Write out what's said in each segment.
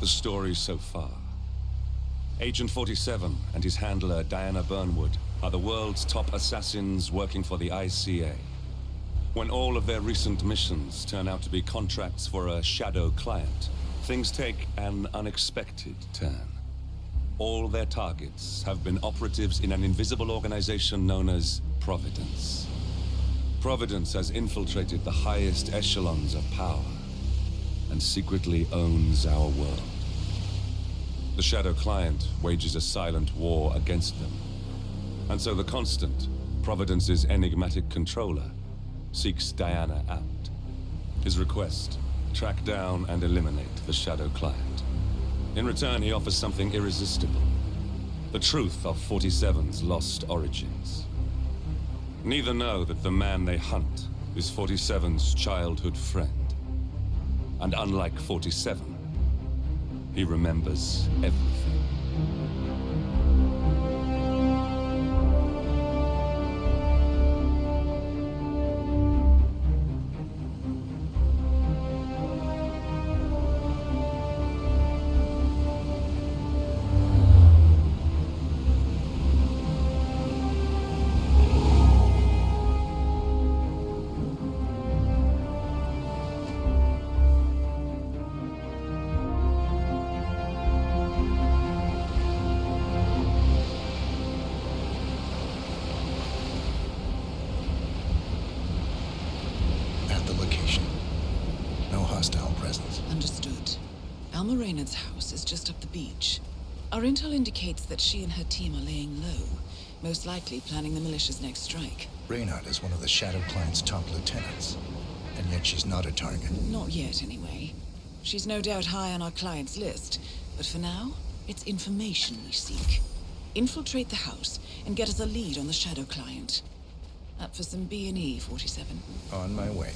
the story so far. Agent 47 and his handler Diana Burnwood are the world's top assassins working for the ICA. When all of their recent missions turn out to be contracts for a shadow client, things take an unexpected turn. All their targets have been operatives in an invisible organization known as Providence. Providence has infiltrated the highest echelons of power and secretly owns our world. The shadow client wages a silent war against them. And so the Constant, Providence's enigmatic controller, seeks Diana out. His request: track down and eliminate the shadow client. In return, he offers something irresistible: the truth of 47's lost origins. Neither know that the man they hunt is 47's childhood friend. And unlike 47, he remembers everything. House is just up the beach. Our intel indicates that she and her team are laying low, most likely planning the militia's next strike. Reynard is one of the Shadow Client's top lieutenants, and yet she's not a target. Not yet, anyway. She's no doubt high on our client's list, but for now, it's information we seek. Infiltrate the house and get us a lead on the Shadow Client. Up for some B&E, 47. On my way.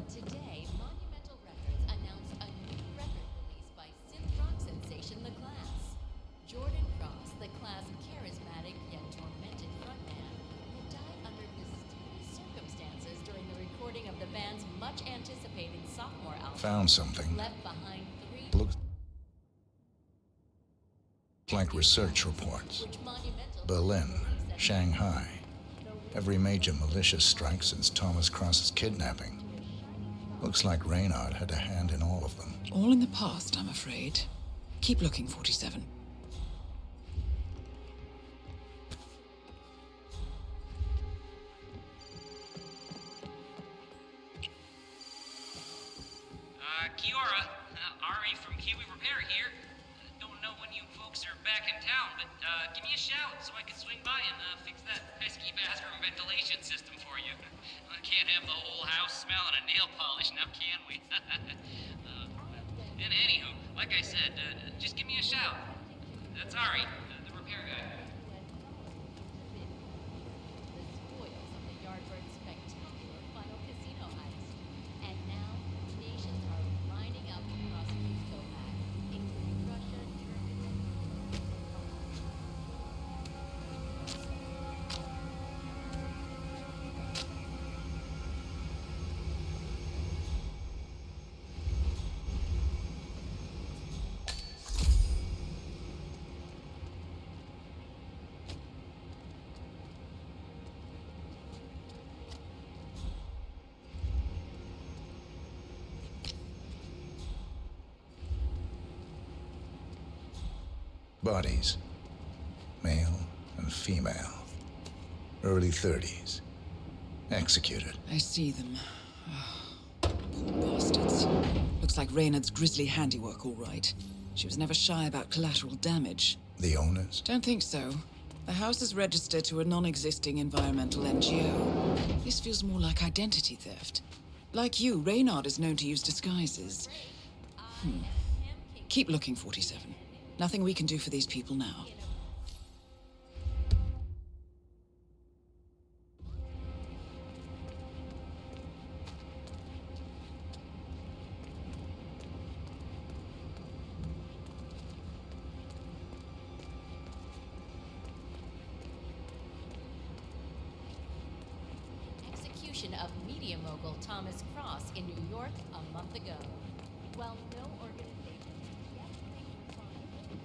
Today, Monumental Records announced a new record release by synth rock sensation The Class. Jordan Cross, the Class' charismatic yet tormented frontman, who died under mysterious circumstances during the recording of the band's much-anticipated sophomore album. Found something. Left behind 3... Looks like research reports. Berlin, Shanghai. Every major militia strike since Thomas Cross's kidnapping. Looks like Reynard had a hand in all of them. All in the past, I'm afraid. Keep looking, 47. Kiora, Ari from Kiwi Repair here. Don't know when you folks are back in town, but give me a shout so I can swing by and fix that pesky bathroom ventilation system for you. I can't have the whole house smelling of nail polish now, can we? And anywho, like I said, just give me a shout. That's Ari, the repair guy. The spoils of the Yardbird's spectacular final casino heist. And now, nations are lining up to prosecute Kovac, including Russia, Germany, and Bodies. Male and female. Early 30s. Executed. I see them. Poor bastards. Looks like Reynard's grisly handiwork, all right. She was never shy about collateral damage. The owners? Don't think so. The house is registered to a non-existing environmental NGO. This feels more like identity theft. Like you, Reynard is known to use disguises. Keep looking, 47. Nothing we can do for these people now. execution of media mogul Thomas Cross in New York a month ago. While no organization has yet taken responsibility,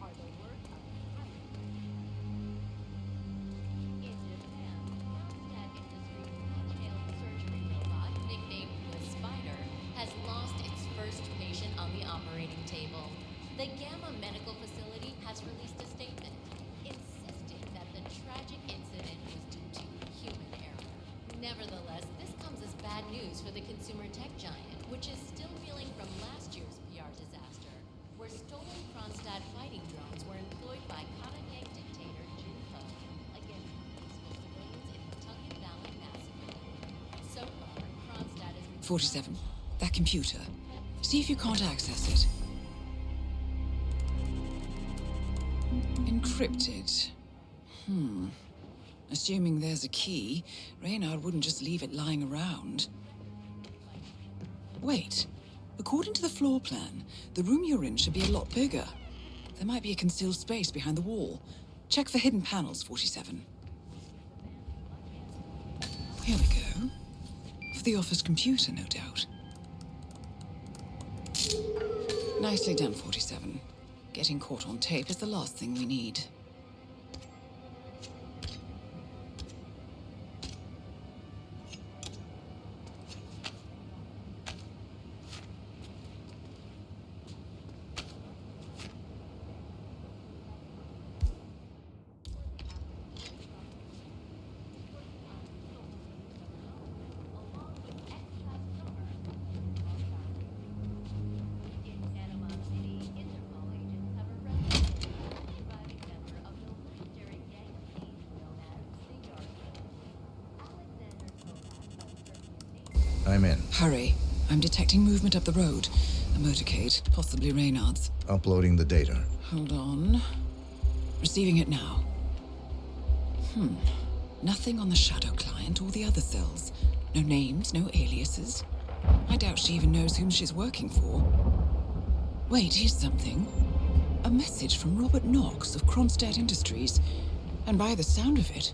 are the work of in Japan, Kronstadt Industries' handheld surgery robot, nicknamed the Spider, has lost its first patient on the operating table. The Gamma Medical Facility has released a statement insisting that the tragic incident was due to human error. Nevertheless, this comes as bad news for the consumer tech giant, which is still reeling from last year's PR disaster, where stolen Kronstadt fighting drones were employed by Karatek dictator Jin Ho against peaceful civilians in the Tungan Valley massacre. So far, Kronstadt is 47. That computer. See if you can't access it. Encrypted. Assuming there's a key, Reynard wouldn't just leave it lying around. Wait. According to the floor plan, the room you're in should be a lot bigger. There might be a concealed space behind the wall. Check for hidden panels, 47. Here we go. For the office computer, no doubt. Nicely done, 47. Getting caught on tape is the last thing we need. In Panama City, Interpol agents have arrested a surviving member of the legendary gang scene known as the Yardbirds. Alexander Kovac of Serbian I'm in. Hurry. I'm detecting movement up the road. A motorcade, possibly Reynard's. Uploading the data. Hold on. Receiving it now. Nothing on the shadow client or the other cells. No names, no aliases. I doubt she even knows whom she's working for. Wait, here's something. A message from Robert Knox of Kronstadt Industries. And by the sound of it,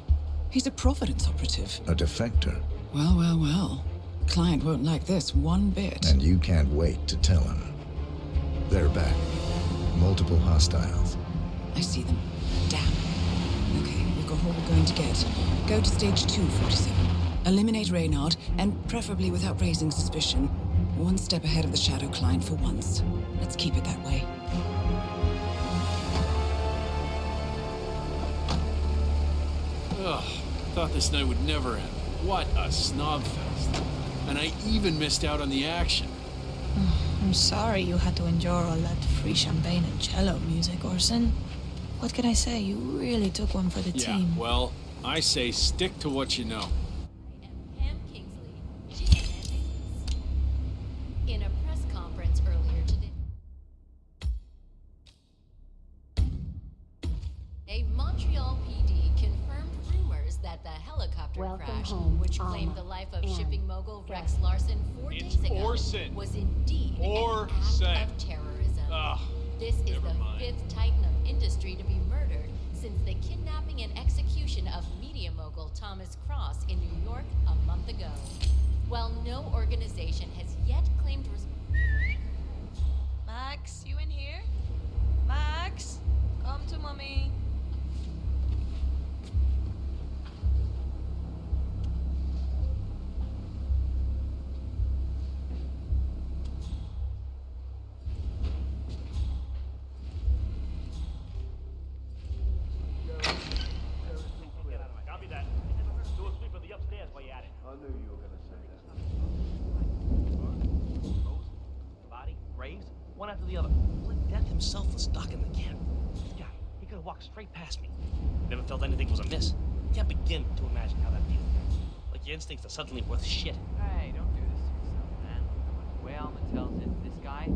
he's a Providence operative. A defector. Well, well, well. Client won't like this one bit. And you can't wait to tell him. They're back. Multiple hostiles. I see them. Damn. Okay, we've got overhaul we're going to get. Go to stage 247. Eliminate Reynard, and preferably without raising suspicion. One step ahead of the Shadow Client for once. Let's keep it that way. Ugh, thought this night would never end. What a snob fest. And I even missed out on the action. I'm sorry you had to endure all that free champagne and cello music, Orson. What can I say? You really took one for the team. Well, I say stick to what you know. I am Pam Kingsley, GNN News. In a press conference earlier today, a Montreal PD confirmed rumors that the helicopter Welcome crash, home, which Alma claimed the life of and shipping mogul Rex Gavin. Larson 4 It's days ago, Orson. was indeed Orson. an act of terrorism. Ugh, This is never the mind. fifth titan of industry to be murdered since the kidnapping and execution of media mogul Thomas Cross in New York a month ago. While no organization has yet claimed Max, you in here? Max, come to mommy. Copy that. Do a sweep of the upstairs while you're at it. I knew you were gonna say that. Rose, body, Graves, one after the other. It's like Death himself was stuck in the camp. This guy, he could have walked straight past me. Never felt anything was amiss. Can't begin to imagine how that feels. Like your instincts are suddenly worth shit. Hey, don't do this to yourself, man. The way Alma tells it, this guy,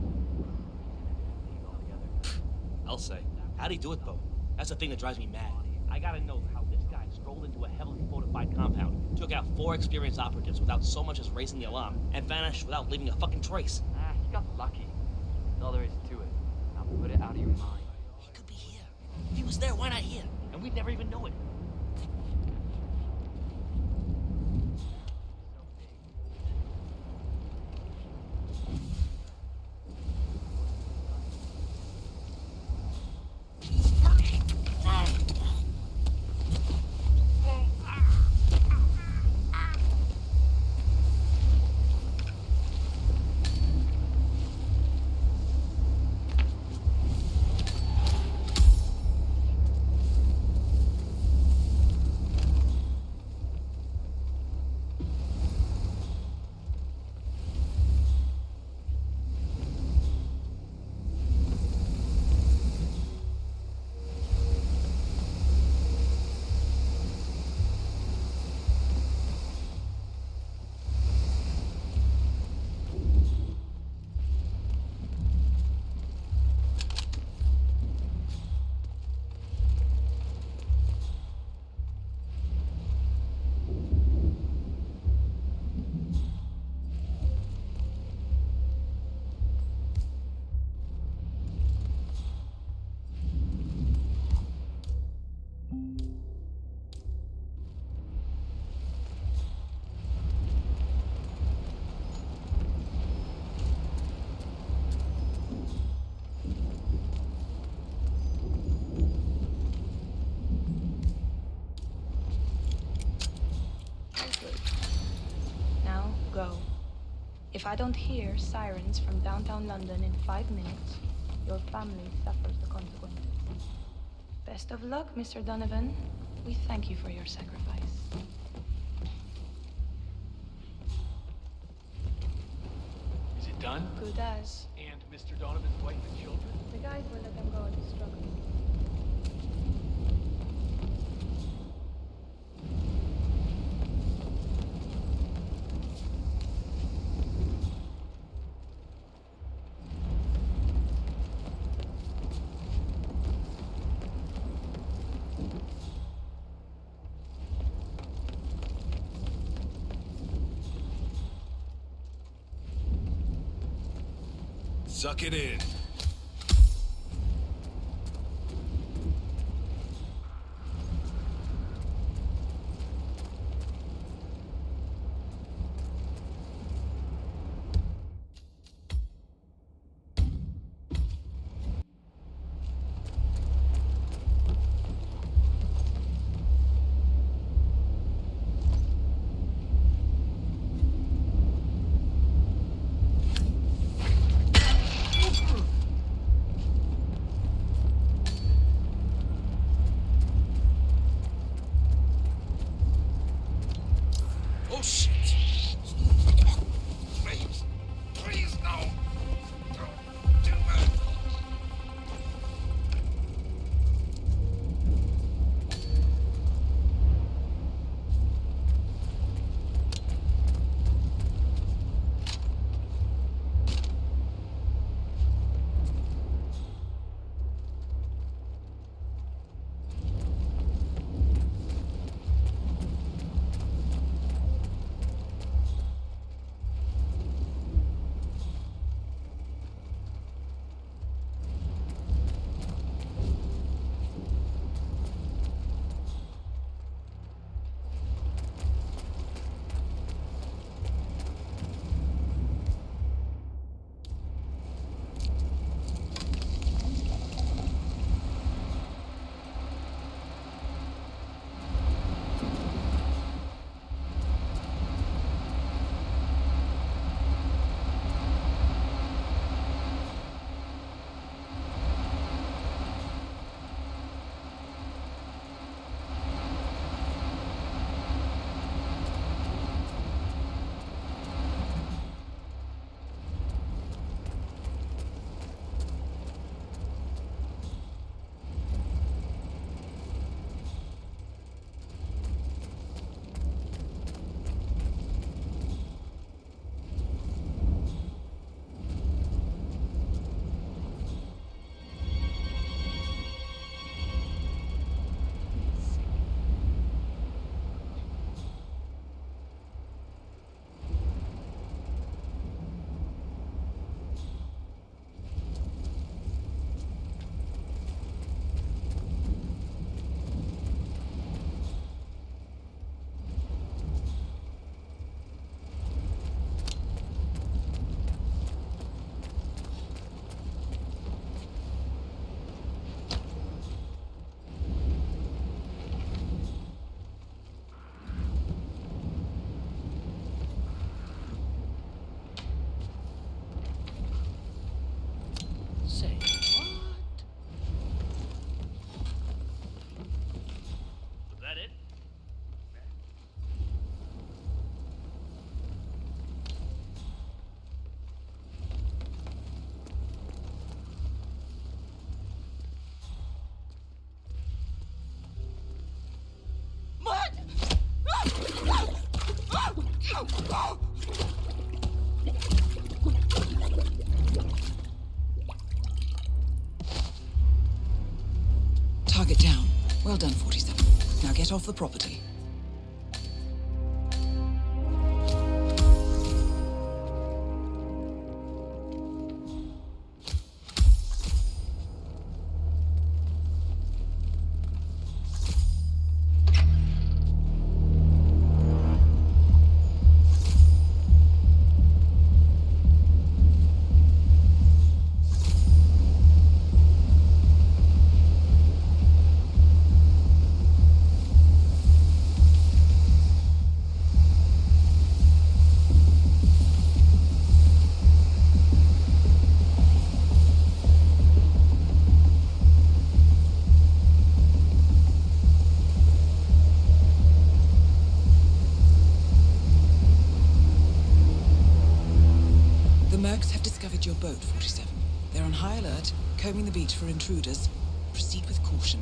he's altogether. I'll say. How'd he do it, though? That's the thing that drives me mad. I gotta know how this guy strolled into a heavily fortified compound, took out 4 experienced operatives without so much as raising the alarm, and vanished without leaving a fucking trace. He got lucky. That's all there is to it. Now put it out of your mind. He could be here. If he was there, why not here? And we'd never even know it. Now, go. If I don't hear sirens from downtown London in 5 minutes, your family suffers the consequences. Best of luck, Mr. Donovan. We thank you for your sacrifice. Is it done? Good as. And Mr. Donovan's wife and children? The guys will let them go in the struggle. Suck it in. Target down. Well done, 47. Now get off the property. Your boat, 47. They're on high alert, combing the beach for intruders. Proceed with caution.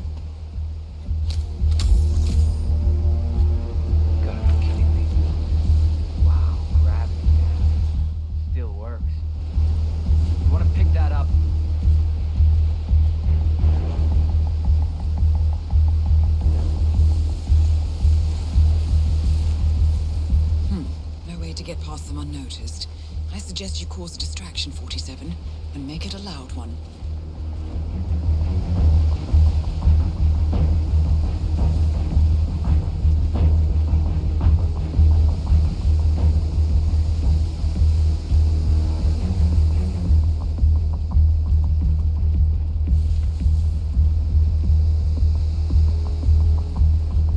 You gotta be kidding me. Wow, gravity gas. Still works. You wanna pick that up? No way to get past them unnoticed. I suggest you cause a distraction, 47, and make it a loud one.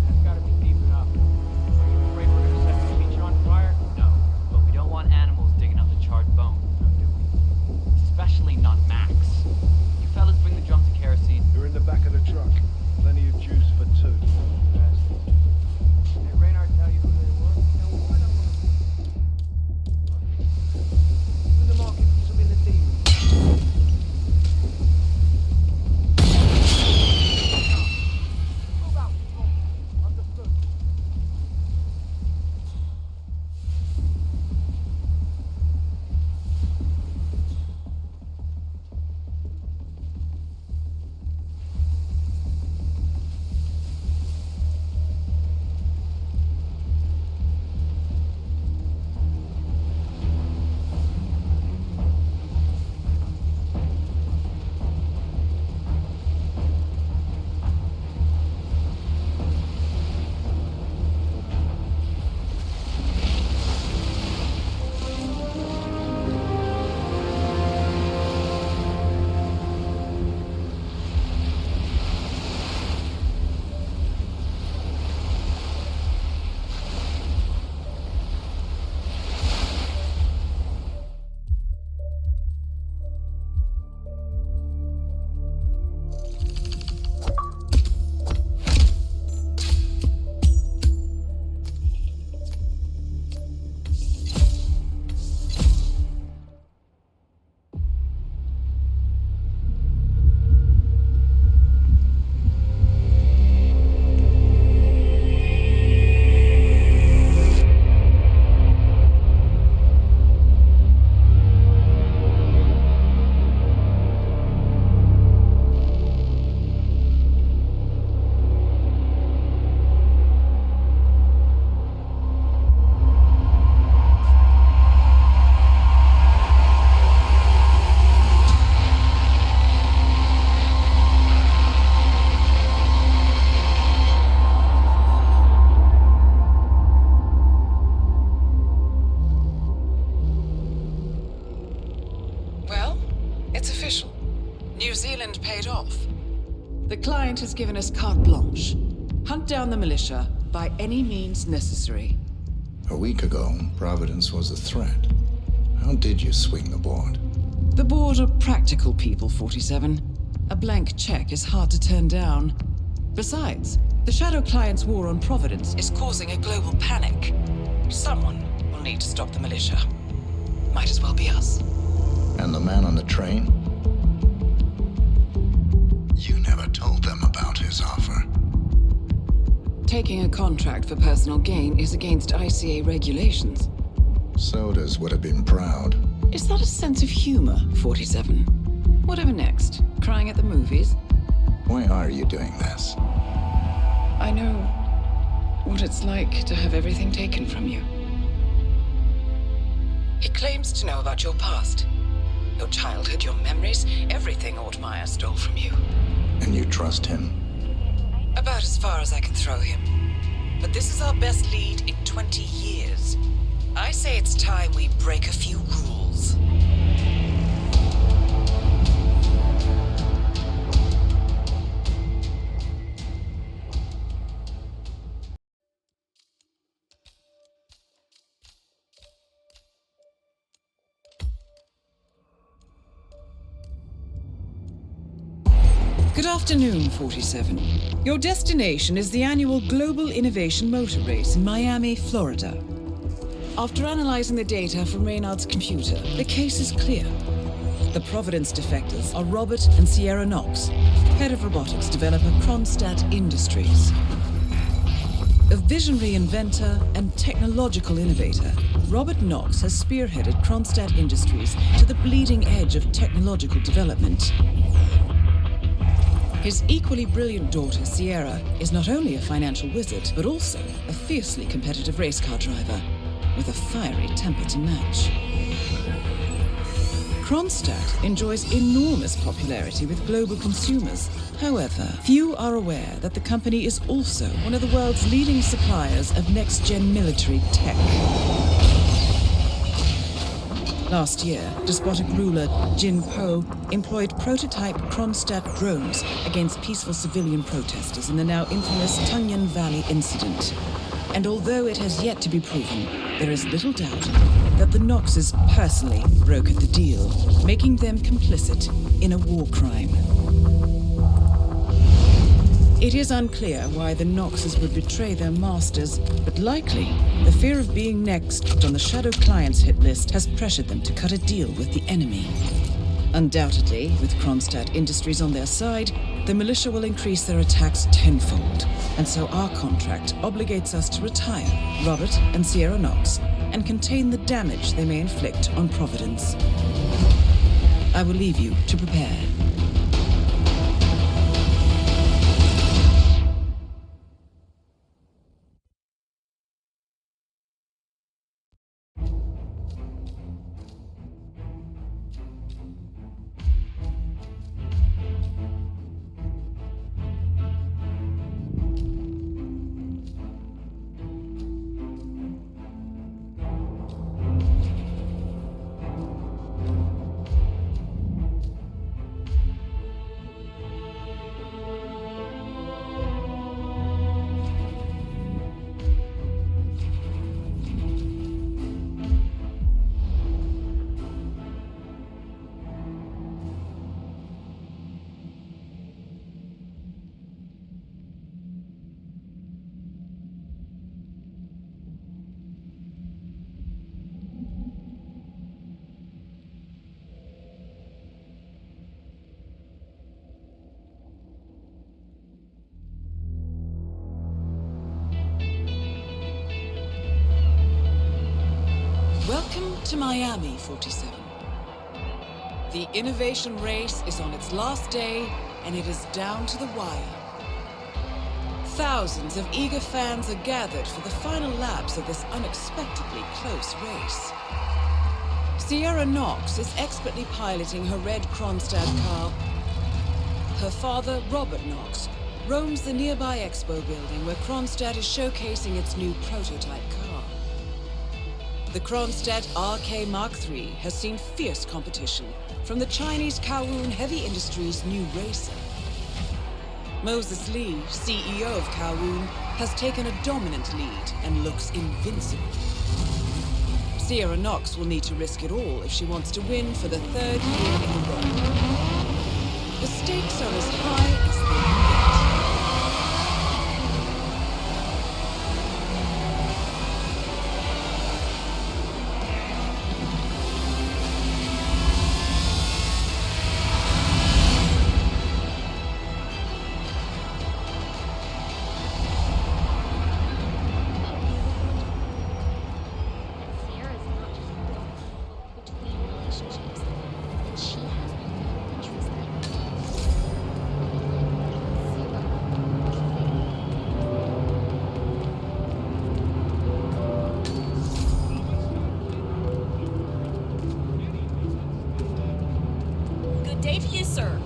That's gotta be deep enough. Are you afraid we're gonna set the beach on fire? No, but we don't want animals digging up the charred bones, do we? Especially not Max. You fellas bring the drums of kerosene. You're in the back of the truck. Plenty of juice for two. Did Raynard tell you who they were? Now, why don't you in the market for some in the demons? Move out, understood. The client has given us carte blanche. Hunt down the militia by any means necessary. A week ago, Providence was a threat. How did you swing the board? The board are practical people, 47. A blank check is hard to turn down. Besides, the Shadow Client's war on Providence is causing a global panic. Someone will need to stop the militia. Might as well be us. And the man on the train? You never told them about his offer. Taking a contract for personal gain is against ICA regulations. Sodas would have been proud. Is that a sense of humor, 47? Whatever next? Crying at the movies? Why are you doing this? I know what it's like to have everything taken from you. He claims to know about your past. Your childhood, your memories, everything Ortmeyer stole from you. And you trust him? About as far as I can throw him. But this is our best lead in 20 years. I say it's time we break a few rules. Good afternoon, 47. Your destination is the annual Global Innovation Motor Race in Miami, Florida. After analyzing the data from Reynard's computer, the case is clear. The Providence defectors are Robert and Sierra Knox, head of robotics developer Kronstadt Industries. A visionary inventor and technological innovator, Robert Knox has spearheaded Kronstadt Industries to the bleeding edge of technological development. His equally brilliant daughter, Sierra, is not only a financial wizard, but also a fiercely competitive race car driver, with a fiery temper to match. Kronstadt enjoys enormous popularity with global consumers. However, few are aware that the company is also one of the world's leading suppliers of next-gen military tech. Last year, despotic ruler Jin Po employed prototype Kronstadt drones against peaceful civilian protesters in the now infamous Tungan Valley incident. And although it has yet to be proven, there is little doubt that the Knoxes personally brokered the deal, making them complicit in a war crime. It is unclear why the Knoxes would betray their masters, but likely the fear of being next on the Shadow Clients hit list has pressured them to cut a deal with the enemy. Undoubtedly, with Kronstadt Industries on their side, the militia will increase their attacks tenfold, and so our contract obligates us to retire Robert and Sierra Knox and contain the damage they may inflict on Providence. I will leave you to prepare. Welcome to Miami, 47. The innovation race is on its last day, and it is down to the wire. Thousands of eager fans are gathered for the final laps of this unexpectedly close race. Sierra Knox is expertly piloting her red Kronstadt car. Her father, Robert Knox, roams the nearby expo building where Kronstadt is showcasing its new prototype car. The Kronstadt RK Mark III has seen fierce competition from the Chinese Kowloon Heavy Industries' new racer. Moses Lee, CEO of Kowloon, has taken a dominant lead and looks invincible. Sierra Knox will need to risk it all if she wants to win for the third year in a row. The stakes are as high as they can get. Sierra's not relationships, and she has no interest in Good day to you, sir.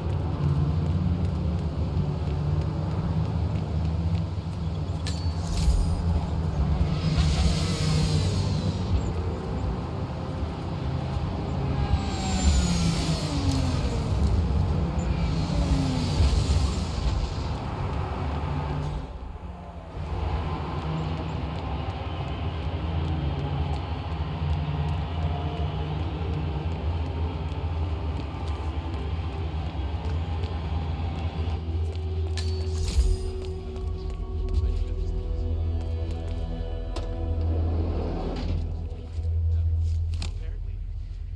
Apparently,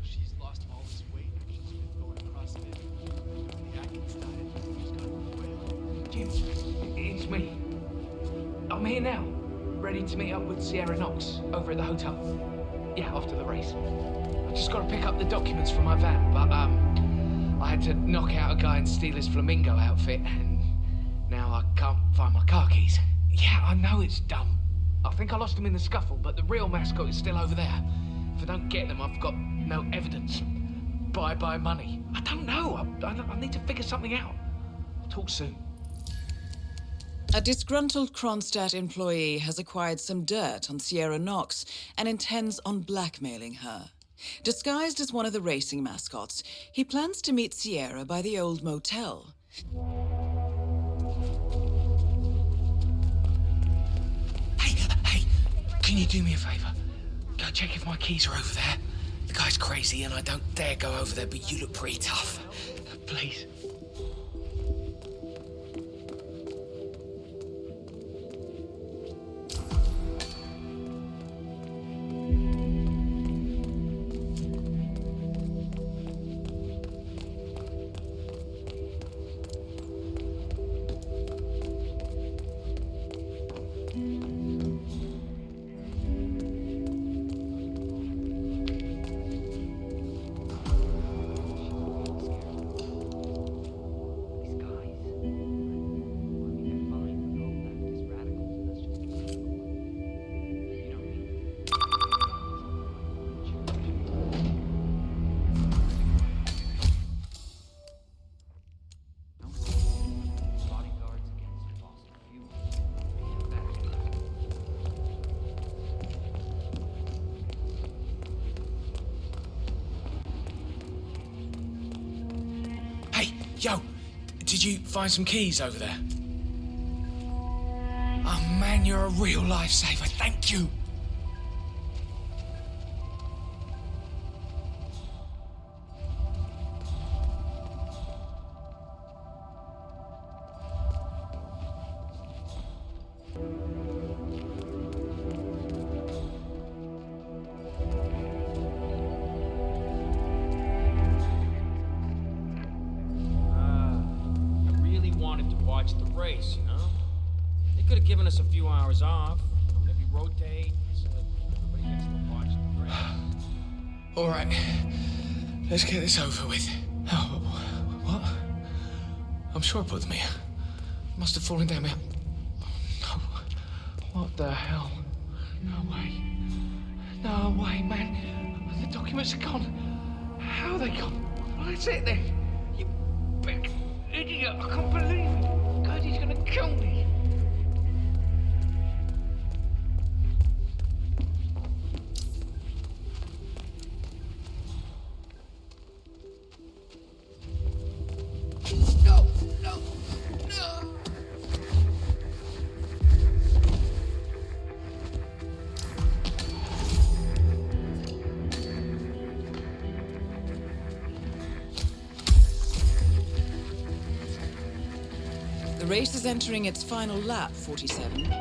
she's lost all this weight. She's been going CrossFit, doing the Atkins diet. She's gotten well. Jim, it's me. I'm here now, ready to meet up with Sierra Knox over at the hotel. Yeah, after the race. I just got to pick up the documents from my van, but I had to knock out a guy and steal his flamingo outfit, and now I can't find my car keys. Yeah, I know it's dumb. I think I lost them in the scuffle, but the real mascot is still over there. If I don't get them, I've got no evidence. Bye-bye money. I don't know. I need to figure something out. I'll talk soon. A disgruntled Kronstadt employee has acquired some dirt on Sierra Knox and intends on blackmailing her. Disguised as one of the racing mascots, he plans to meet Sierra by the old motel. Hey, can you do me a favor? Go check if my keys are over there. The guy's crazy and I don't dare go over there, but you look pretty tough. Please. Yo, did you find some keys over there? Oh man, you're a real lifesaver. Thank you. The race, you know? They could have given us a few hours off. Maybe rotate so that everybody gets to watch the race. All right, let's get this over with. Oh, what? I'm sure I put them here. Must have fallen down here. No. What the hell? No way. No way, man. The documents are gone. How are they gone? Well, that's it then. You big idiot. I can't believe it. God, he's gonna kill me. No. The race is entering its final lap, 47.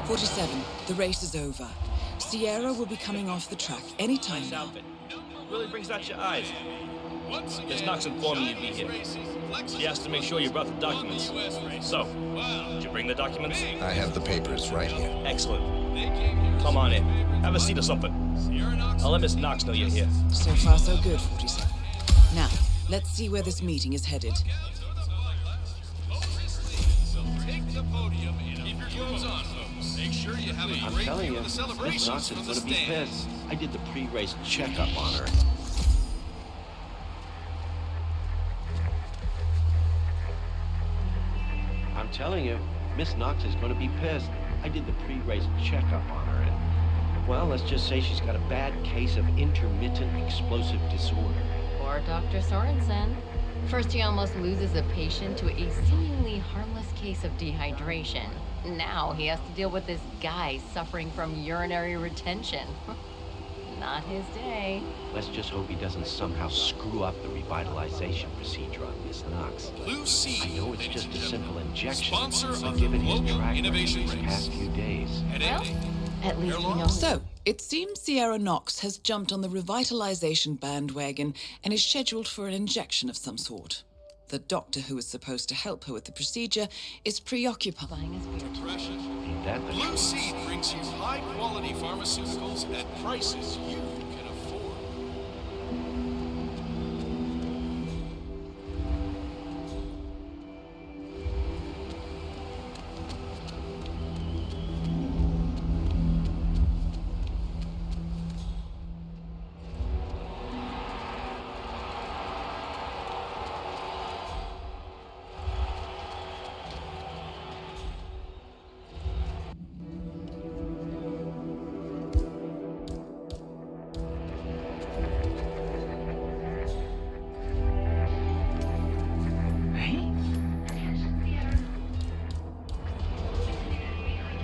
47, the race is over. Sierra will be coming off the track any time Nice now. outfit. Really brings out your eyes. Miss Knox informed me you'd be here. She asked to make sure you brought the documents. So, did you bring the documents? I have the papers right here. Excellent. Come on in. Have a seat or something. I'll let Miss Knox know you're here. So far, so good, 47. Now, let's see where this meeting is headed. I'm telling you, Miss Knox is gonna be pissed. I did the pre-race checkup on her. I'm telling you, Miss Knox is gonna be pissed. I did the pre-race checkup on her, and, well, let's just say she's got a bad case of intermittent explosive disorder. Poor Dr. Sorensen. First, he almost loses a patient to a seemingly harmless case of dehydration. Now he has to deal with this guy suffering from urinary retention. Not his day. Let's just hope he doesn't somehow screw up the revitalization procedure on Miss Knox. I know it's just a simple injection, but given his track record these past few days. Well, at least we know. So, it seems Sierra Knox has jumped on the revitalization bandwagon and is scheduled for an injection of some sort. The doctor who is supposed to help her with the procedure is preoccupied. Ain't that the Blue truth? Seed brings you high-quality pharmaceuticals at prices you can afford.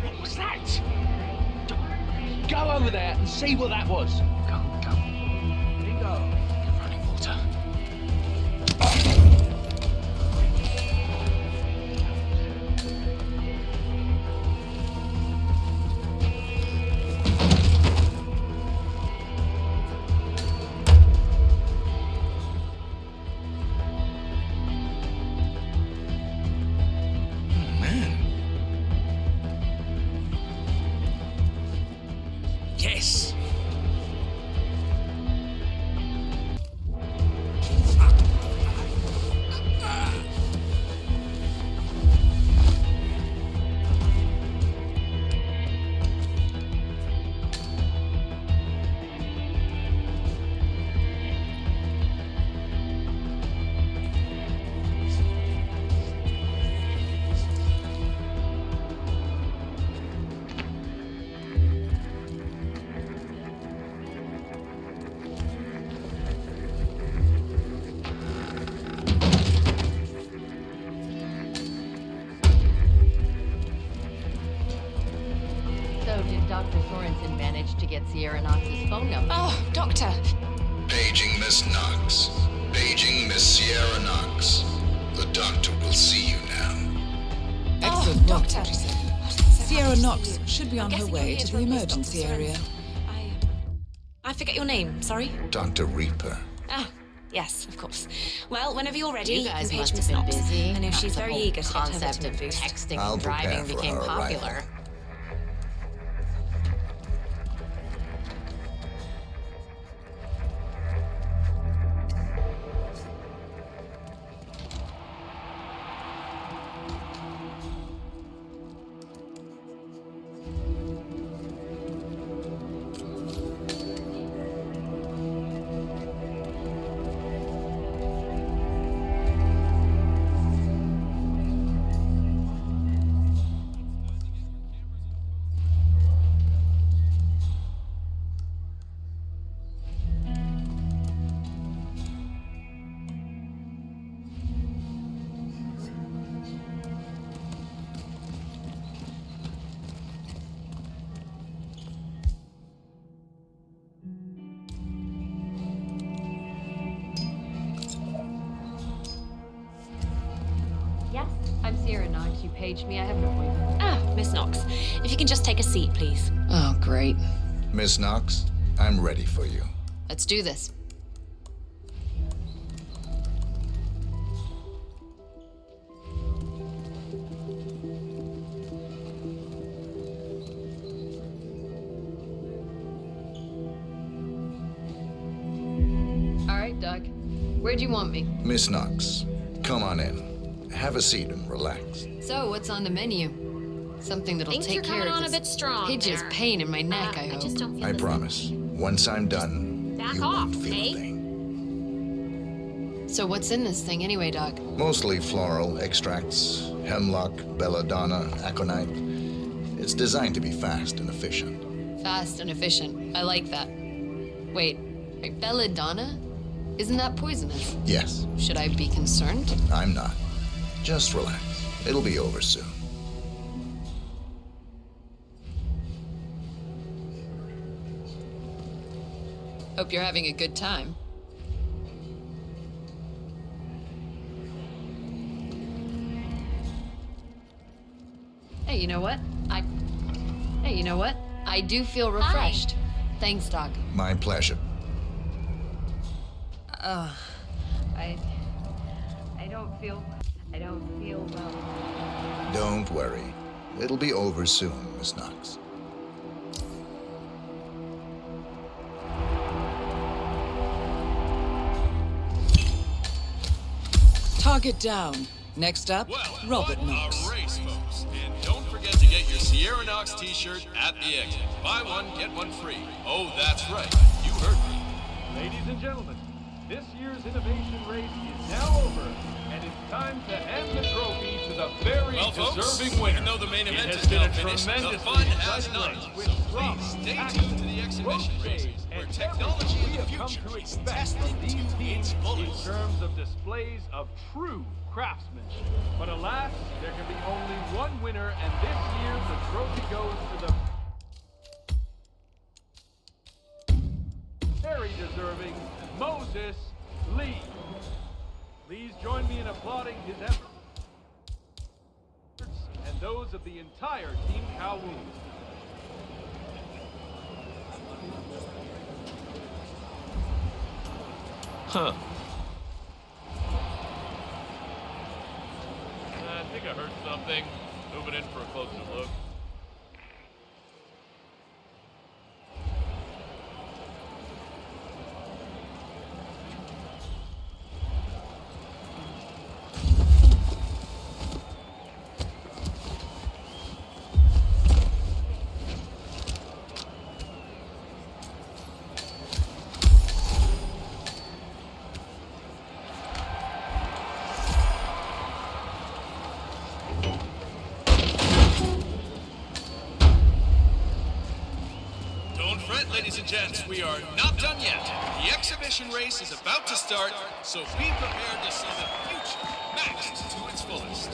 What was that? Go over there and see what that was. Go. Bingo. Running water. Yes. So did Dr. Sorensen manage to get Sierra Knox's phone number? Oh, Doctor. Paging Miss Knox. Paging Miss Sierra Knox. The doctor will see you now. Excellent work, Doctor. 47. So Sierra happy to Knox see you. should be I'm on her guessing way you're here to the replace emergency Dr. area. Sorensen. I forget your name, sorry. Dr. Reaper. Ah, yes, of course. Well, whenever you're ready, You guys can must page have Miss been Knox. busy. I know she's The very whole eager to get her concept of vitamin boost. texting I'll and driving prepare for became her arrival. popular. Yes, I'm Sierra Knox. You paged me. I have an appointment. Ah, Miss Knox. If you can just take a seat, please. Oh, great. Miss Knox, I'm ready for you. Let's do this. All right, Doug. Where'd you want me? Miss Knox, come on in. Have a seat and relax. So, what's on the menu? Something that'll Think take you're care coming of on a this bit strong hideous there. pain in my neck, I I hope. just don't feel I the promise. Once I'm done, Back you off, won't feel eh? a thing. So what's in this thing anyway, Doc? Mostly floral extracts, hemlock, belladonna, aconite. It's designed to be fast and efficient. Fast and efficient. I like that. Wait, belladonna? Isn't that poisonous? Yes, Should I be concerned? I'm not. Just relax. It'll be over soon. Hope you're having a good time. Hey, you know what? I do feel refreshed. Thanks, Doc. My pleasure. I don't feel well. Don't worry. It'll be over soon, Miss Knox. Target down. Next up, Robert what Knox. a race, folks. And don't forget to get your Sierra Knox t-shirt at the exit. Buy one, get one free. Oh, that's right. You heard me. Ladies and gentlemen, this year's innovation race is now over, and it's time to hand the trophy to the very deserving winner. Even though the main event It has is been now a finished, the tremendously fun has exciting not. race So with please drama, stay action, tuned to the exhibition road races, shades, where and technology everything of we the have come future to is expect tested from these to its teams in fullest. terms of displays of true craftsmanship. But alas, there can be only one winner, and this year the trophy goes to the very deserving Moses Lee. Please join me in applauding his efforts and those of the entire Team Kowloon. Huh. I think I heard something. Moving in for a closer look. Don't fret, ladies and gents, we are not done yet. The exhibition race is about to start, so be prepared to see the future maxed to its fullest.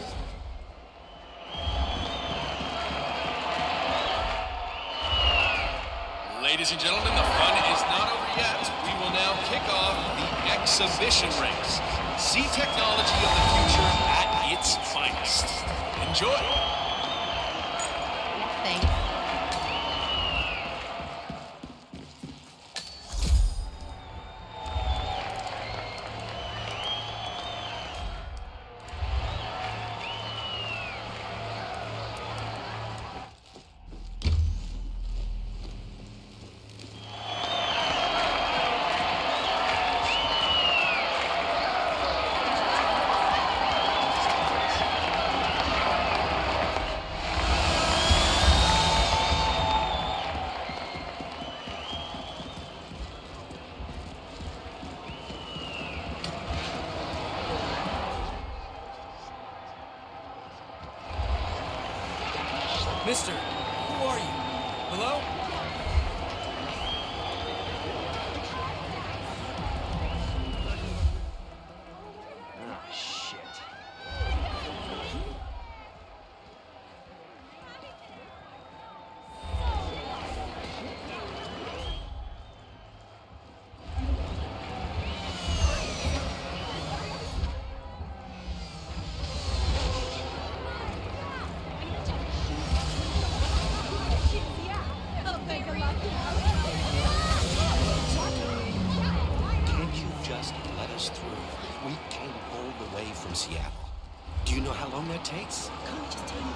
Ladies and gentlemen, the fun is not over yet. We will now kick off the exhibition race. See technology of the future at its finest. Enjoy. Thanks. Mister, who are you? Hello? Ah, shit. Seattle. Do you know how long that takes? Can't we just turn around?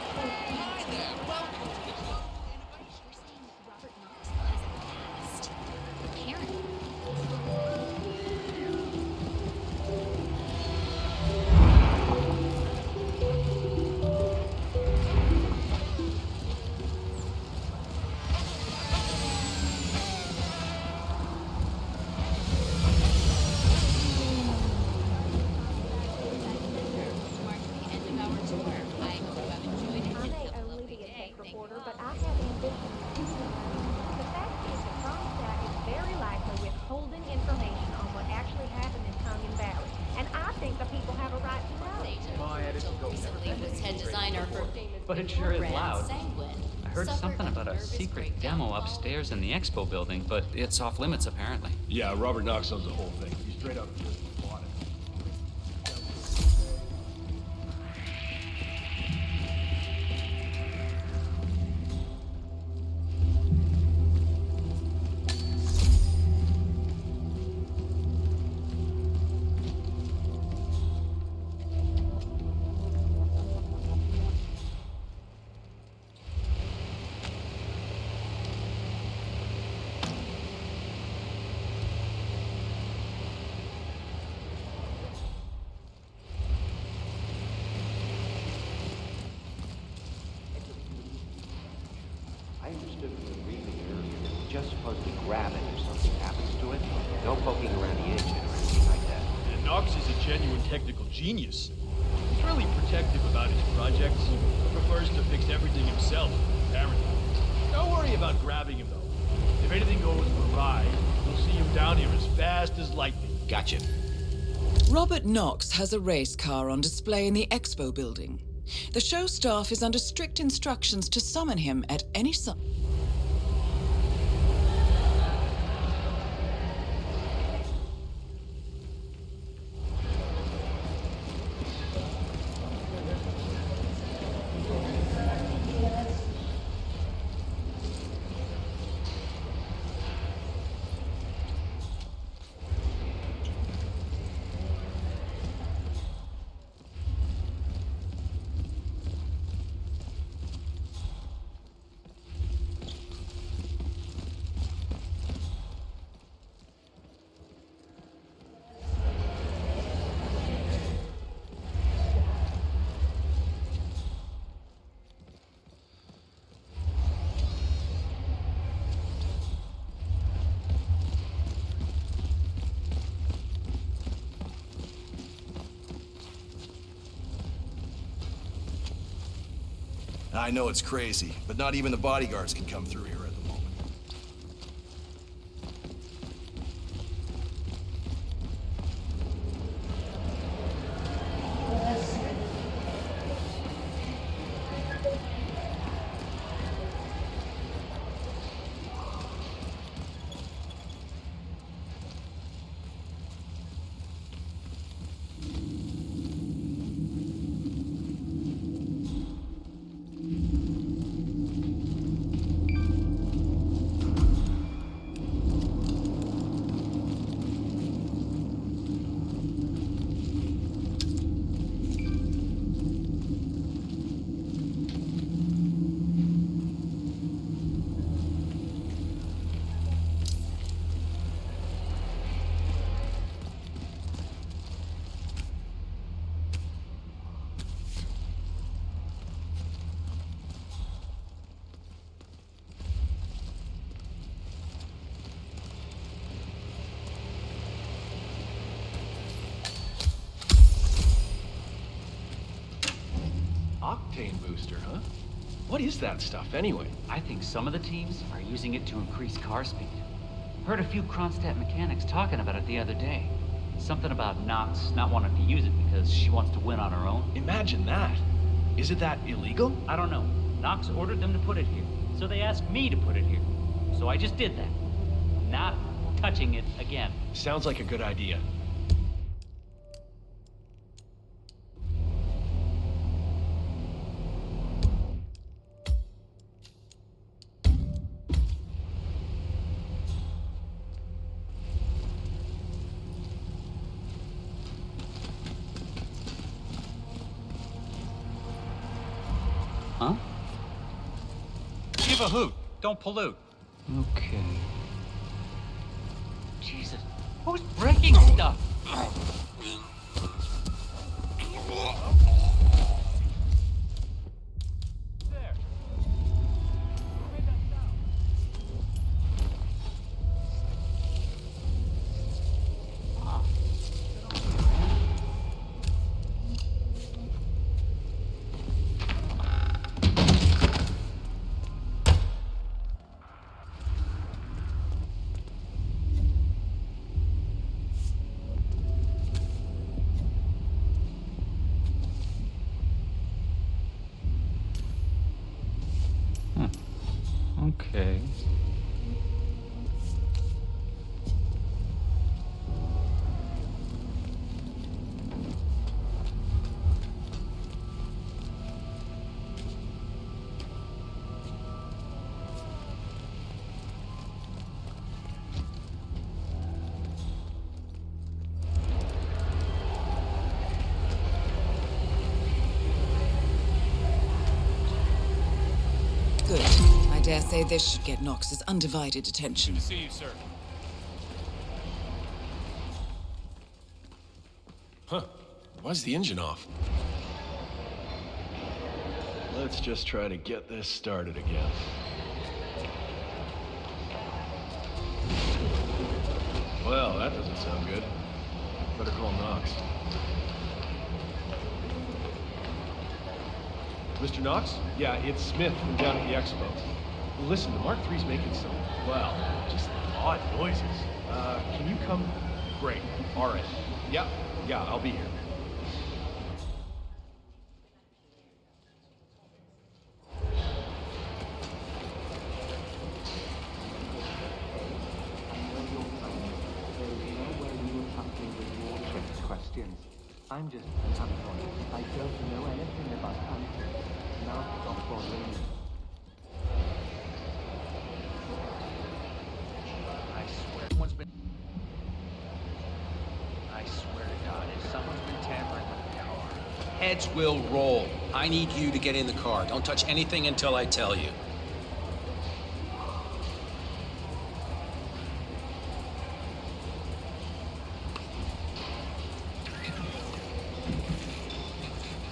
Hi there, welcome to the Global Innovation. You're saying that Robert Knox has a past? Apparently. But it sure is loud. I heard something about a secret demo upstairs in the expo building, but it's off limits apparently. Yeah, Robert Knox owns the whole thing. He straight up just bought it. I understood from the briefing earlier that we're just supposed to grab it if something happens to it. No poking around the edges or anything like that. And Knox is a genuine technical genius. He's really protective about his projects. Prefers to fix everything himself, apparently. Don't worry about grabbing him, though. If anything goes awry, you'll see him down here as fast as lightning. Gotcha. Robert Knox has a race car on display in the expo building. The show staff is under strict instructions to summon him at any time. I know it's crazy, but not even the bodyguards can come through here at the moment. Octane booster, huh? What is that stuff, anyway? I think some of the teams are using it to increase car speed. Heard a few Kronstadt mechanics talking about it the other day. Something about Knox not wanting to use it because she wants to win on her own. Imagine that. Is it that illegal? I don't know. Knox ordered them to put it here, so they asked me to put it here. So I just did that. Not touching it again. Sounds like a good idea. Leave a hoot. Don't pollute. Okay. Jesus, who's breaking stuff? Okay. Good. I dare say this should get Knox's undivided attention. Good to see you, sir. Huh. Why's the engine off? Let's just try to get this started again. Well, that doesn't sound good. Better call Knox. Mr. Knox? Yeah, it's Smith from down at the expo. Listen, the Mark III's making some, well, just odd noises. Can you come? Great. All right. Yeah, I'll be here. Questions. I'm just an amateur. I don't know anything about hunting. Now stop bothering me. I swear to God, if someone's been tampering with the car, heads will roll. I need you to get in the car. Don't touch anything until I tell you.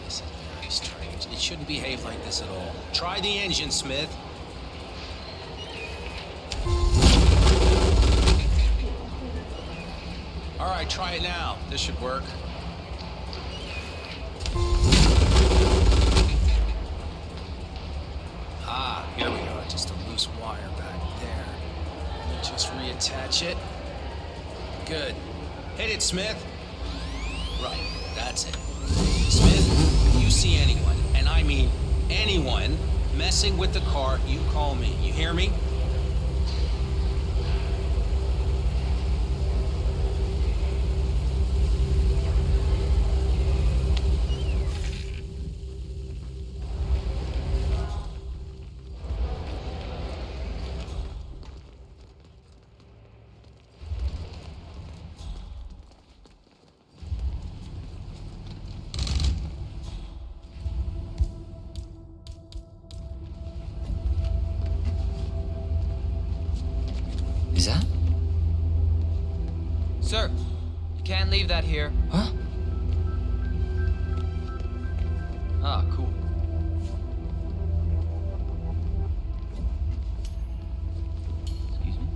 This is very strange. It shouldn't behave like this at all. Try the engine, Smith. All right, try it now. This should work. Ah, here we are. Just a loose wire back there. Let me just reattach it. Good. Hit it, Smith. Right, that's it. Smith, if you see anyone, and I mean anyone, messing with the car, you call me. You hear me? Is that? Sir, you can't leave that here. Huh? Ah, cool. Excuse me?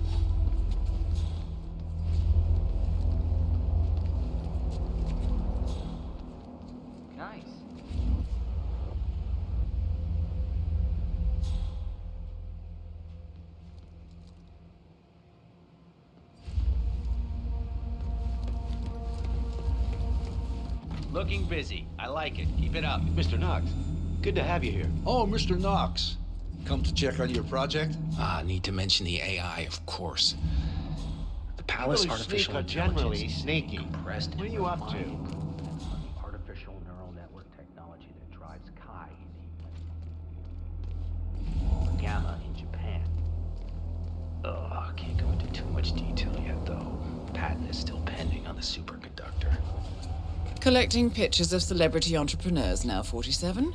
Nice. Looking busy. I like it. Keep it up. Mr. Knox, good to have you here. Oh, Mr. Knox. Come to check on your project? Need to mention the AI, of course. The Palace Really Artificial sneak, generally Intelligence sneaky. compressed What are you up to? Artificial neural network technology that drives Kai in Gamma in Japan. I can't go into too much detail yet, though. Patent is still pending on the superconductor. Collecting pictures of celebrity entrepreneurs now, 47?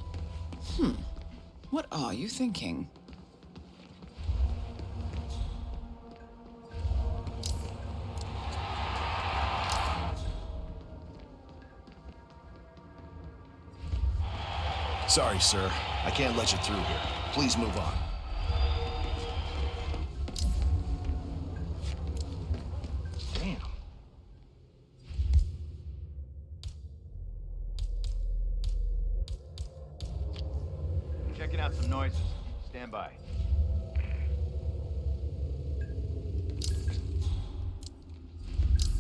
What are you thinking? Sorry, sir. I can't let you through here. Please move on. Damn. Checking out some noises. Stand by.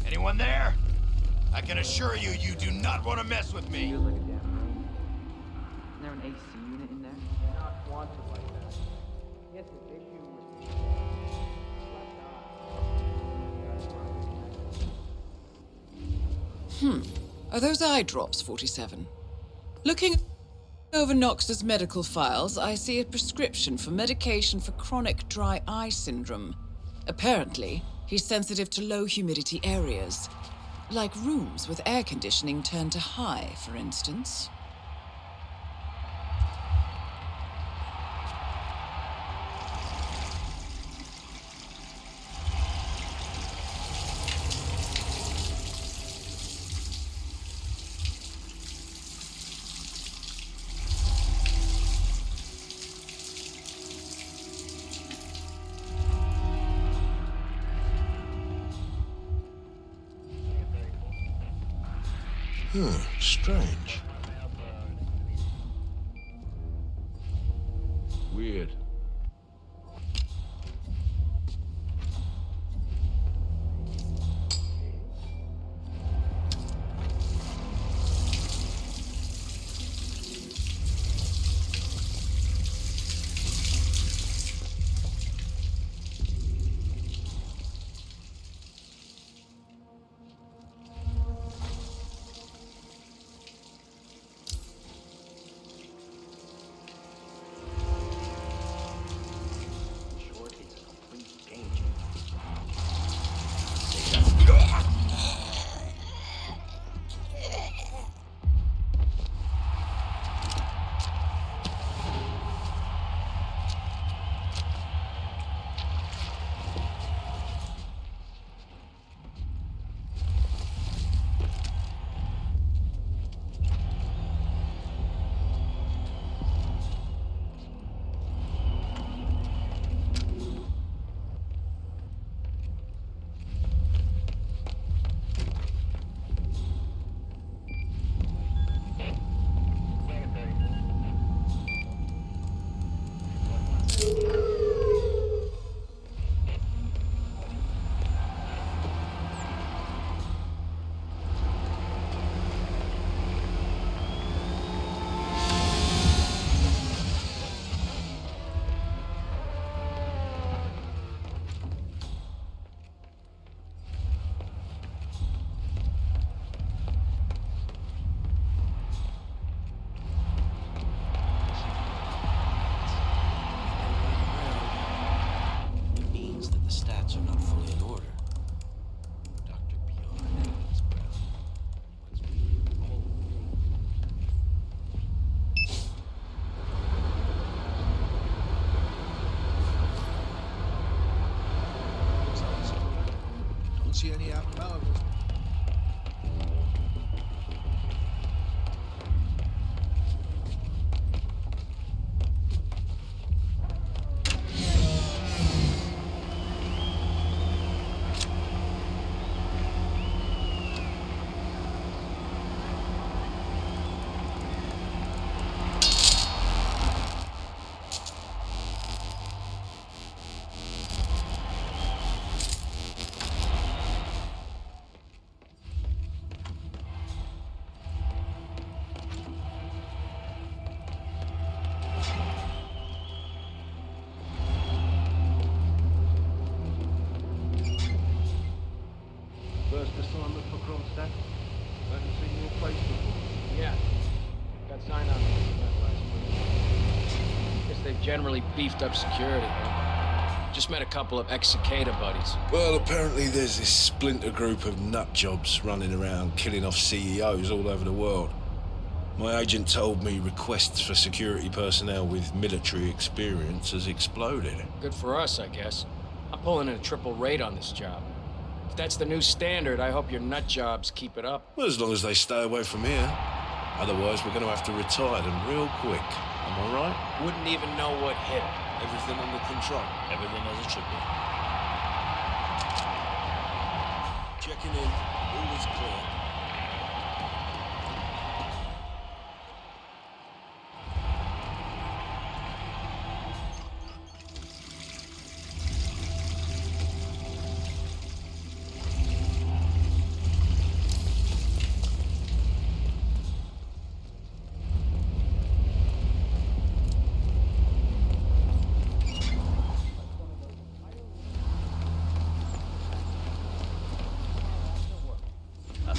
Anyone there? I can assure you, you do not want to mess with me. Feels like a damn room. Isn't there an AC unit in there? Not wanted like that. Yes, his issue was... Are those eye drops, 47? Looking over Knox's medical files, I see a prescription for medication for chronic dry eye syndrome. Apparently, he's sensitive to low humidity areas. Like rooms with air conditioning turned to high, for instance. Strange. Weird. See any abnormalities? First assignment for Kronstadt. Haven't seen your place before. Yeah. Got signed on that last week. Guess they've generally beefed up security. Just met a couple of ex-Cicada buddies. Well, apparently there's this splinter group of nut jobs running around killing off CEOs all over the world. My agent told me requests for security personnel with military experience has exploded. Good for us, I guess. I'm pulling in a triple rate on this job. If that's the new standard, I hope your nut jobs keep it up. Well, as long as they stay away from here. Otherwise, we're going to have to retire them real quick. Am I right? Wouldn't even know what hit him. Everything under control. Everything as it should be. Checking in. All is clear.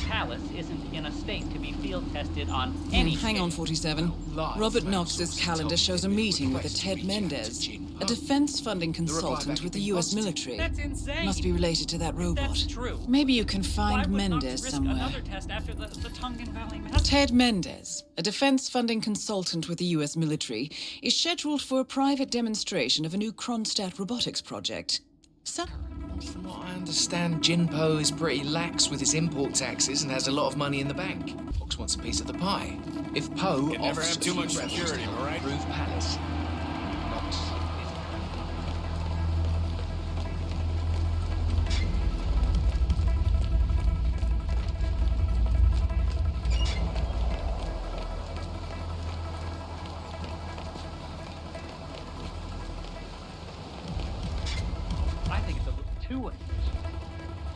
Palace isn't in a state to be field tested on any Hang on, 47. Robert Knox's calendar shows a meeting with a Ted Mendez, a defense funding consultant with the U.S. military. That's insane. Must be related to that robot. That's true. Maybe you can find Why would Knox Mendez risk somewhere. another test after the Tongan Valley massacre? Ted Mendez, a defense funding consultant with the U.S. military, is scheduled for a private demonstration of a new Kronstadt robotics project. From what I understand, Jinpo is pretty lax with his import taxes and has a lot of money in the bank. Fox wants a piece of the pie. If Poe Can never offers have too a few much rebels security, to all right? improve Palace, Knox I think it's a little too unusual.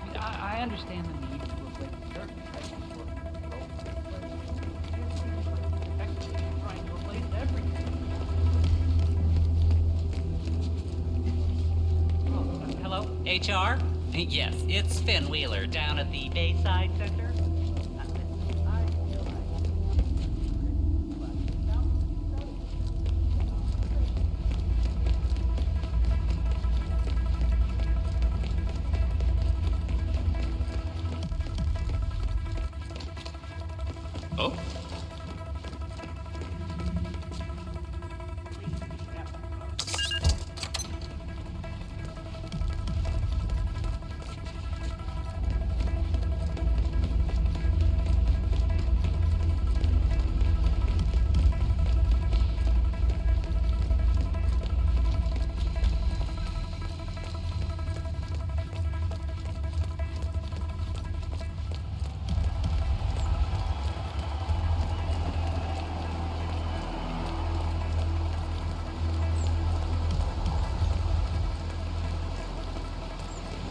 I mean, I understand the need to avoid certain types of work control. Technically, you're trying to replace everything. Oh, hello? HR? Yes, it's Finn Wheeler down at the Bayside Center. Oh?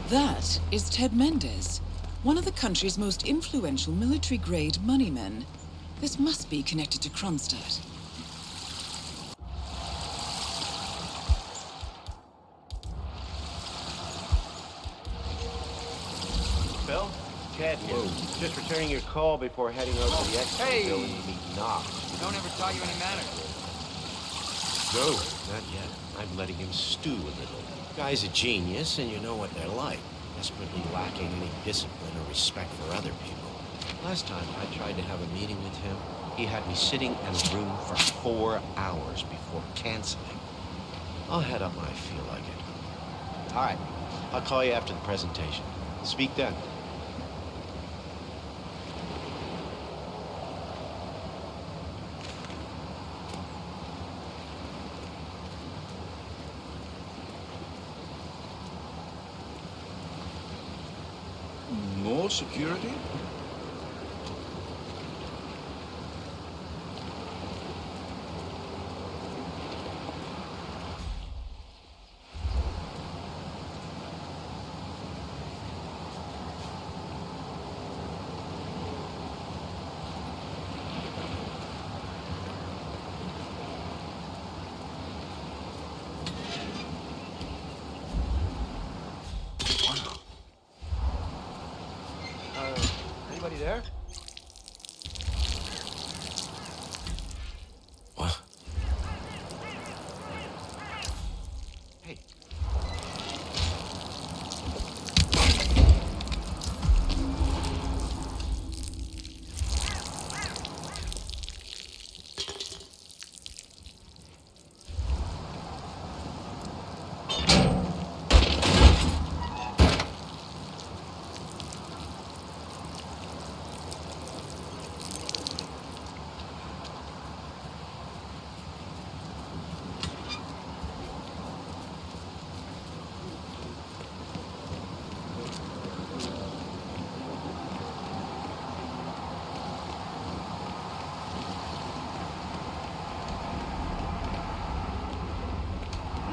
That is Ted Mendez, one of the country's most influential military-grade money men. This must be connected to Kronstadt. Bill? Ted here. Just returning your call before heading over to the expo building to meet Knox. Don't ever taught you any manners. No, not yet. I'm letting him stew a little. Guy's a genius, and you know what they're like. Desperately lacking any discipline or respect for other people. Last time I tried to have a meeting with him, he had me sitting in a room for 4 hours before canceling. I'll head up when I feel like it. All right, I'll call you after the presentation. Speak then. More security? Anybody there? What? Hey.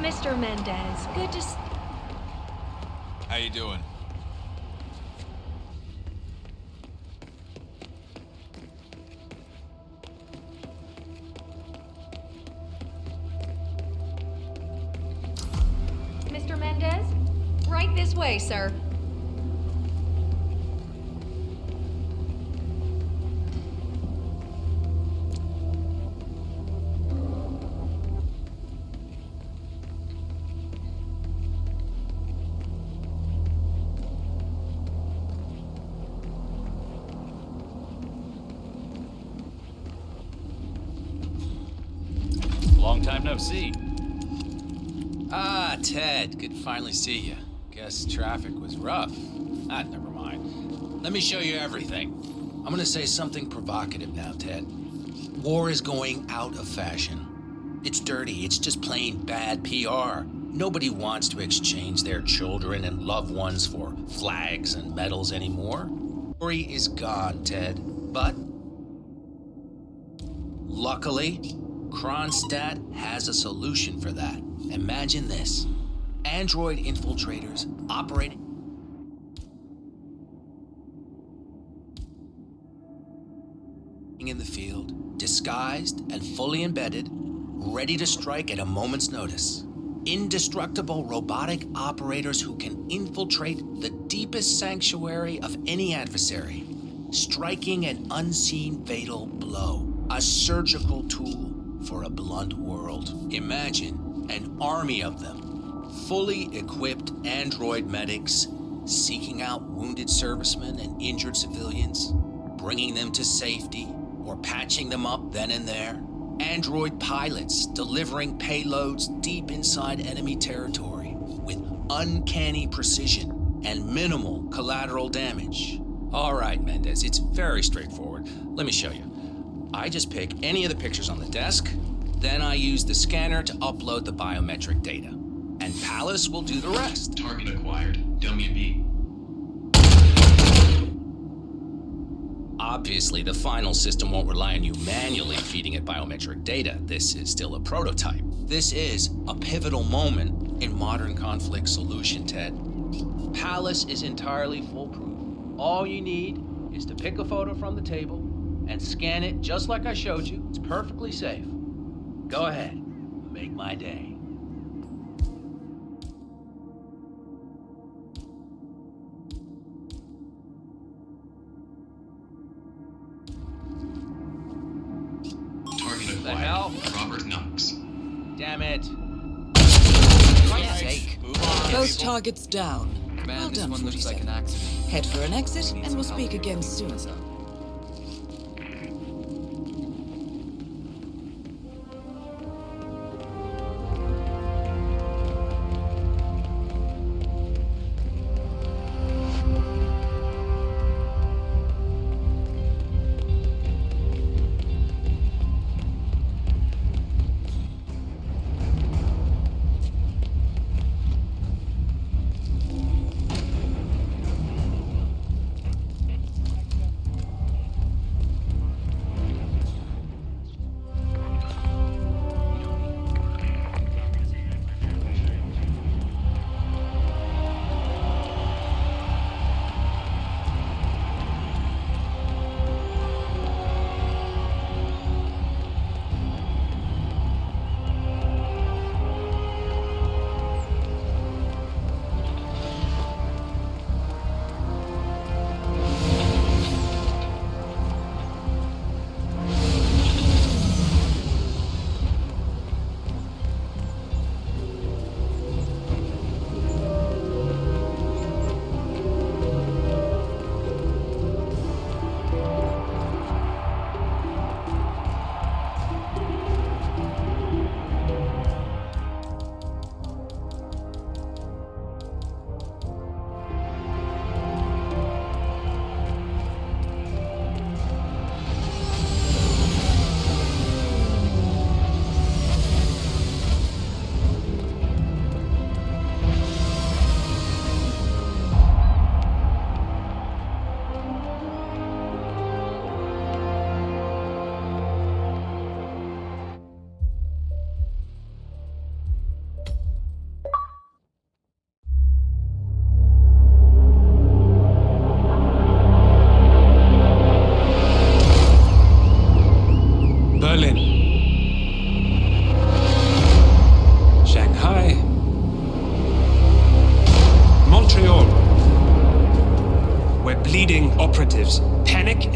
Mr. Mendez, good to How you doing? Mr. Mendez? Right this way, sir. Long time no see. Ah, Ted, good to finally see you. Guess traffic was rough. Ah, never mind. Let me show you everything. I'm gonna say something provocative now, Ted. War is going out of fashion. It's dirty, it's just plain bad PR. Nobody wants to exchange their children and loved ones for flags and medals anymore. Glory is gone, Ted. But luckily, Kronstadt has a solution for that. Imagine this. Android infiltrators operating in the field, disguised and fully embedded, ready to strike at a moment's notice. Indestructible robotic operators who can infiltrate the deepest sanctuary of any adversary, striking an unseen fatal blow, a surgical tool for a blunt world. Imagine an army of them, fully equipped android medics seeking out wounded servicemen and injured civilians, bringing them to safety or patching them up then and there. Android pilots delivering payloads deep inside enemy territory with uncanny precision and minimal collateral damage. All right, Mendez, it's very straightforward. Let me show you. I just pick any of the pictures on the desk, then I use the scanner to upload the biometric data. And Palace will do the rest. Target acquired. WB. Obviously, the final system won't rely on you manually feeding it biometric data. This is still a prototype. This is a pivotal moment in modern conflict solution, Ted. Palace is entirely foolproof. All you need is to pick a photo from the table and scan it just like I showed you. It's perfectly safe. Go ahead, make my day. Target The hell? acquired. Robert Knox. Damn it. Christ's sake. Both targets down. Man, Well this done, one looks like 47. an accident. Head for an exit, and we'll speak again soon.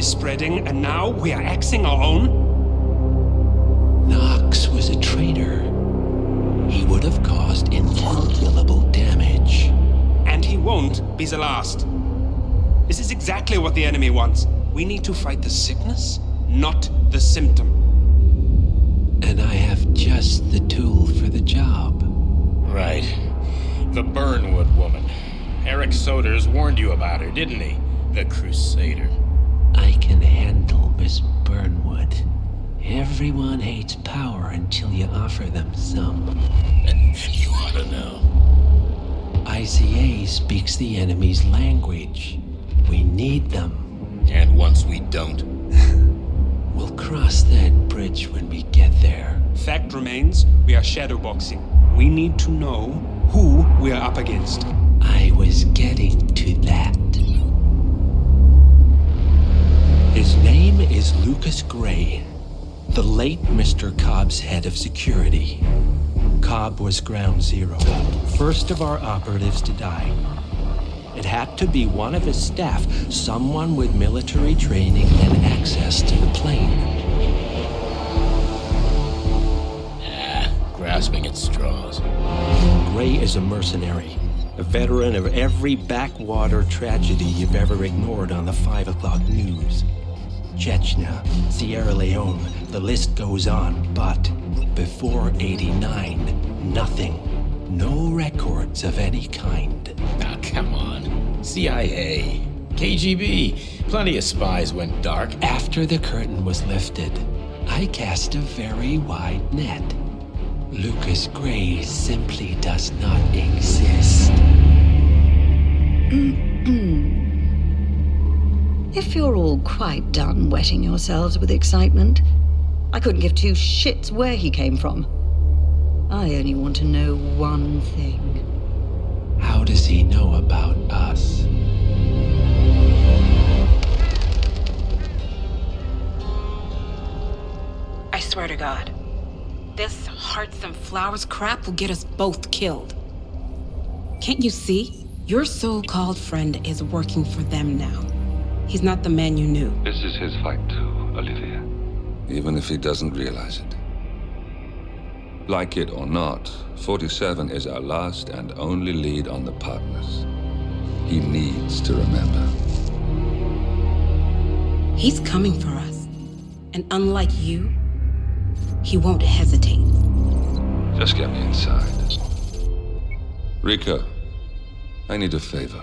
is spreading, and now we are axing our own? Knox was a traitor. He would have caused incalculable damage. And he won't be the last. This is exactly what the enemy wants. We need to fight the sickness, not the symptom. And I have just the tool for the job. Right. The Burnwood woman. Eric Soders warned you about her, didn't he? The Crusader. I can handle Miss Burnwood. Everyone hates power until you offer them some. And you ought to know. ICA speaks the enemy's language. We need them. And once we don't? We'll cross that bridge when we get there. Fact remains, we are shadowboxing. We need to know who we are up against. I was getting to that. His name is Lucas Gray, the late Mr. Cobb's head of security. Cobb was ground zero, first of our operatives to die. It had to be one of his staff, someone with military training and access to the plane. Grasping at straws. Gray is a mercenary, a veteran of every backwater tragedy you've ever ignored on the 5 o'clock news. Chechnya, Sierra Leone, the list goes on, but before '89, nothing. No records of any kind. Ah, come on. CIA, KGB, plenty of spies went dark. After the curtain was lifted, I cast a very wide net. Lucas Gray simply does not exist. If you're all quite done wetting yourselves with excitement, I couldn't give two shits where he came from. I only want to know one thing. How does he know about us? I swear to God, this hearts and flowers crap will get us both killed. Can't you see? Your so-called friend is working for them now. He's not the man you knew. This is his fight too, Olivia. Even if he doesn't realize it. Like it or not, 47 is our last and only lead on the partners. He needs to remember. He's coming for us. And unlike you, he won't hesitate. Just get me inside. Rico, I need a favor.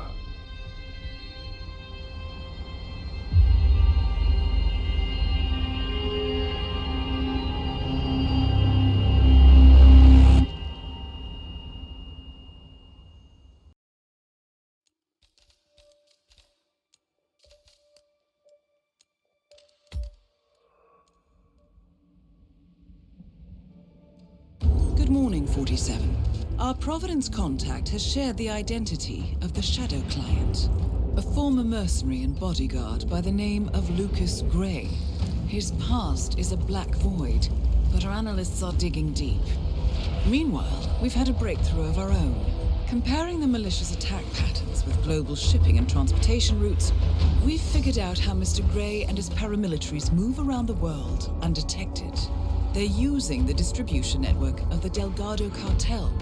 Good morning, 47. Our Providence contact has shared the identity of the Shadow Client, a former mercenary and bodyguard by the name of Lucas Gray. His past is a black void, but our analysts are digging deep. Meanwhile, we've had a breakthrough of our own. Comparing the malicious attack patterns with global shipping and transportation routes, we've figured out how Mr. Gray and his paramilitaries move around the world undetected. They're using the distribution network of the Delgado cartel,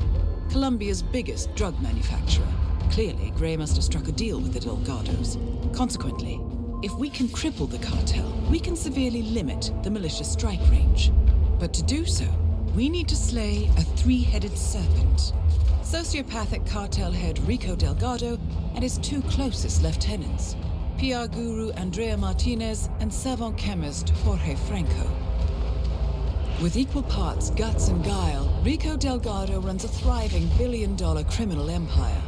Colombia's biggest drug manufacturer. Clearly, Gray must have struck a deal with the Delgados. Consequently, if we can cripple the cartel, we can severely limit the malicious strike range. But to do so, we need to slay a three-headed serpent. Sociopathic cartel head Rico Delgado and his two closest lieutenants, PR guru Andrea Martinez and savant chemist Jorge Franco. With equal parts guts and guile, Rico Delgado runs a thriving billion-dollar criminal empire.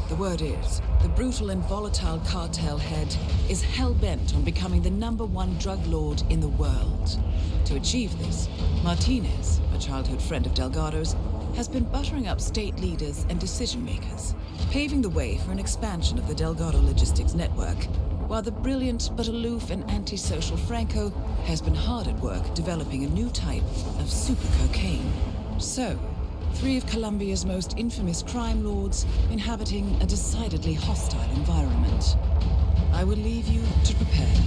The word is, the brutal and volatile cartel head is hell-bent on becoming the #1 drug lord in the world. To achieve this, Martinez, a childhood friend of Delgado's, has been buttering up state leaders and decision-makers, paving the way for an expansion of the Delgado logistics network, while the brilliant but aloof and antisocial Franco has been hard at work developing a new type of super cocaine. So, three of Colombia's most infamous crime lords inhabiting a decidedly hostile environment. I will leave you to prepare.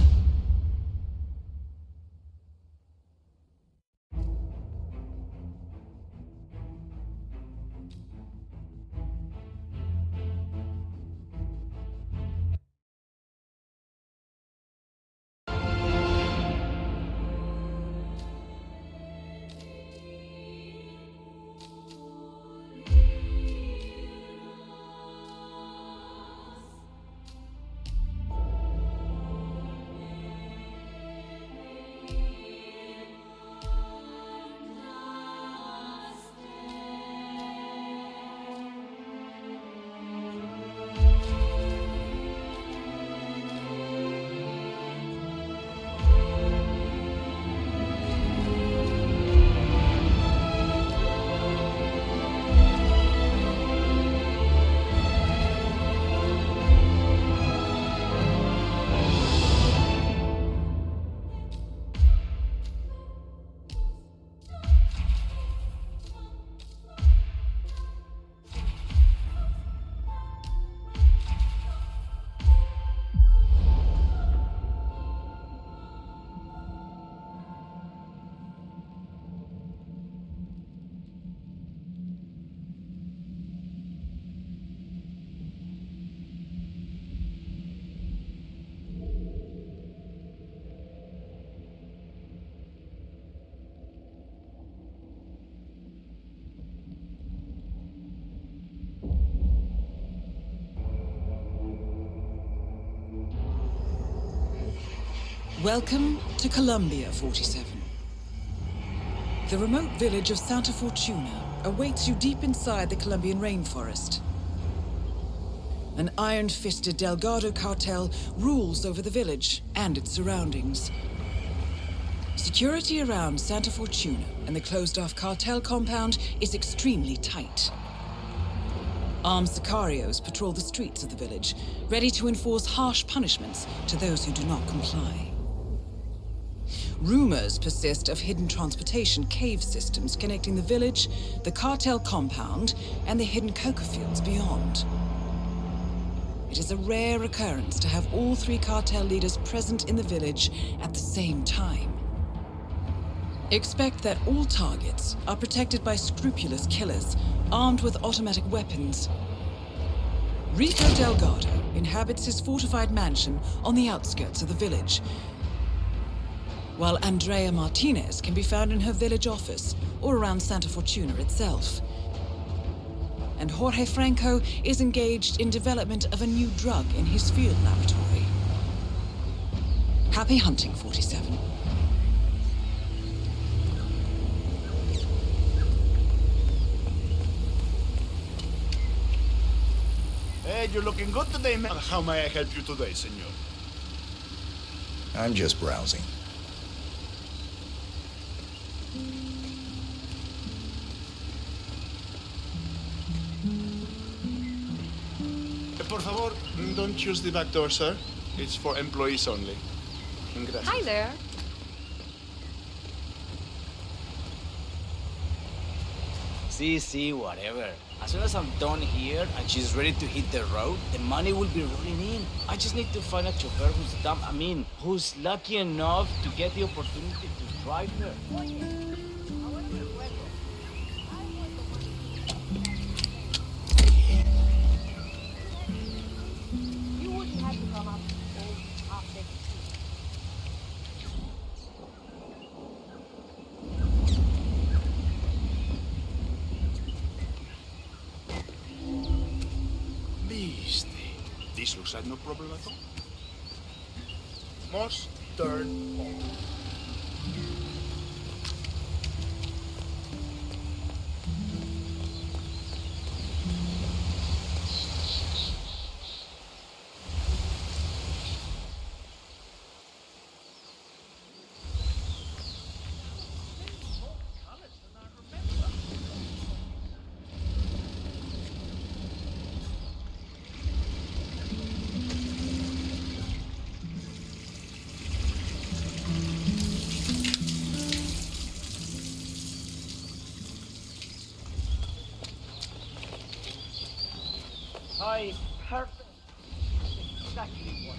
Welcome to Colombia, 47. The remote village of Santa Fortuna awaits you deep inside the Colombian rainforest. An iron-fisted Delgado cartel rules over the village and its surroundings. Security around Santa Fortuna and the closed-off cartel compound is extremely tight. Armed sicarios patrol the streets of the village, ready to enforce harsh punishments to those who do not comply. Rumors persist of hidden transportation cave systems connecting the village, the cartel compound, and the hidden coca fields beyond. It is a rare occurrence to have all three cartel leaders present in the village at the same time. Expect that all targets are protected by scrupulous killers armed with automatic weapons. Rico Delgado inhabits his fortified mansion on the outskirts of the village, while Andrea Martinez can be found in her village office or around Santa Fortuna itself. And Jorge Franco is engaged in development of a new drug in his field laboratory. Happy hunting, 47. Hey, you're looking good today, man. How may I help you today, senor? I'm just browsing. Por favor, don't use the back door, sir. It's for employees only. Gracias. Hi there. See, whatever. As soon as I'm done here and she's ready to hit the road, the money will be rolling in. I just need to find a chauffeur who's lucky enough to get the opportunity to drive her. You wouldn't have to come up after. This looks like no problem at all. Must turn on. Hi, perfect. Exactly what.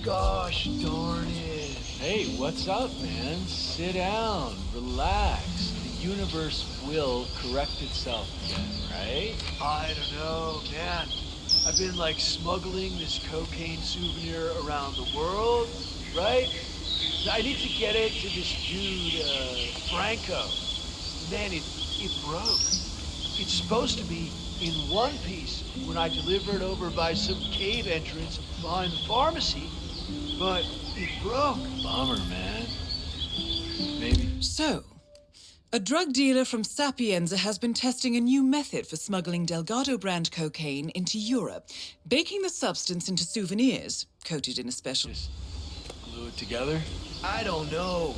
Gosh darn it. Hey, what's up, man? Sit down, relax. The universe will correct itself again, right? I don't know, man. I've been like smuggling this cocaine souvenir around the world, right? I need to get it to this dude, Franco. Man, it broke. It's supposed to be in one piece when I deliver it over by some cave entrance behind the pharmacy, but it broke. Bummer, man. Maybe. So, a drug dealer from Sapienza has been testing a new method for smuggling Delgado brand cocaine into Europe, baking the substance into souvenirs coated in a special... Glue it together? I don't know.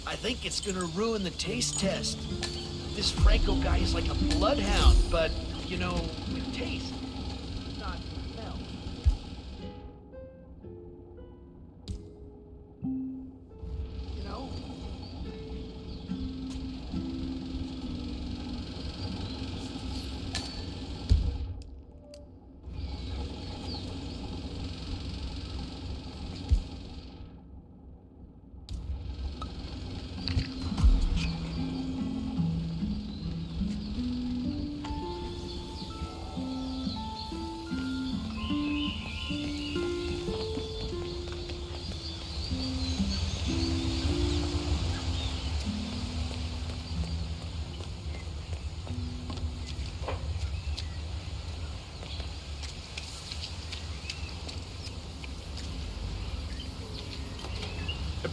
I think it's gonna ruin the taste test. This Franco guy is like a bloodhound, but, you know, with taste. Not smell. You know?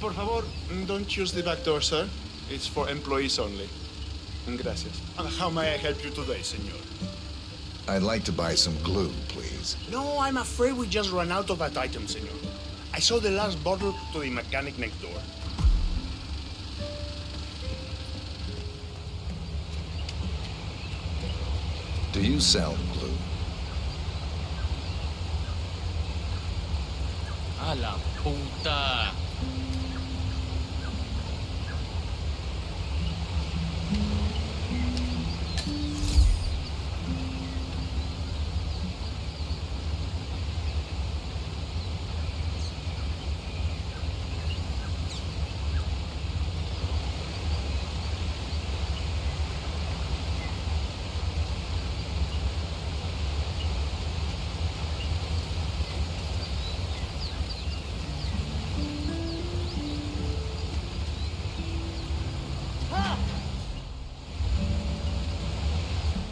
Por favor, don't use the back door, sir. It's for employees only. Gracias. How may I help you today, senor? I'd like to buy some glue, please. No, I'm afraid we just ran out of that item, senor. I saw the last bottle to the mechanic next door. Do you sell glue? A la puta.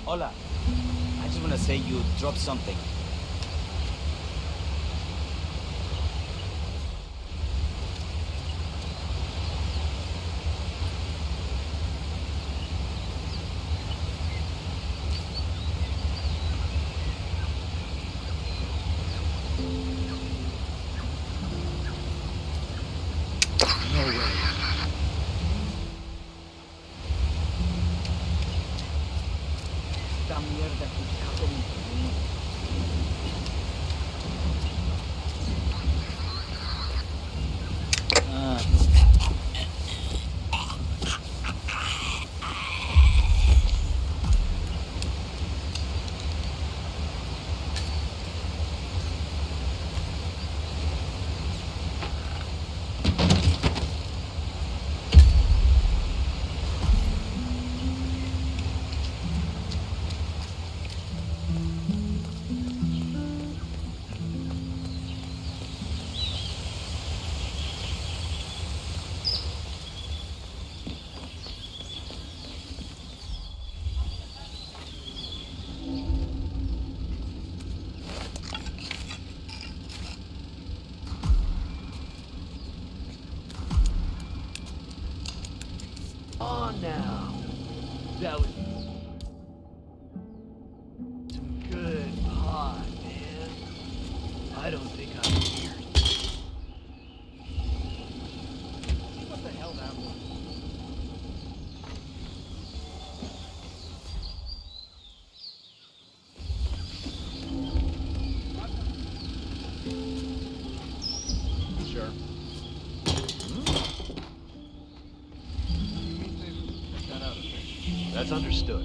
Hola. I just want to say you dropped something. No way. Esta mierda keeps happening to me. On now. That was some good pot, man. I don't think I'm here. What the hell that was? Sure. That's understood.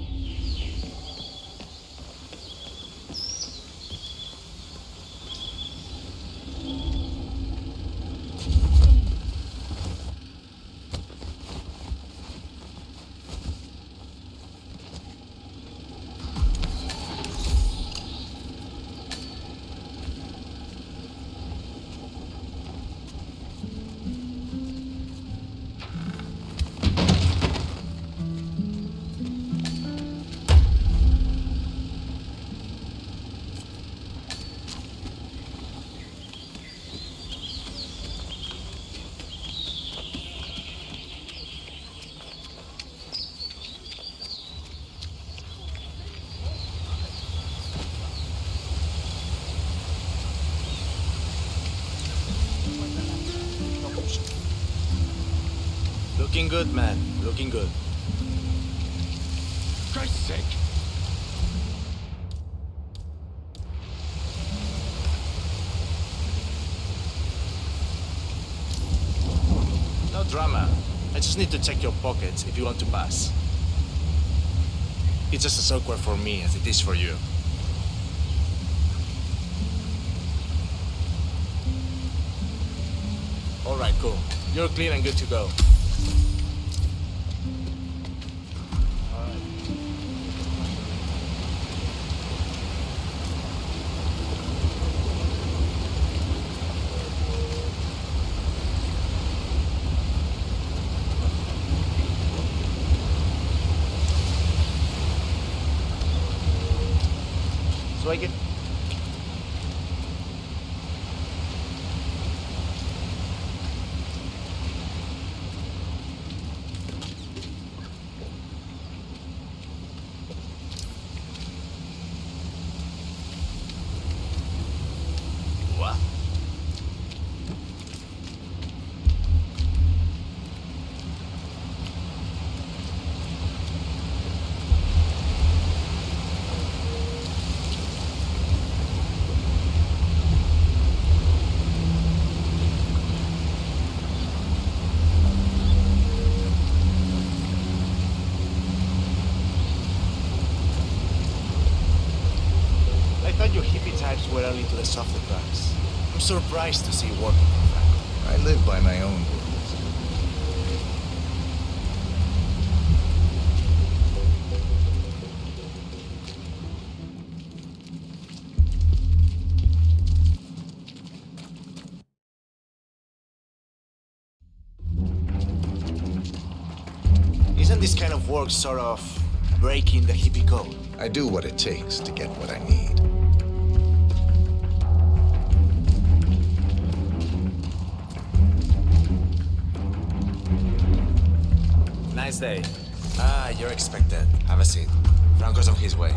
Looking good, man. Looking good. Christ's sake! No drama. I just need to check your pockets if you want to pass. It's just as awkward for me as it is for you. Alright, cool. You're clean and good to go. So I get... types were early to the softer drugs. I'm surprised to see you working for Franco. I live by my own rules. Isn't this kind of work sort of breaking the hippie code? I do what it takes to get what I need. Nice day. Ah, you're expected. Have a seat. Franco's on his way.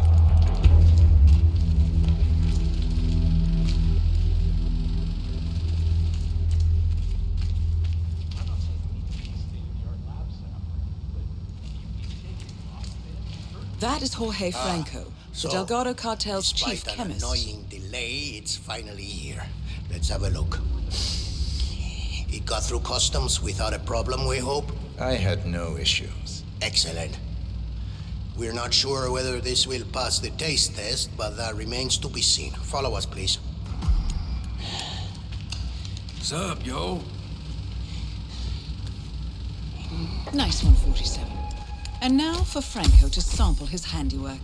That is Jorge Franco, the Delgado cartel's chief chemist. Despite an annoying delay, it's finally here. Let's have a look. It got through customs without a problem, we hope? I had no issues. Excellent. We're not sure whether this will pass the taste test, but that remains to be seen. Follow us, please. What's up, yo? Nice one, 47. And now for Franco to sample his handiwork.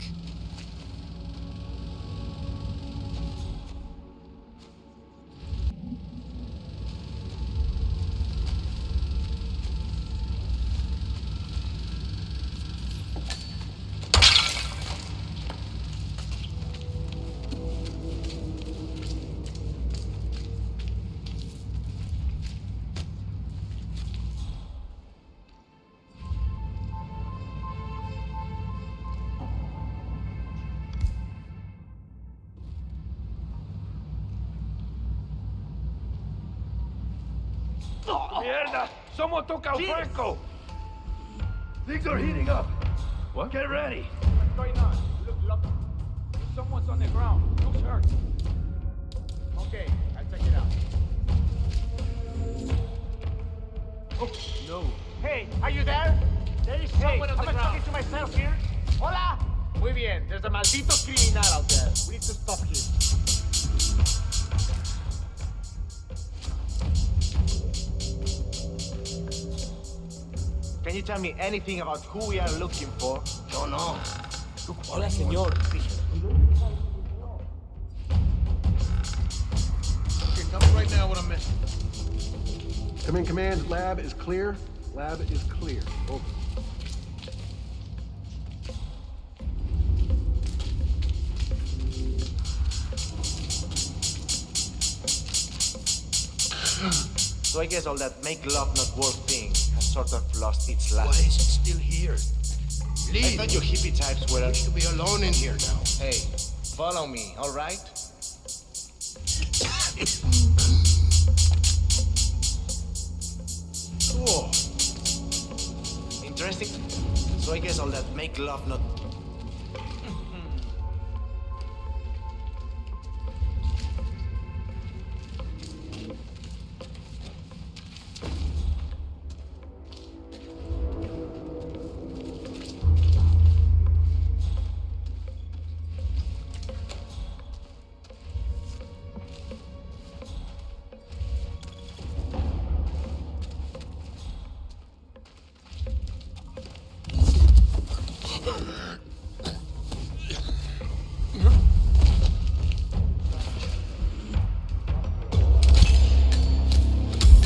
Mierda! Someone took out Franco! Things are heating up. What? Get ready. What's going on? Look. Someone's on the ground. Who's hurt? Okay, I'll check it out. Oh, no. Hey, are you there? There is someone on the ground. I'm talking to myself here. Hola! Muy bien. There's a maldito criminal out there. We need to stop him. Can you tell me anything about who we are looking for? Don't know. Hola, señor. Okay, tell me right now what I'm missing. Come in, command. Lab is clear. Lab is clear. Over. So I guess all that make love not work thing has sort of lost its life. Why is it still here? Leave. I thought you hippie types were... To be alone in here now. Hey, follow me, all right? Cool. Interesting. So I guess all that make love not...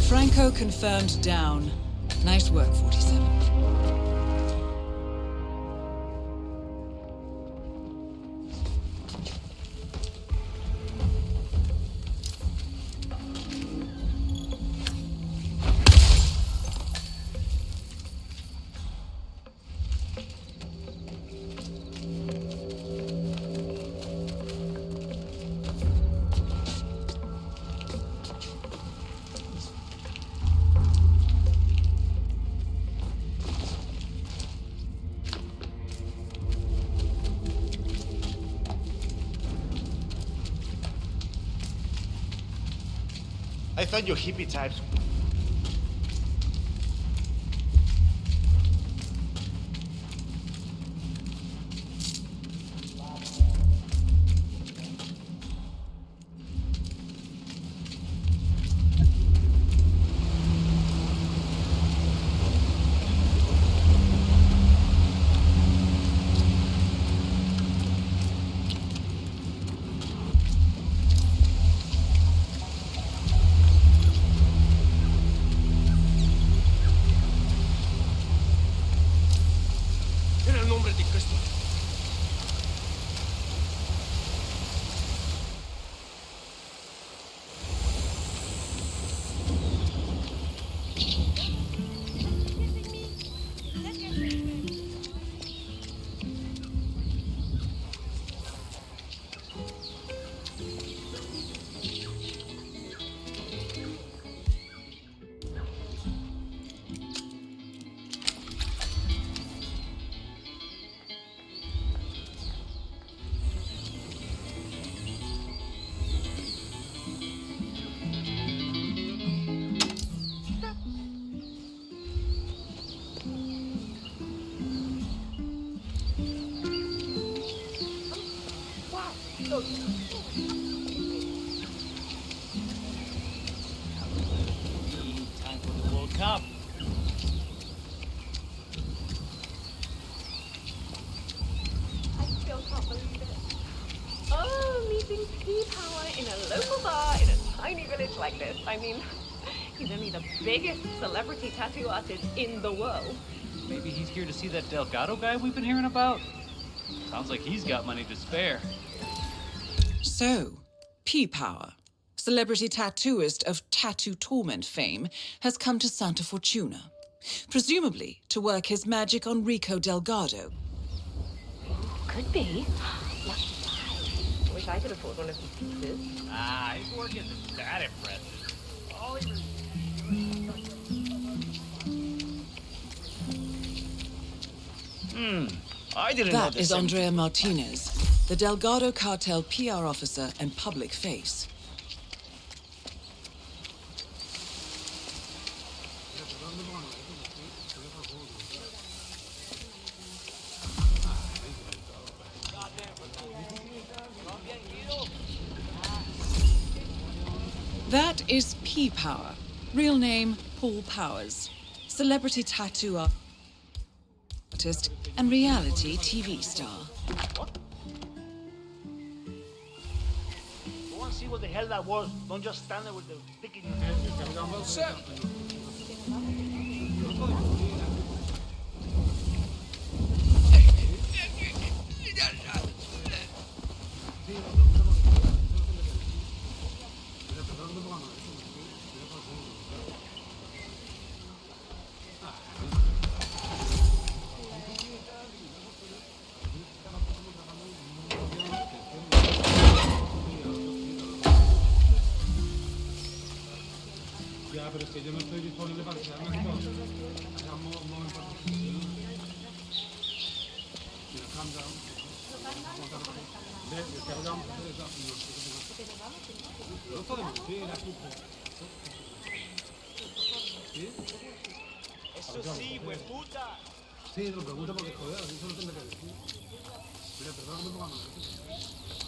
Franco confirmed down. Nice work, 47. I thought you hippie types... cop. I still can't believe it. Oh, meeting P-Power in a local bar in a tiny village like this. I mean, he's only the biggest celebrity tattoo artist in the world. Maybe he's here to see that Delgado guy we've been hearing about? Sounds like he's got money to spare. So, P-Power, celebrity tattooist of Tattoo Torment fame, has come to Santa Fortuna, presumably to work his magic on Rico Delgado. Could be. Lucky guy. Wish I could afford one of these pieces. Ah, his work isn't that impressive. All he was... I didn't know That the is same- Andrea Martinez, the Delgado cartel PR officer and public face. That is P-Power, real name Paul Powers, celebrity tattoo artist and reality TV star. Go and see what the hell that was. Don't just stand there with the stick in your hand. Well, sir. Ya, pero es que yo no estoy disponible para quedarme aquí todo. Hagamos un momento. Calm down. No podemos decir, ¿sí? Eso sí, hueputa. Sí, lo pregunto porque, joder, a mí eso lo tendré que decir. Mira, perdón que me ponga mal.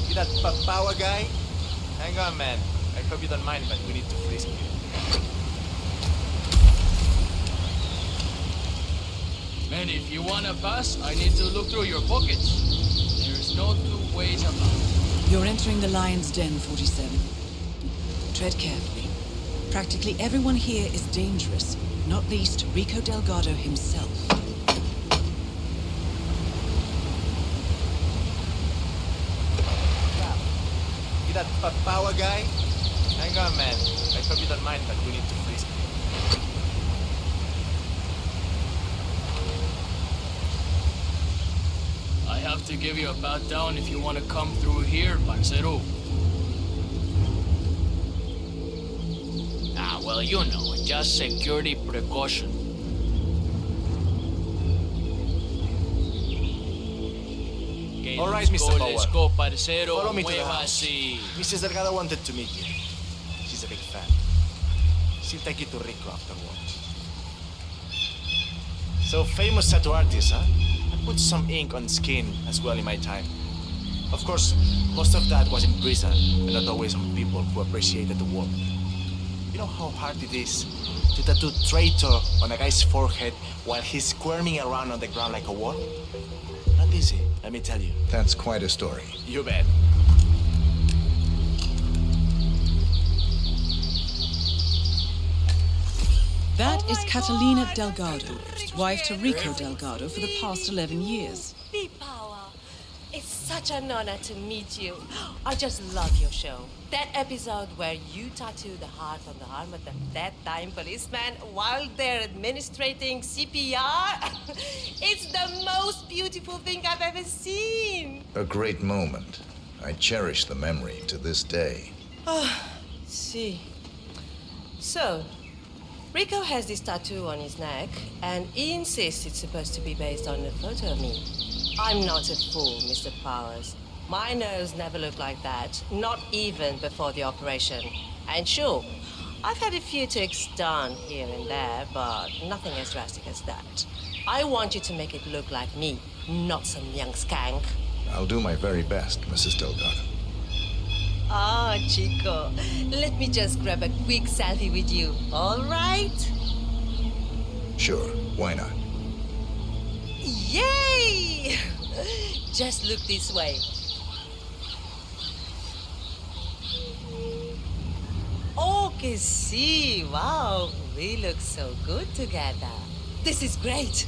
You that power guy? Hang on, man. I hope you don't mind, but we need to frisk you. Man, if you wanna pass, I need to look through your pockets. There's no two ways about it. You're entering the Lion's Den, 47. Tread carefully. Practically everyone here is dangerous, not least Rico Delgado himself. You that power guy? Hang on, man. I hope you don't mind, but we need to frisk you. I have to give you a pat down if you wanna come through here, Pancero. Ah, well, you know, just security precaution. Okay, All right, Mr. Power. Let's go, Parcero. Follow me to the Mueva house. así. Mrs. Delgado wanted to meet you. She's a big fan. She'll take you to Rico afterwards. So, famous tattoo artist, huh? I put some ink on skin as well in my time. Of course, most of that was in prison, and not always on people who appreciated the work. You know how hard it is to tattoo traitor on a guy's forehead while he's squirming around on the ground like a wall? Not easy, let me tell you. That's quite a story. You bet. That is Catalina Delgado, wife to Rico Delgado for the past 11 years. P-Power, it's such an honor to meet you. I just love your show. That episode where you tattoo the heart on the arm of the dead-dying policeman while they're administrating CPR. It's the most beautiful thing I've ever seen. A great moment. I cherish the memory to this day. See. So, Rico has this tattoo on his neck, and he insists it's supposed to be based on a photo of me. I'm not a fool, Mr. Powers. My nose never looked like that, not even before the operation. And sure, I've had a few ticks done here and there, but nothing as drastic as that. I want you to make it look like me, not some young skank. I'll do my very best, Mrs. Delgado. Ah, Chico, let me just grab a quick selfie with you, all right? Sure, why not? Yay! Just look this way. Oh, que sí, wow, we look so good together. This is great.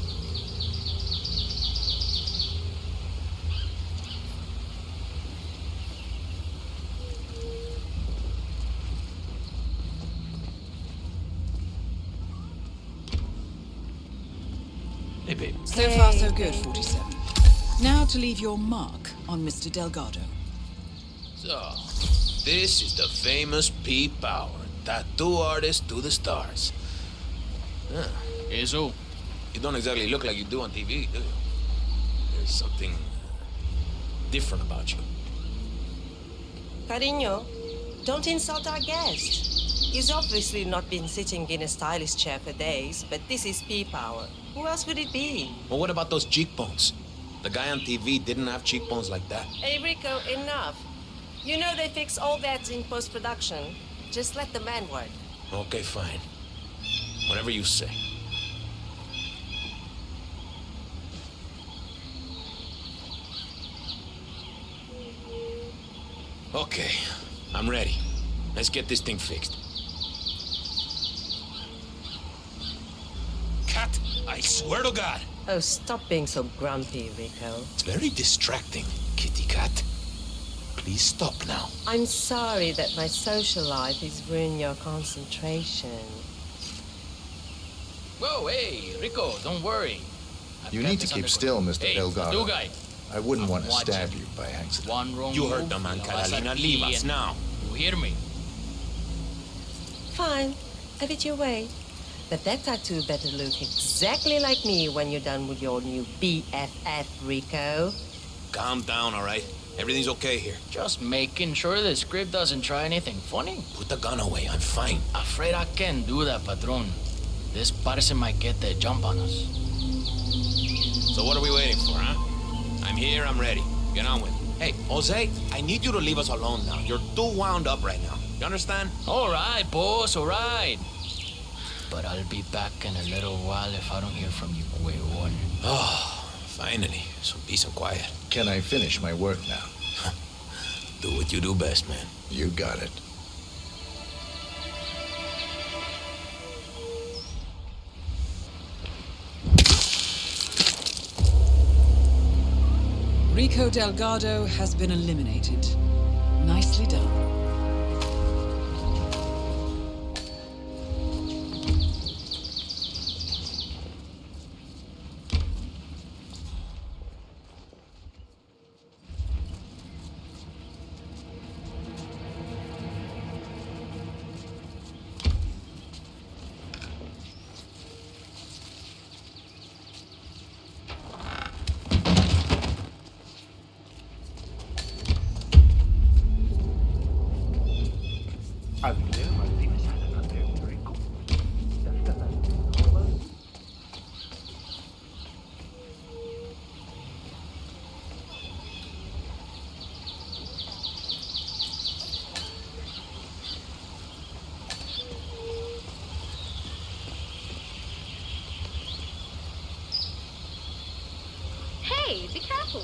Hey, babe. So far, so good, 47. Now to leave your mark on Mr. Delgado. So, this is the famous Pete Power, tattoo artist to the stars. Huh. Eso. You don't exactly look like you do on TV, do you? There's something different about you. Cariño, don't insult our guest. He's obviously not been sitting in a stylish chair for days, but this is P-Power. Who else would it be? Well, what about those cheekbones? The guy on TV didn't have cheekbones like that. Hey, Rico, enough. You know they fix all that in post-production. Just let the man work. Okay, fine. Whatever you say. Okay, I'm ready. Let's get this thing fixed. Cat, I swear to God. Oh, stop being so grumpy, Rico. It's very distracting, kitty cat. Please stop now. I'm sorry that my social life is ruining your concentration. Whoa, hey, Rico, don't worry. You need to keep still, Mr. Hey, Delgado. new guy. I wouldn't want to watching. stab you by accident. One wrong You move, heard the man, lo vas a Catalina. Leave us pillar. now. You hear me? Fine, have it your way. But that tattoo better look exactly like me when you're done with your new BFF, Rico. Calm down, all right? Everything's okay here. Just making sure the script doesn't try anything funny. Put the gun away. I'm fine. Afraid I can't do that, Patron. This person might get the jump on us. So what are we waiting for, huh? I'm here, I'm ready. Get on with it. Hey, Jose, I need you to leave us alone now. You're too wound up right now. You understand? All right, boss, all right. But I'll be back in a little while if I don't hear from you, Huevon. Oh, finally. Some peace and quiet. Can I finish my work now? Do what you do best, man. You got it. Rico Delgado has been eliminated. Nicely done. Hey, be careful.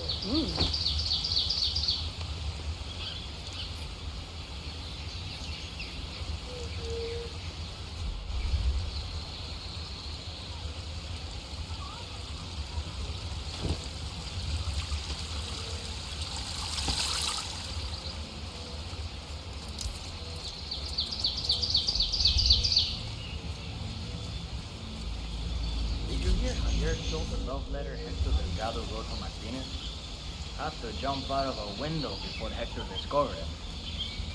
Did you hear Javier stole the love letter Hector Delgado wrote for Martinez? Had to jump out of a window before Hector discovered it.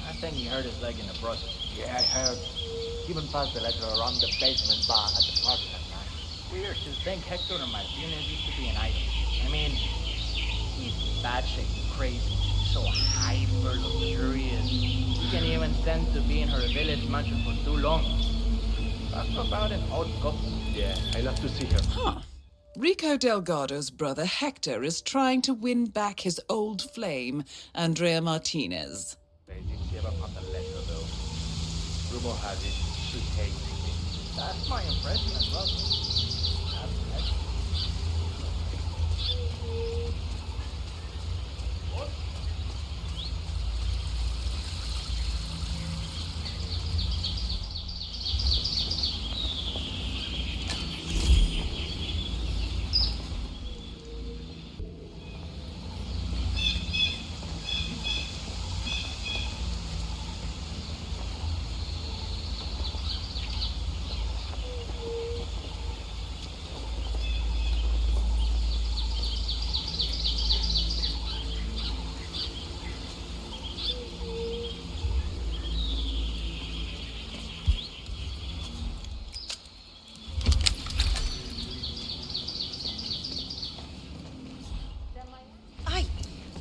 I think he hurt his leg in the process. Yeah, I heard. Even passed the letter around the basement bar at the party that night. Weird to think Hector and Martinez used to be an item. I mean, he's batshit crazy, so hyper luxurious. He can even tend to be in her village mansion for too long. Talk about an odd couple. Yeah, I love to see her. Huh. Rico Delgado's brother Hector is trying to win back his old flame, Andrea Martinez. They didn't give up on the letter, though. Rumor has it she hates me. That's my impression as well.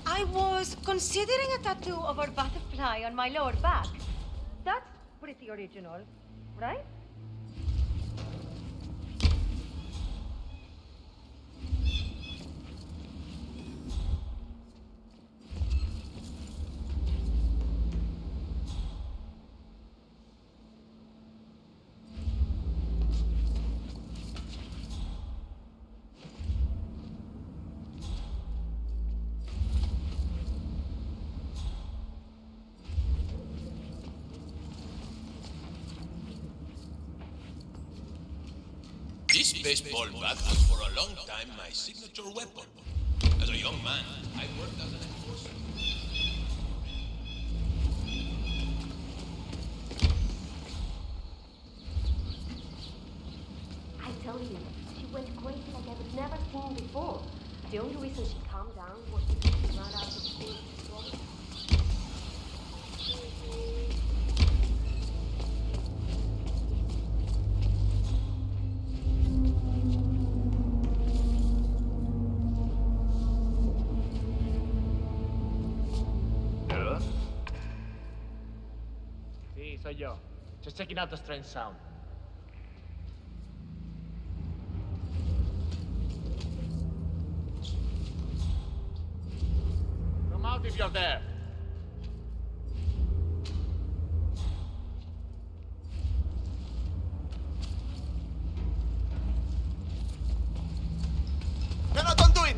I was considering a tattoo of a butterfly on my lower back. That's pretty original, right? This baseball bat was for a long time my signature weapon. As a young man, I worked as an enforcer. I tell you, she went crazy like I've never seen before. The only reason she calmed down was because she ran out of things to swallow. Sí, soy yo. Just checking out the strange sound. Come out if you're there. No, no, don't do it!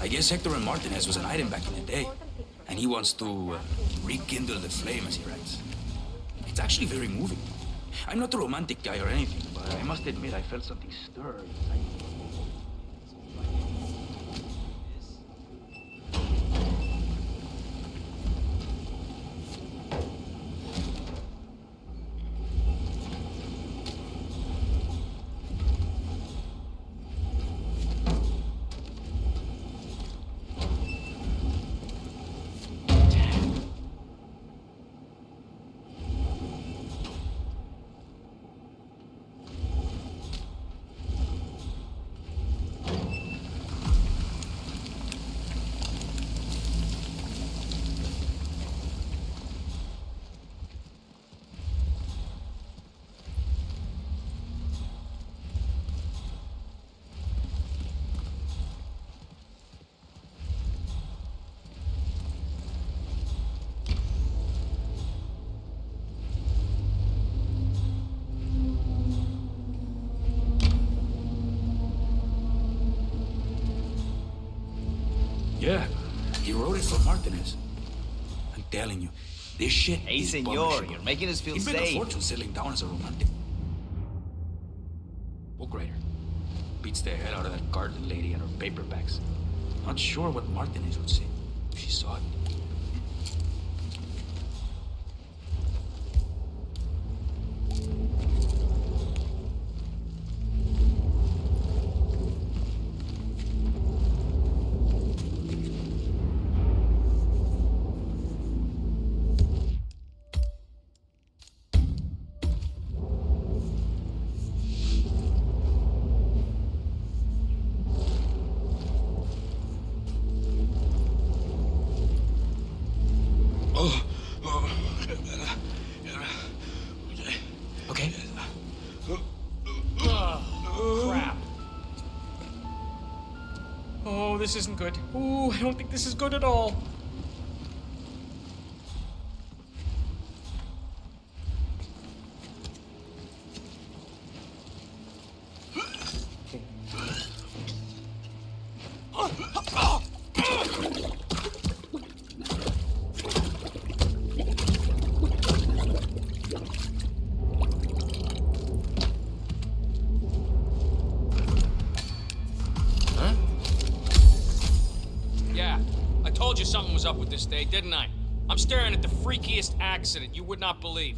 I guess Hector and Martinez was an item back in the day, and he wants to rekindle the flame, as he writes. It's actually very moving. I'm not a romantic guy or anything, but I must admit I felt something stir inside me. He wrote it for Martinez. I'm telling you, this shit Hey, is senor, publishable. you're making us feel He'd make a safe. fortune settling down as a romantic. Book writer. Beats the hell out of that garden lady and her paperbacks. Not sure what Martinez would say if she saw it. Okay. Oh, crap. Oh, this isn't good. Ooh, I don't think this is good at all. Yeah, I told you something was up with this day, didn't I? I'm staring at the freakiest accident you would not believe.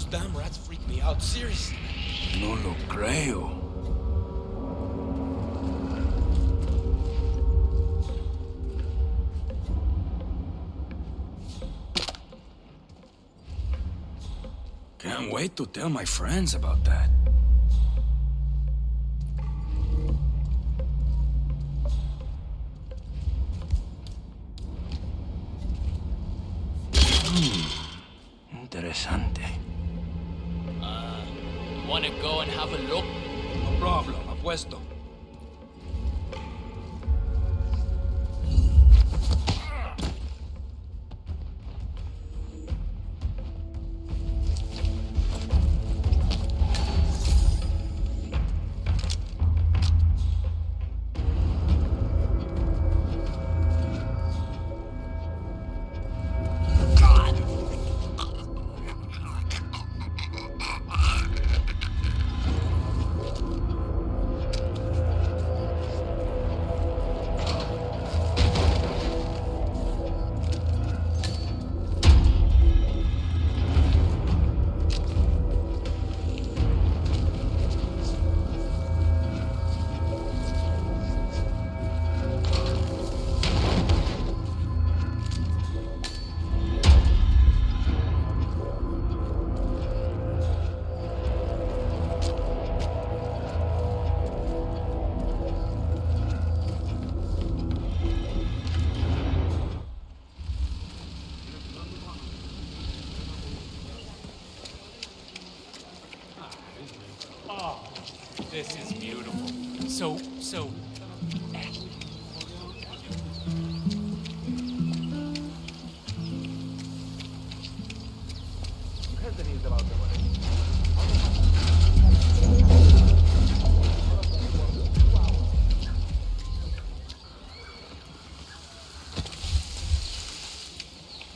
Those damn rats freak me out, seriously. No lo creo. Can't wait to tell my friends about that. Interesante. Wanna go and have a look? No problem, apuesto. This is beautiful. So.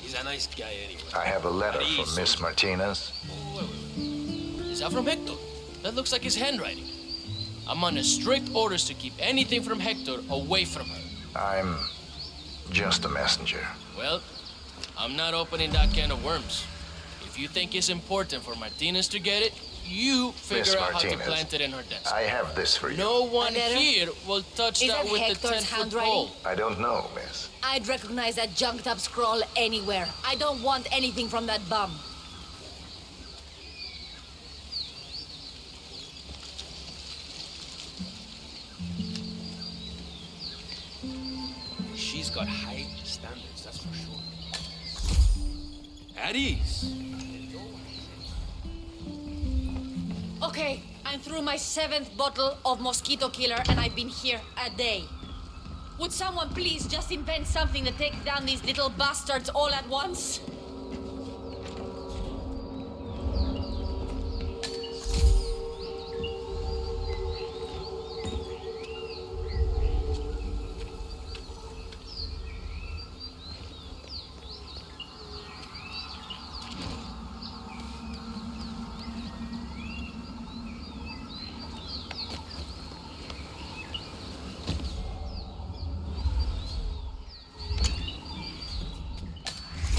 He's a nice guy anyway. I have a letter from Miss Martinez. Wait. Is that from Hector? That looks like his handwriting. I'm under strict orders to keep anything from Hector away from her. I'm just a messenger. Well, I'm not opening that can of worms. If you think it's important for Martinez to get it, you figure out how to plant it in her desk. I have this for you. No one here will touch Is that that with the Hector's 10-foot handwriting? pole. I don't know, miss. I'd recognize that junked up scroll anywhere. I don't want anything from that bum. She's got high standards, that's for sure. At ease. Okay, I'm through my 7th bottle of mosquito killer and I've been here a day. Would someone please just invent something that takes down these little bastards all at once?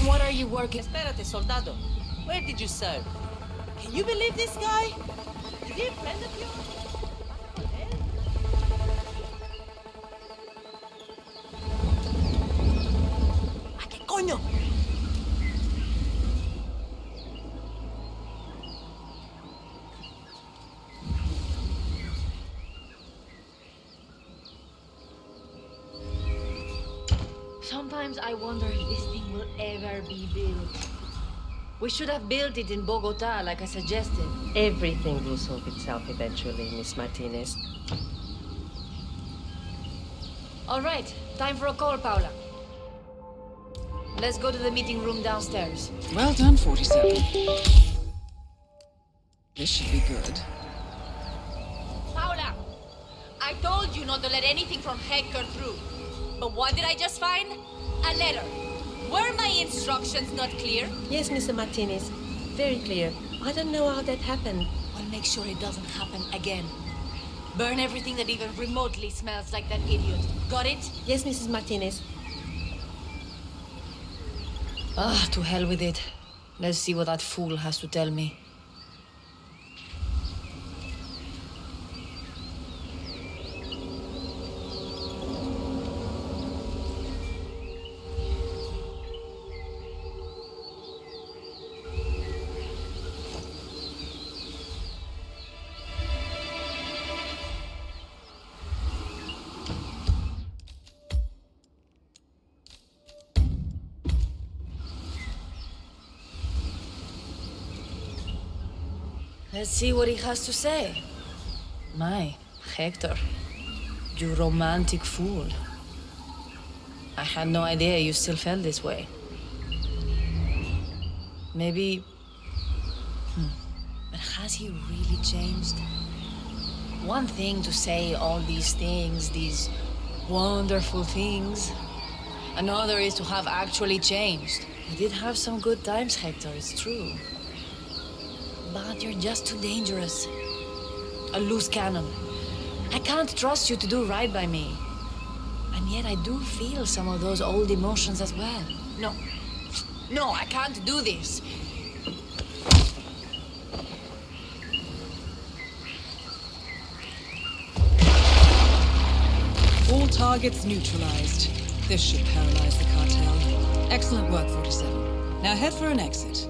What are you working? Espérate, soldado. Where did you serve? Can you believe this guy? Is he a friend of yours? ¿A qué coño? Sometimes I wonder if this thing will ever be built. We should have built it in Bogota, like I suggested. Everything will solve itself eventually, Miss Martinez. All right, time for a call, Paula. Let's go to the meeting room downstairs. Well done, 47. This should be good. Paula, I told you not to let anything from Hector through. But what did I just find? A letter. Were my instructions not clear? Yes, Mr. Martinez. Very clear. I don't know how that happened. I'll make sure it doesn't happen again. Burn everything that even remotely smells like that idiot. Got it? Yes, Mrs. Martinez. Ah, to hell with it. Let's see what that fool has to tell me. Let's see what he has to say. My, Hector, you romantic fool. I had no idea you still felt this way. Maybe... But has he really changed? One thing to say all these things, these wonderful things. Another is to have actually changed. We did have some good times, Hector, it's true. But you're just too dangerous. A loose cannon. I can't trust you to do right by me. And yet I do feel some of those old emotions as well. No. No, I can't do this. All targets neutralized. This should paralyze the cartel. Excellent work, 47. Now head for an exit.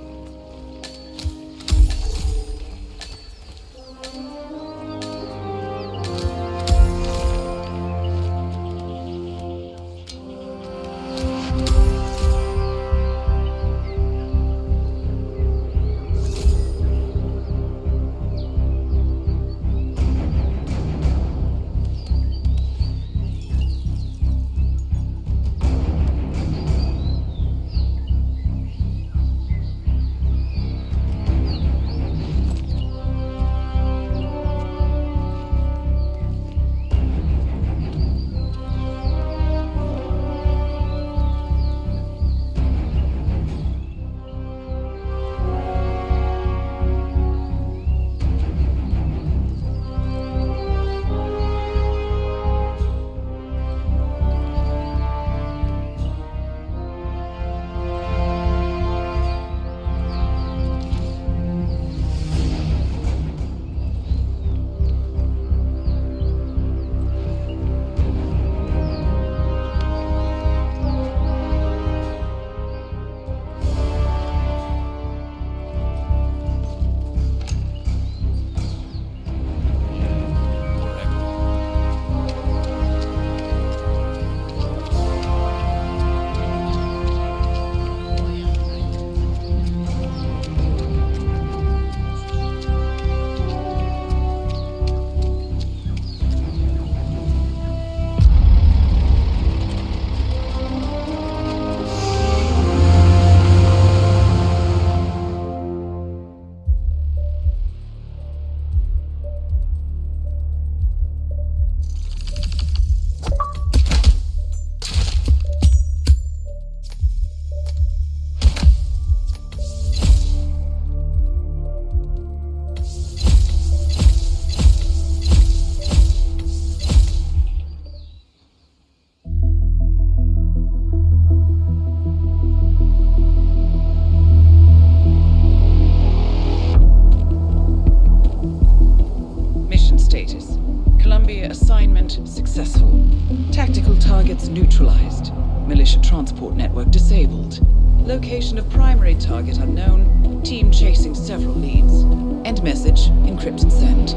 Successful. Tactical targets neutralized. Militia transport network disabled. Location of primary target unknown. Team chasing several leads. End message. Encrypt and send.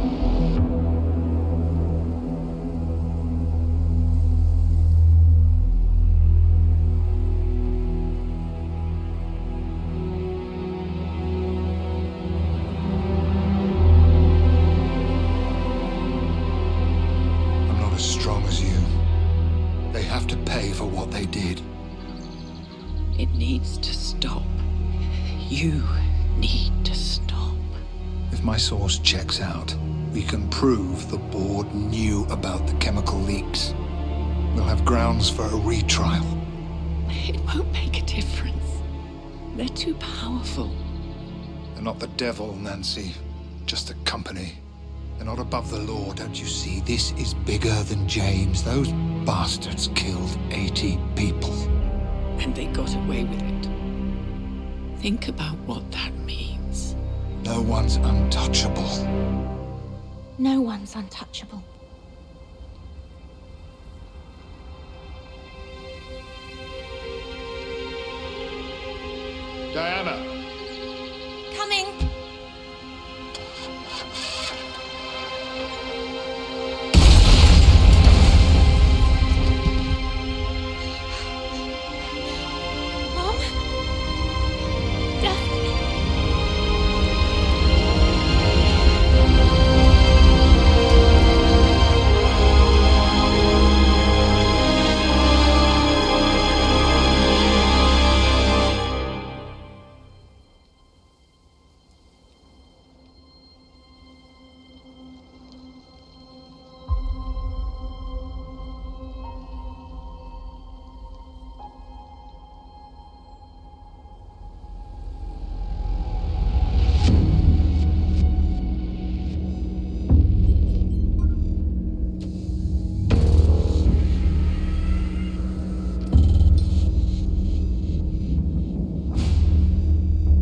Strong as you. They have to pay for what they did. It needs to stop. You need to stop. If my source checks out, we can prove the board knew about the chemical leaks. We'll have grounds for a retrial. It won't make a difference. They're too powerful. They're not the devil, Nancy. Just a company. They're not above the law, don't you see? This is bigger than James. Those bastards killed 80 people. And they got away with it. Think about what that means. No one's untouchable. No one's untouchable. Diana. Coming.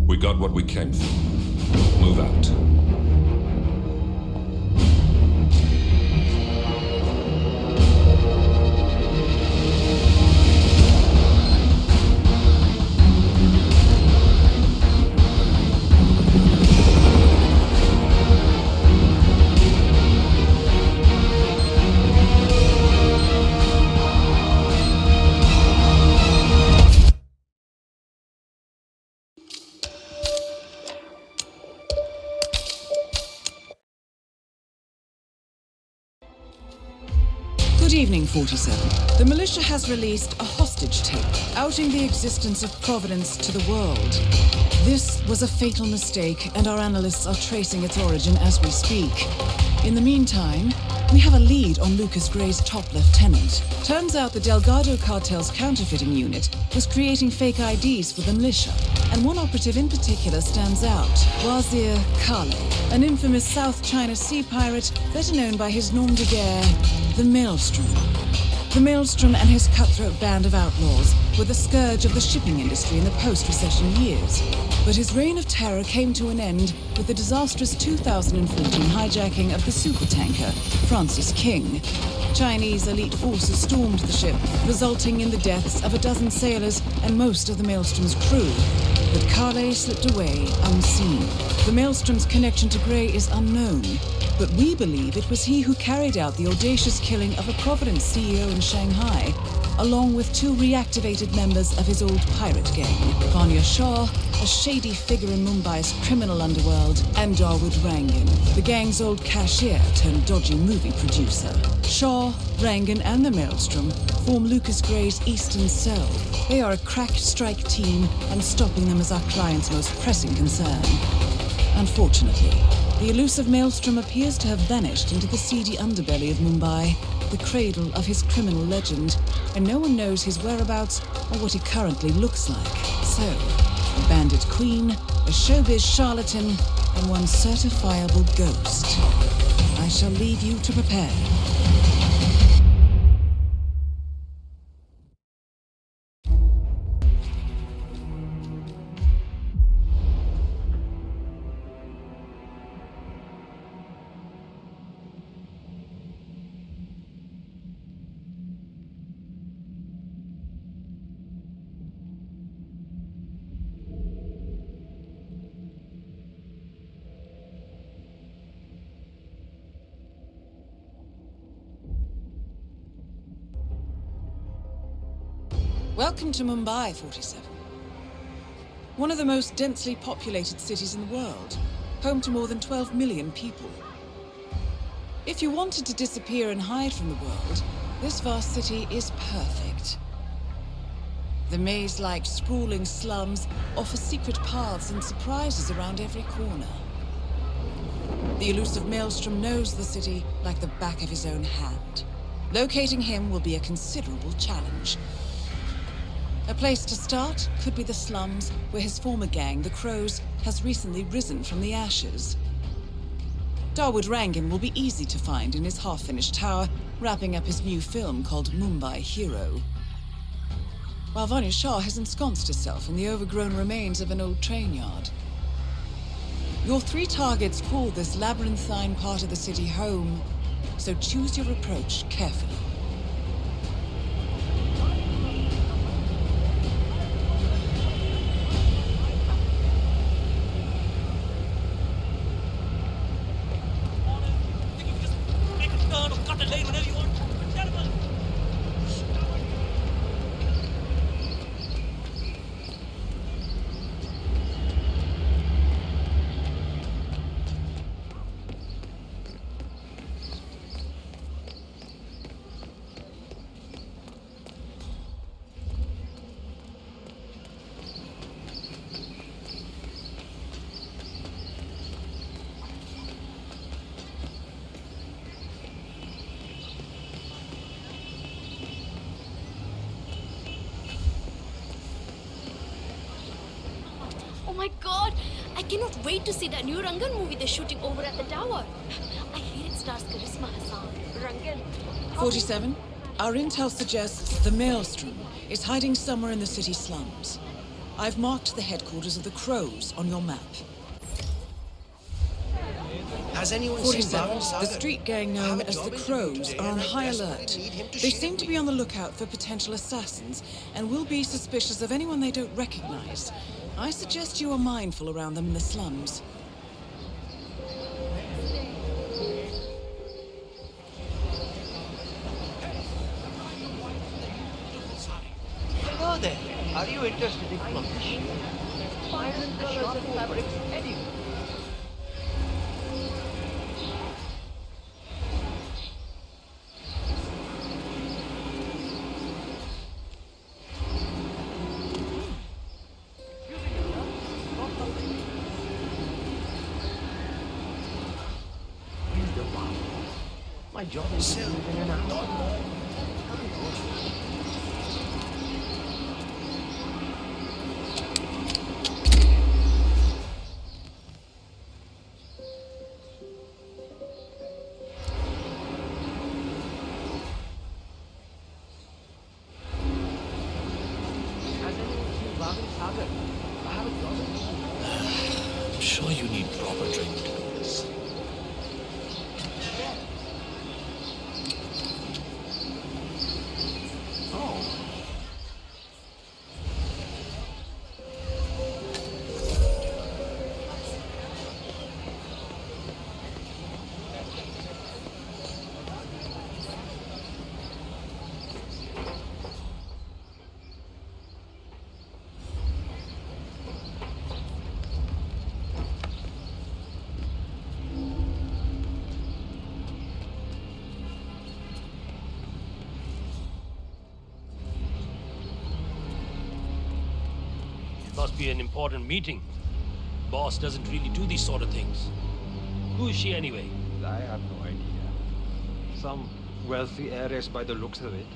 We got what we came for. Move out. Good evening, 47. The militia has released a hostage tape, outing the existence of Providence to the world. This was a fatal mistake, and our analysts are tracing its origin as we speak. In the meantime, we have a lead on Lucas Gray's top lieutenant. Turns out the Delgado cartel's counterfeiting unit was creating fake IDs for the militia, and one operative in particular stands out, Wazir Kale, an infamous South China Sea pirate better known by his nom de guerre, the Maelstrom. The Maelstrom and his cutthroat band of outlaws were the scourge of the shipping industry in the post-recession years. But his reign of terror came to an end with the disastrous 2014 hijacking of the supertanker, Francis King. Chinese elite forces stormed the ship, resulting in the deaths of a dozen sailors and most of the Maelstrom's crew. But Kale slipped away unseen. The Maelstrom's connection to Gray is unknown, but we believe it was he who carried out the audacious killing of a Providence CEO in Shanghai, along with two reactivated members of his old pirate gang, Vanya Shah, a shady figure in Mumbai's criminal underworld, and Dawood Rangan, the gang's old cashier turned dodgy movie producer. Shah, Rangan, and the Maelstrom form Lucas Gray's Eastern Cell. They are a crack strike team, and stopping them is our client's most pressing concern. Unfortunately, the elusive Maelstrom appears to have vanished into the seedy underbelly of Mumbai, the cradle of his criminal legend, and no one knows his whereabouts or what he currently looks like. So, a bandit queen, a showbiz charlatan, and one certifiable ghost. I shall leave you to prepare. Welcome to Mumbai, 47. One of the most densely populated cities in the world, home to more than 12 million people. If you wanted to disappear and hide from the world, this vast city is perfect. The maze-like sprawling slums offer secret paths and surprises around every corner. The elusive Maelstrom knows the city like the back of his own hand. Locating him will be a considerable challenge. A place to start could be the slums, where his former gang, the Crows, has recently risen from the ashes. Dawood Rangan will be easy to find in his half-finished tower, wrapping up his new film called Mumbai Hero. While Vanya Shah has ensconced herself in the overgrown remains of an old train yard. Your three targets call this labyrinthine part of the city home, so choose your approach carefully. Oh my god! I cannot wait to see that new Rangan movie they're shooting over at the tower. I hear it stars Charisma Hassan. Rangan. 47, our intel suggests the Maelstrom is hiding somewhere in the city slums. I've marked the headquarters of the Crows on your map. Has anyone seen 47. Baron The Saga? street gang known as the Crows are on high alert. They seem to be on the lookout for potential assassins and will be suspicious of anyone they don't recognize. I suggest you are mindful around them in the slums. Hello there. Are you interested in clothes? Vibrant colors and fabrics anywhere. My job is still in an hour. I'm sure you need proper training to do this. Must be an important meeting. Boss doesn't really do these sort of things. Who is she anyway? I have no idea. Some wealthy heiress by the looks of it.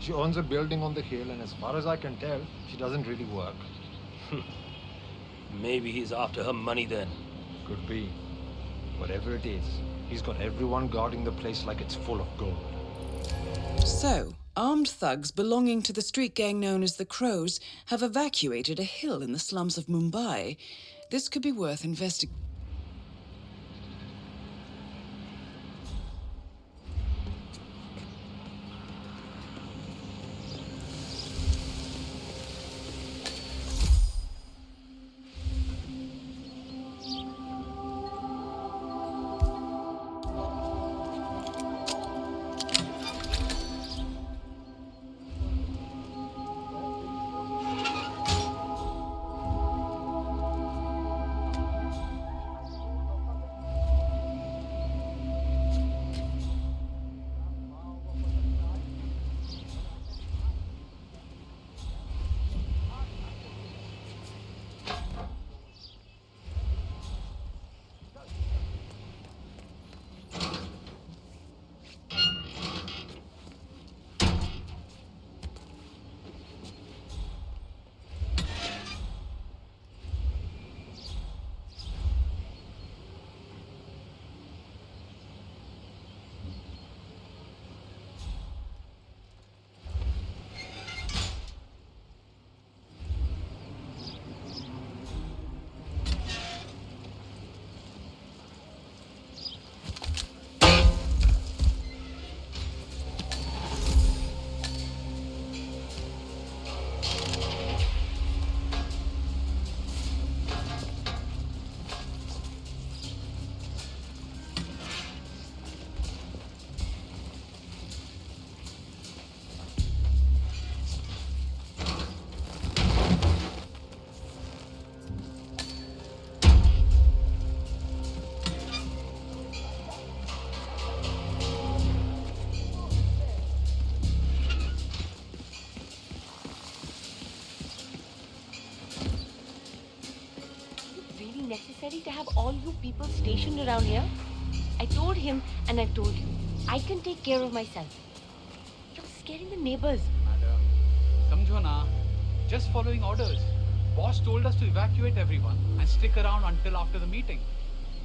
She owns a building on the hill, and as far as I can tell, she doesn't really work. Maybe he's after her money then. Could be. Whatever it is, he's got everyone guarding the place like it's full of gold. So, armed thugs belonging to the street gang known as the Crows have evacuated a hill in the slums of Mumbai. This could be worth investigating. Necessary to have all you people stationed around here? I told him and I've told you. I can take care of myself. You're scaring the neighbors. Madam, samjho na. Just following orders. Boss told us to evacuate everyone and stick around until after the meeting.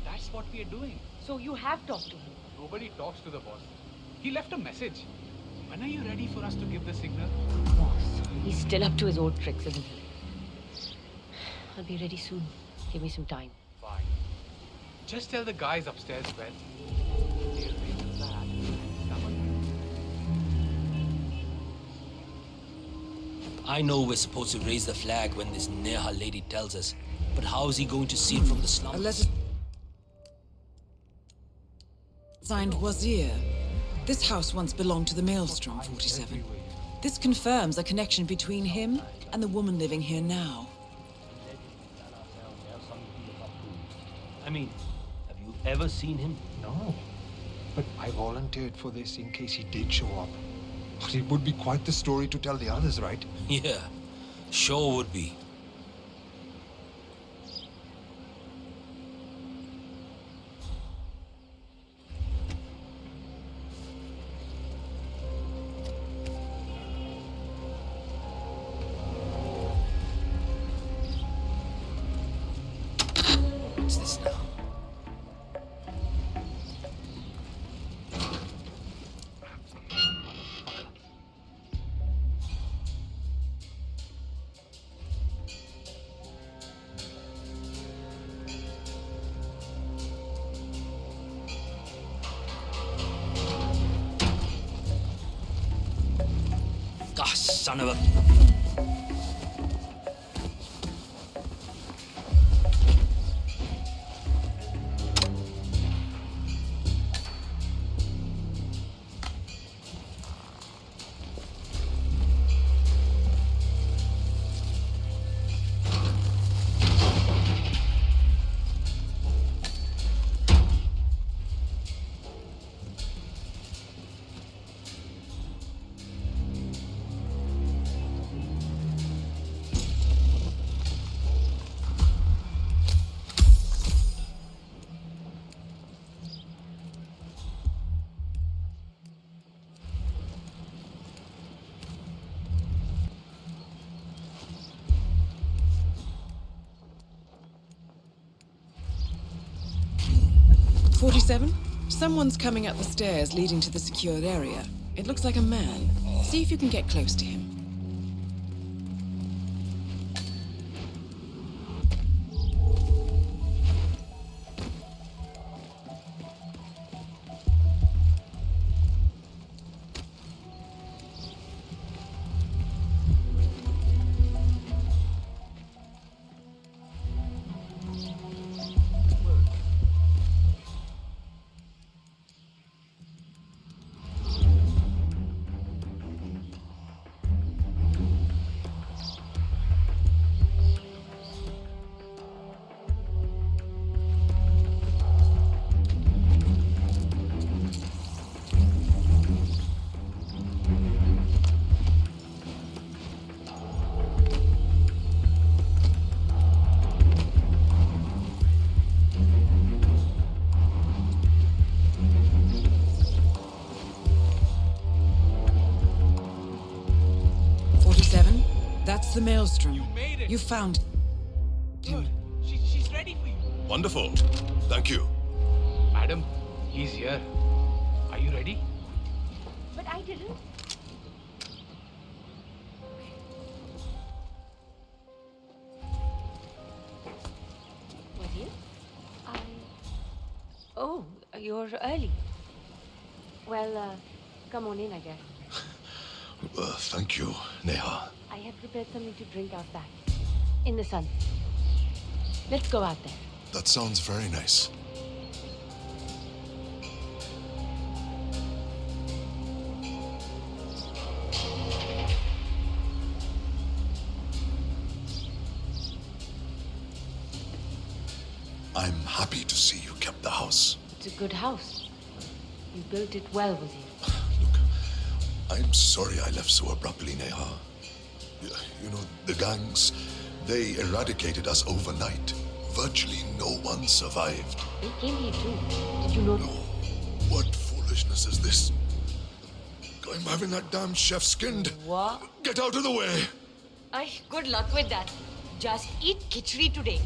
That's what we are doing. So you have talked to him? Nobody talks to the boss. He left a message. When are you ready for us to give the signal? Boss, he's still up to his old tricks, isn't he? I'll be ready soon. Give me some time. Fine. Just tell the guys upstairs when. I know we're supposed to raise the flag when this Neha lady tells us, but how is he going to see it from the slums? A letter signed Wazir. This house once belonged to the Maelstrom, 47. This confirms a connection between him and the woman living here now. I mean, have you ever seen him? No. But I volunteered for this in case he did show up. But it would be quite the story to tell the others, right? Yeah, sure would be. What's this now? Gosh, son of a... Someone's coming up the stairs leading to the secured area. It looks like a man. See if you can get close to him. That's the Maelstrom. You made it. You found him. She's ready for you. Wonderful. Thank you. Madam, he's here. Are you ready? But I didn't. Wazir? Oh, you're early. Well, come on in, I guess. Thank you, Neha. I have prepared something to drink out back. In the sun. Let's go out there. That sounds very nice. I'm happy to see you kept the house. It's a good house. You built it well, Wazir. I'm sorry I left so abruptly, Neha. You know, the gangs, they eradicated us overnight. Virtually no one survived. They came here too. Did you know? No. What foolishness is this? I'm having that damn chef skinned. What? Get out of the way! Good luck with that. Just eat khichdi today.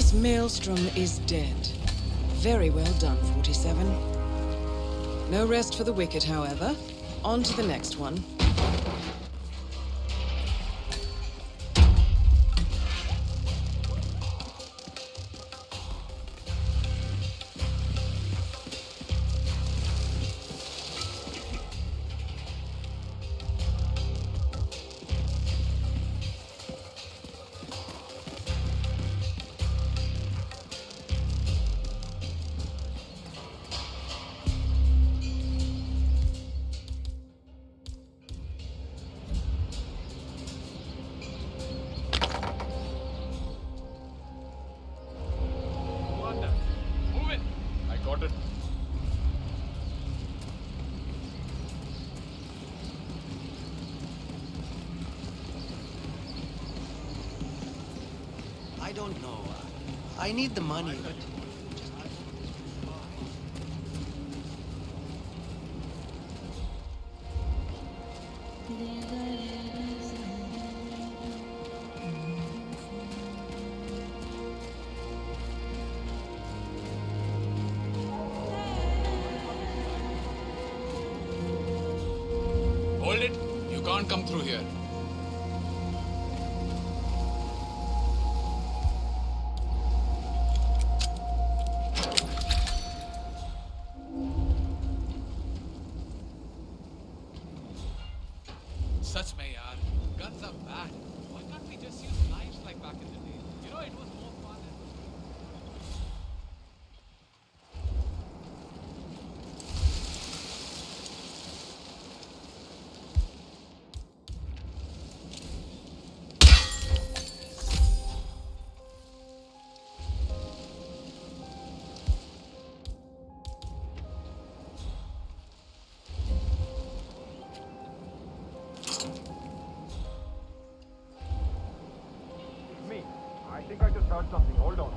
This maelstrom is dead. Very well done, 47. No rest for the wicked, however. On to the next one. Move it! I got it. I don't know. I need the money, but... Hold it! You can't come through here. Such mein yaar. Guns are bad. Why can't we just use knives like back in the day? You know, it was more fun. Me. I think I just heard something. Hold on.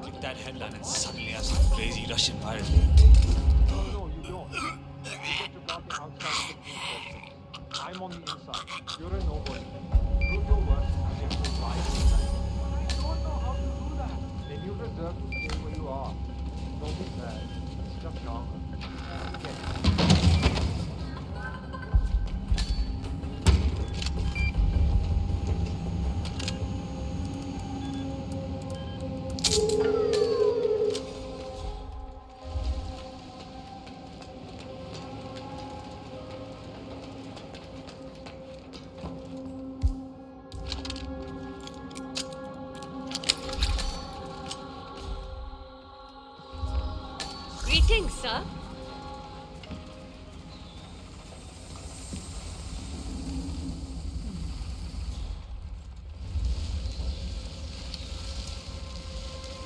Click that headline and suddenly have some crazy Russian pirate. No, you don't. You get to block the outside of the green person. I'm on the inside. You're a nobody. Prove your worth and it will rise. I don't know how to do that. Then you deserve to stay where you are. Don't be sad. It's just karma. Get it. Greetings, sir.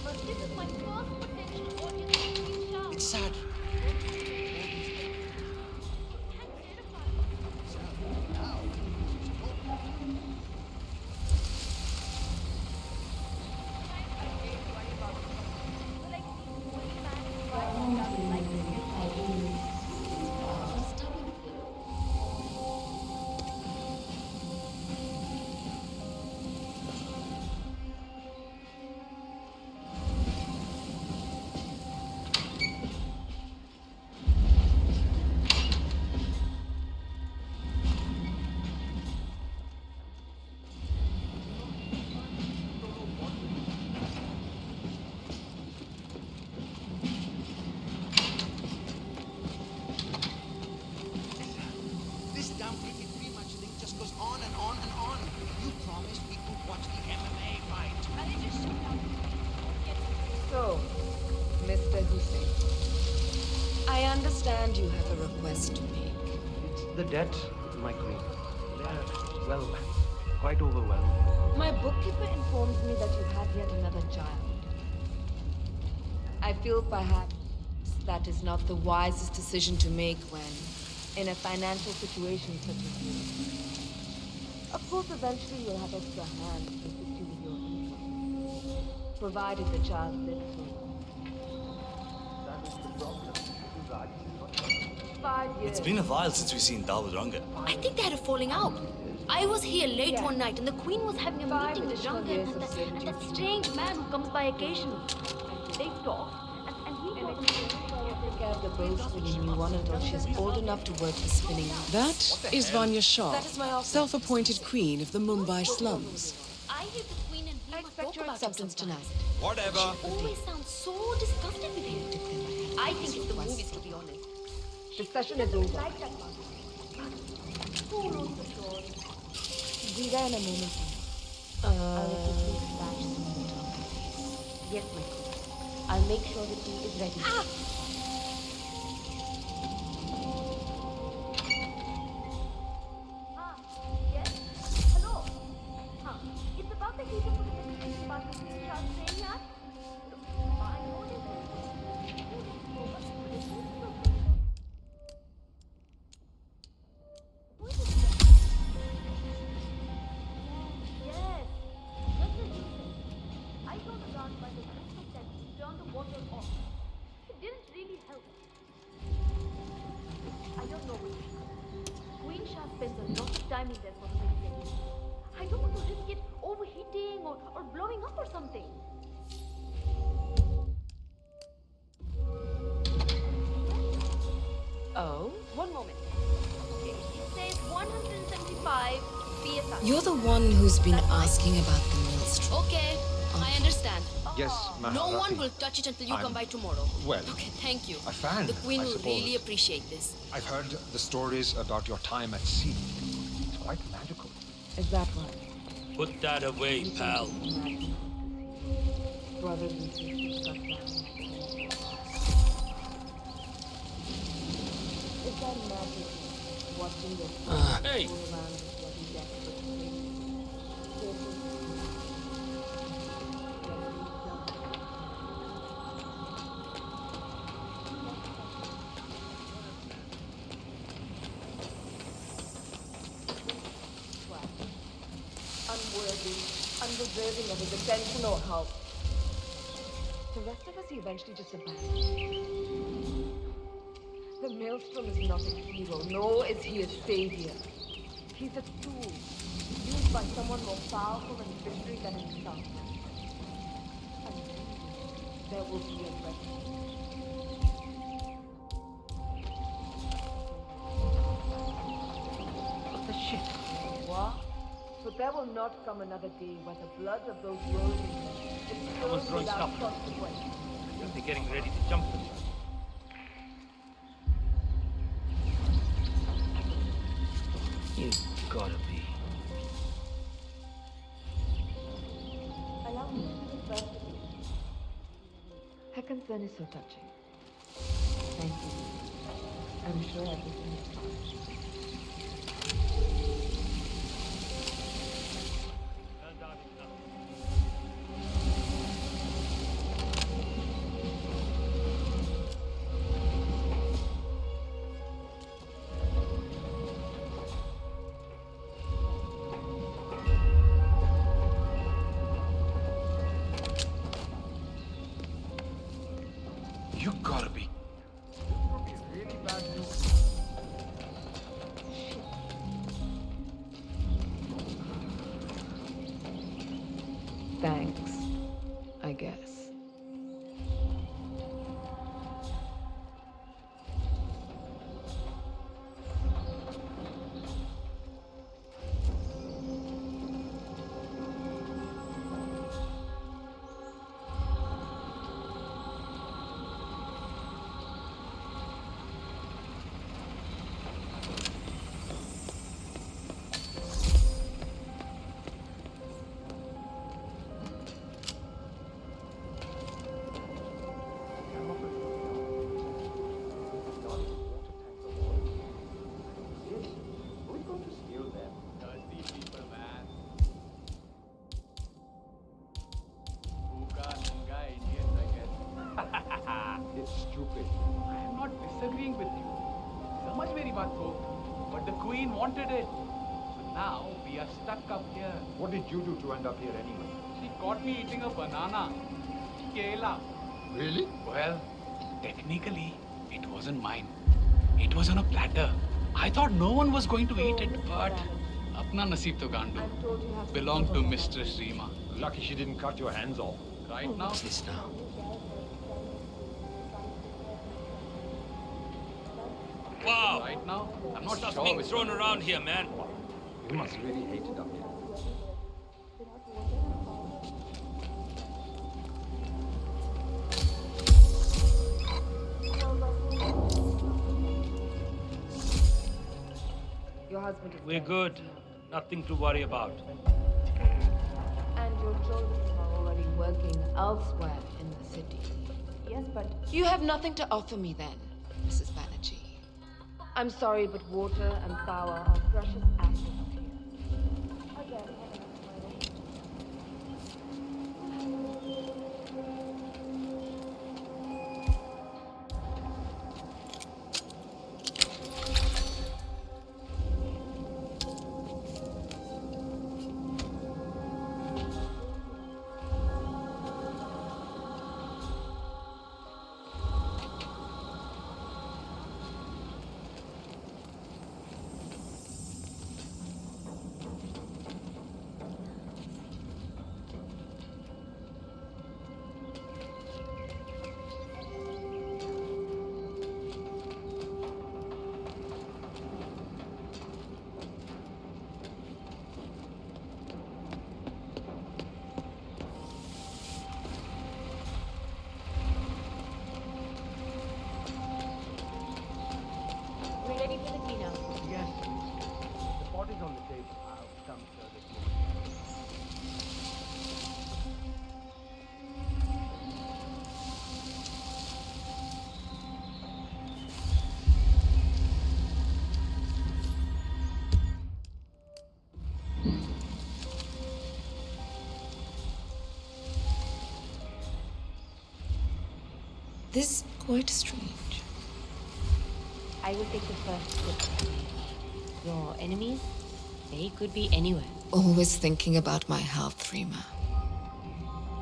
But this is my first potential audience show. It's sad. understand you have a request to make. It's the debt, my queen. They're, well, quite overwhelmed. My bookkeeper informs me that you have yet another child. I feel perhaps that is not the wisest decision to make when in a financial situation such as yours. Of course, eventually you'll have extra hands to assist you with your income, provided the child lives for you. That is the problem. 5 years. It's been a while since we've seen Dawood Rangan. I think they had a falling out. I was here late one night and the Queen was having a meeting with Rangan and that strange man who comes by occasionally. They talked and he told them Take care of the bow-spinning new one until she's old enough to work the spinning out. That is Vanya Shah, That is my offer. self-appointed queen of the Mumbai slums. I hear the Queen and he must talk Your about acceptance him sometimes. tonight. She always sounds so disgusted with him. I think it's the movies, to be honest. The session is over. Like that one. Who wrote the story? Be there in a moment. I'll let you please dispatch soon, Tom. Yes, my queen. I'll make sure the tea is ready. Yes? Hello? It's about the heater for the meditation about the Queen Shah staying here. I know this. Yes. Just as you said. I saw the guard by the crystal tent turn the water off. It didn't really help. I don't know which. Queen Shah spends a lot of time in there for the meditation. I don't want to risk it overheating or blowing up or something. Oh? One moment. Okay, it says 175 PSI. You're the one who's been asking about the maelstrom. Okay, I understand. Yes, No one Maharati. will touch it until you I'm- come by tomorrow. well, Okay, thank you. a fan, The Queen I will suppose. really appreciate this. I've heard the stories about your time at sea. It's quite magical. Is that right? Put that away, pal. Brothers and sisters cut down. Is that magic? Watching your Hey! go around with bloody desperate unworthy, undeserving of his attention or help. The rest of us he eventually just abandoned. The maelstrom is not a hero, nor is he a savior. He's a tool, used by someone more powerful and visionary than himself. And there will be a reckoning. What the shit? What? But there will not come another day where the blood of those roses is Someone's spilled throwing without stuff. consequence. They're getting ready to jump them. You gotta be. Allow me to be the first of you. Her concern is so touching. Thank you. I'm sure everything is fine. You gotta be. I am not disagreeing with you. समझ मेरी बात को. But the queen wanted it. So now we are stuck up here. What did you do to end up here anyway? She caught me eating a banana. Kela. Really? Well, technically, it wasn't mine. It was on a platter. I thought no one was going to eat it, but apna naseeb to gandu. Belonged to Mistress Rima. Lucky she didn't cut your hands off. Right now? What's this now? Wow! Right now? I'm not Stuff's sure being which thrown one. around here, man. You must really hate it up here. Your husband is We're dead. good. Nothing to worry about. And your children are already working elsewhere in the city. Yes, but You have nothing to offer me then, Mrs. Banerjee. I'm sorry, but water and power are precious assets here. Again, We're ready for the cleanup. Yes. The pot is on the table. I'll come sir this morning. This is quite strange. I will take the first look. Your enemies, they could be anywhere. Always thinking about my health, Rima.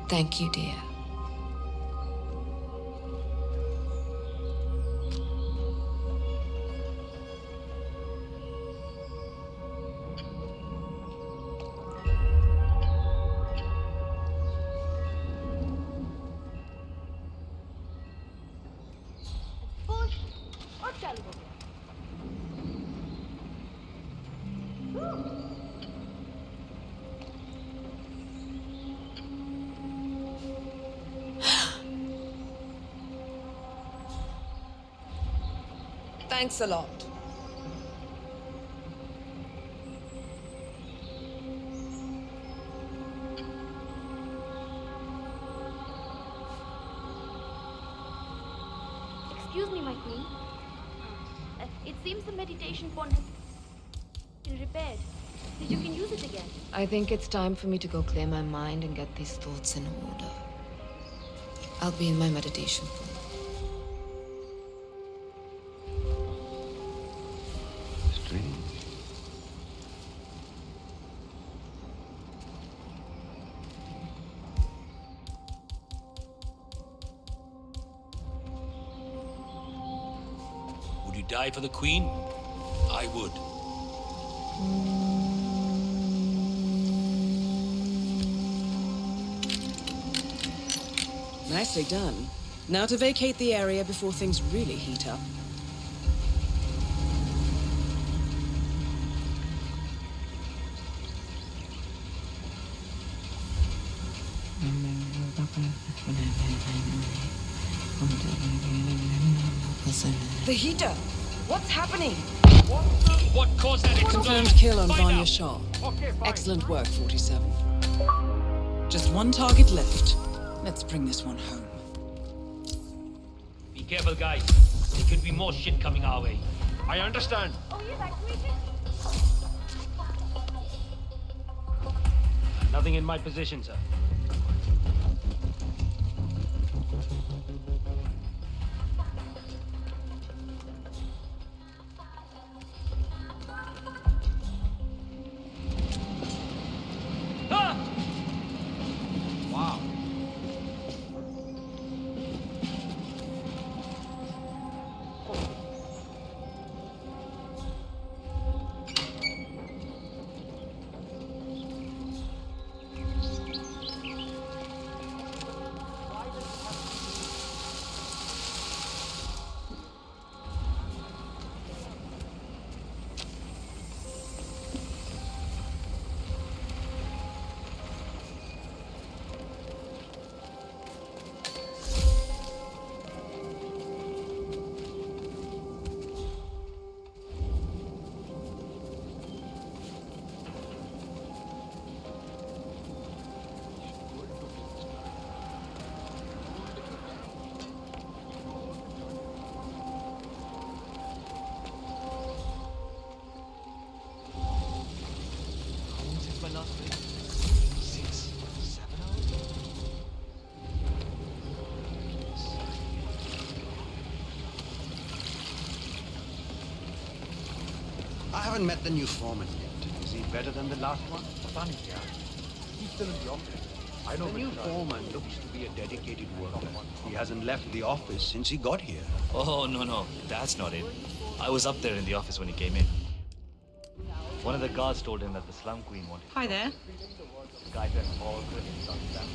Thank you, dear. Push! और चालू हो गया. Thanks a lot. Excuse me, my queen. It seems the meditation pond has been repaired, so you can use it again. I think it's time for me to go clear my mind and get these thoughts in order. I'll be in my meditation pool. Strange. Would you die for the Queen? I would. Nicely done. Now to vacate the area before things really heat up. The heater! What's happening? What caused that Confirmed explosion? kill on Find Vanya out. Shaw. Excellent work, 47. Just one target left. Let's bring this one home. Be careful, guys. There could be more shit coming our way. I understand. Oh, you evacuated? Nothing in my position, sir. I haven't met the new foreman yet. Is he better than the last one? He's still in the office. I know The new foreman looks to be a dedicated worker. He hasn't left the office since he got here. Oh, no. That's not it. I was up there in the office when he came in. One of the guards told him that the slum queen wanted... Hi there. The guy dressed all criminals on stand.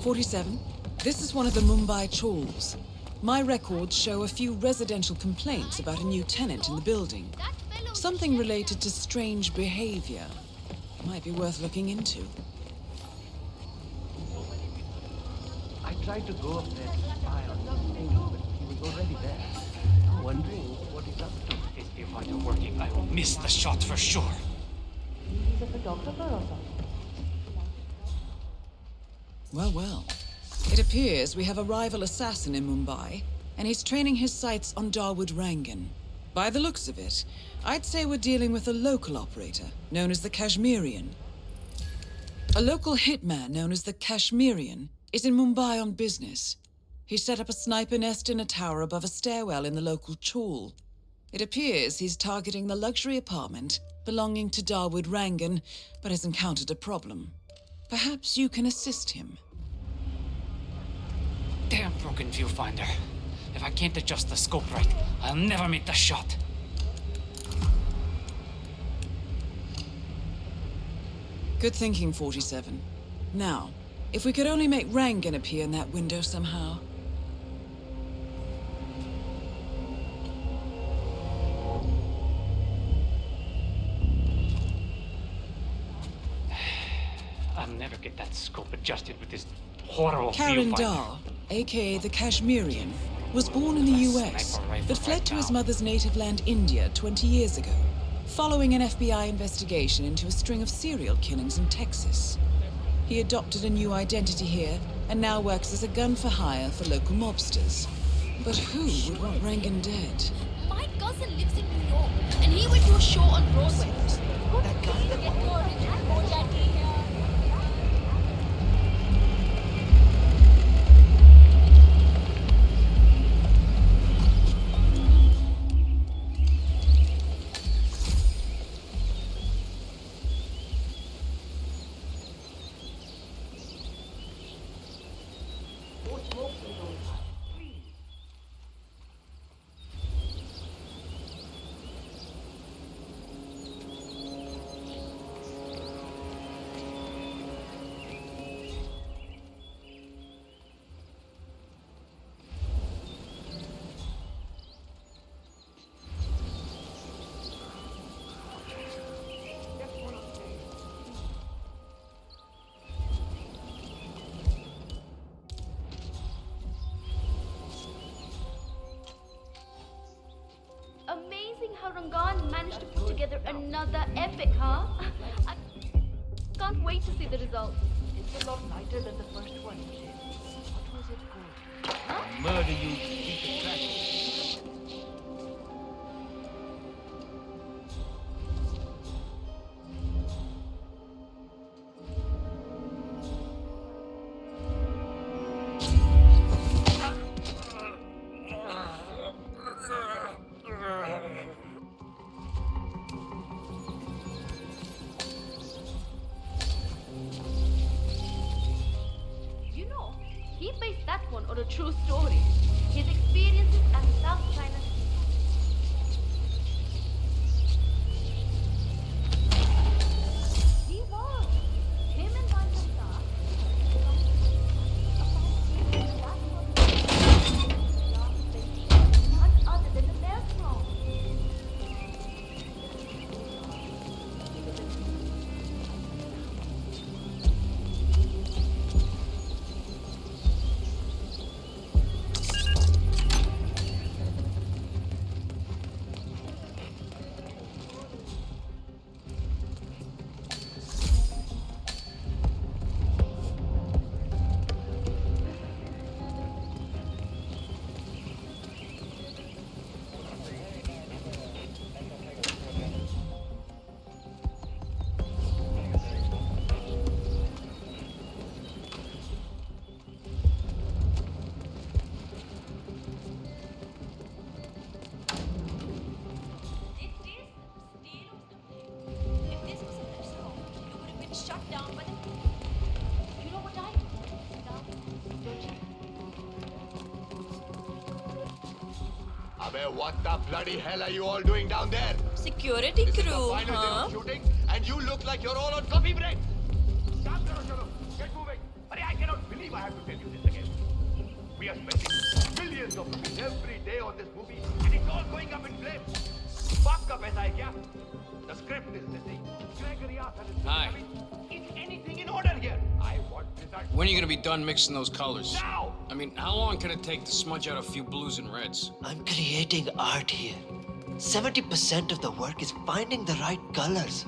47. This is one of the Mumbai chawls. My records show a few residential complaints about a new tenant in the building. Something related to strange behavior. Might be worth looking into. I tried to go up there to spy on him, but he was already there. I'm wondering what he's up to. His viewfinder working. I will miss the shot for sure. He's a photographer or something. Well. It appears we have a rival assassin in Mumbai, and he's training his sights on Dawood Rangan. By the looks of it, I'd say we're dealing with a local operator, known as the Kashmirian. A local hitman known as the Kashmirian is in Mumbai on business. He set up a sniper nest in a tower above a stairwell in the local chawl. It appears he's targeting the luxury apartment belonging to Dawood Rangan, but has encountered a problem. Perhaps you can assist him. Damn broken viewfinder. If I can't adjust the scope right, I'll never make the shot. Good thinking, 47. Now, if we could only make Rangan appear in that window somehow. I'll never get that scope adjusted with this horrible Karan viewfinder. Dar, aka the Kashmirian, was born in the US, but fled to his mother's native land, India, 20 years ago, following an FBI investigation into a string of serial killings in Texas. He adopted a new identity here, and now works as a gun for hire for local mobsters. But who would want Rangan dead? My cousin lives in New York, and he went to a show on Broadway. That guy that get more rich and more daddy. Amazing how Rangan managed to put together another epic, huh? I can't wait to see the results. It's a lot lighter than the first one. What was it called? I'll murder you, piece of trash. You know, he based that one on a true story. His experiences at the South China Sea. He was. Him and Vaishnav. None other than the Beltron. Abey, what the bloody hell are you all doing down there? Security This is the crew, final day huh? of shooting, and you look like you're all on coffee break. Get moving. Hurry, I cannot believe I have to tell you this again. We are spending millions of rupees every day on this movie, and it's all going up in flames. Fuck up, aisa hai kya? The script is missing. Gregory Arthur is Hi. is anything in order here? I want results. When are you gonna be done mixing those colors? Now! I mean, how long can it take to smudge out a few blues and reds? I'm creating art here. 70% of the work is finding the right colors.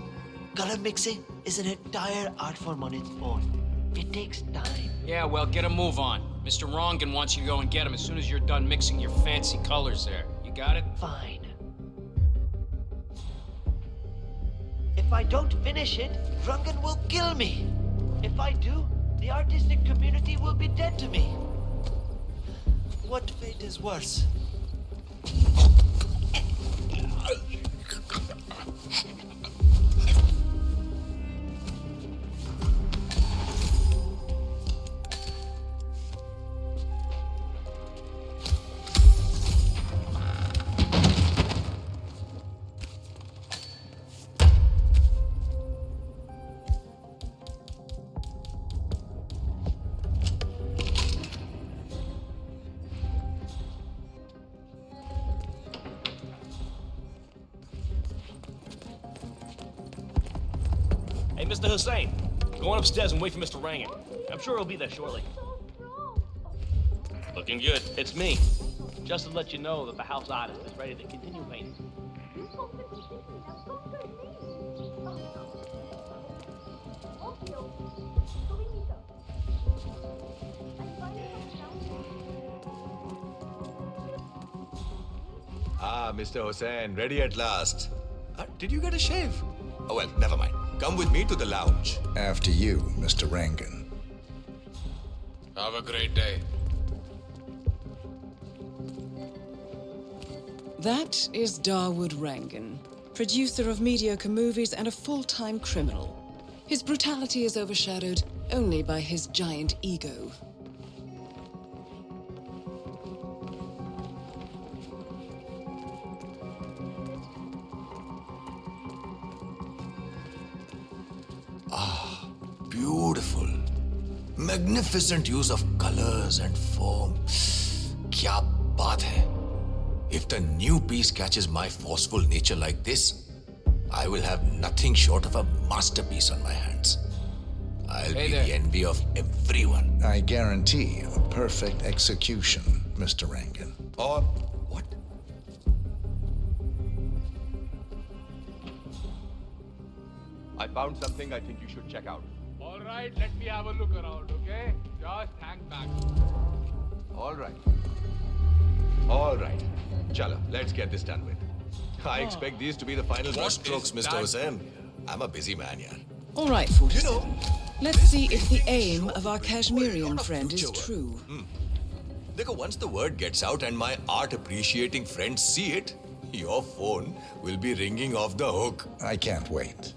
Color mixing is an entire art form on its own. It takes time. Yeah, well, get a move on. Mr. Rongan wants you to go and get him as soon as you're done mixing your fancy colors there. You got it? Fine. If I don't finish it, Rungan will kill me. If I do, the artistic community will be dead to me. What fate is worse? Hey, Mr. Hussein, go on upstairs and wait for Mr. Rangan. I'm sure he'll be there shortly. Looking good. It's me. Just to let you know that the house artist is ready to continue painting. Ah, Mr. Hussain, ready at last. Did you get a shave? Oh, well, never mind. Come with me to the lounge. After you, Mr. Rangan. Have a great day. That is Dawood Rangan, producer of mediocre movies and a full-time criminal. His brutality is overshadowed only by his giant ego. Ah, beautiful. Magnificent use of colors and form. Kya baat hai? If the new piece catches my forceful nature like this, I will have nothing short of a masterpiece on my hands. I'll be the envy of everyone. I guarantee a perfect execution, Mr. Rangan. Or I found something I think you should check out. All right, let me have a look around, okay? Just hang back. All right. All right. Chalo, let's get this done with. I expect these to be the final brush strokes, Mr. Hussain. I'm a busy man, yeah. All right, 47. Let's see if the aim of our Kashmirian friend is true. Dekho, once the word gets out and my art-appreciating friends see it, your phone will be ringing off the hook. I can't wait.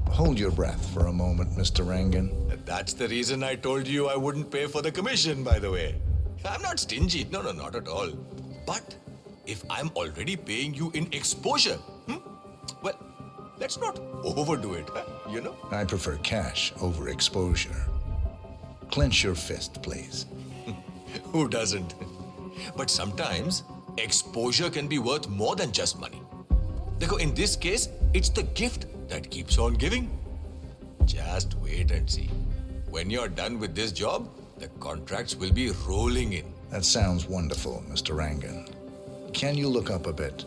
Hold your breath for a moment, Mr. Rangan. That's the reason I told you I wouldn't pay for the commission, by the way. I'm not stingy. No, not at all. But if I'm already paying you in exposure, well, let's not overdo it, you know? I prefer cash over exposure. Clench your fist, please. Who doesn't? But sometimes, exposure can be worth more than just money. Dekho, in this case, it's the gift that keeps on giving. Just wait and see. When you're done with this job, the contracts will be rolling in. That sounds wonderful, Mr. Rangan. Can you look up a bit?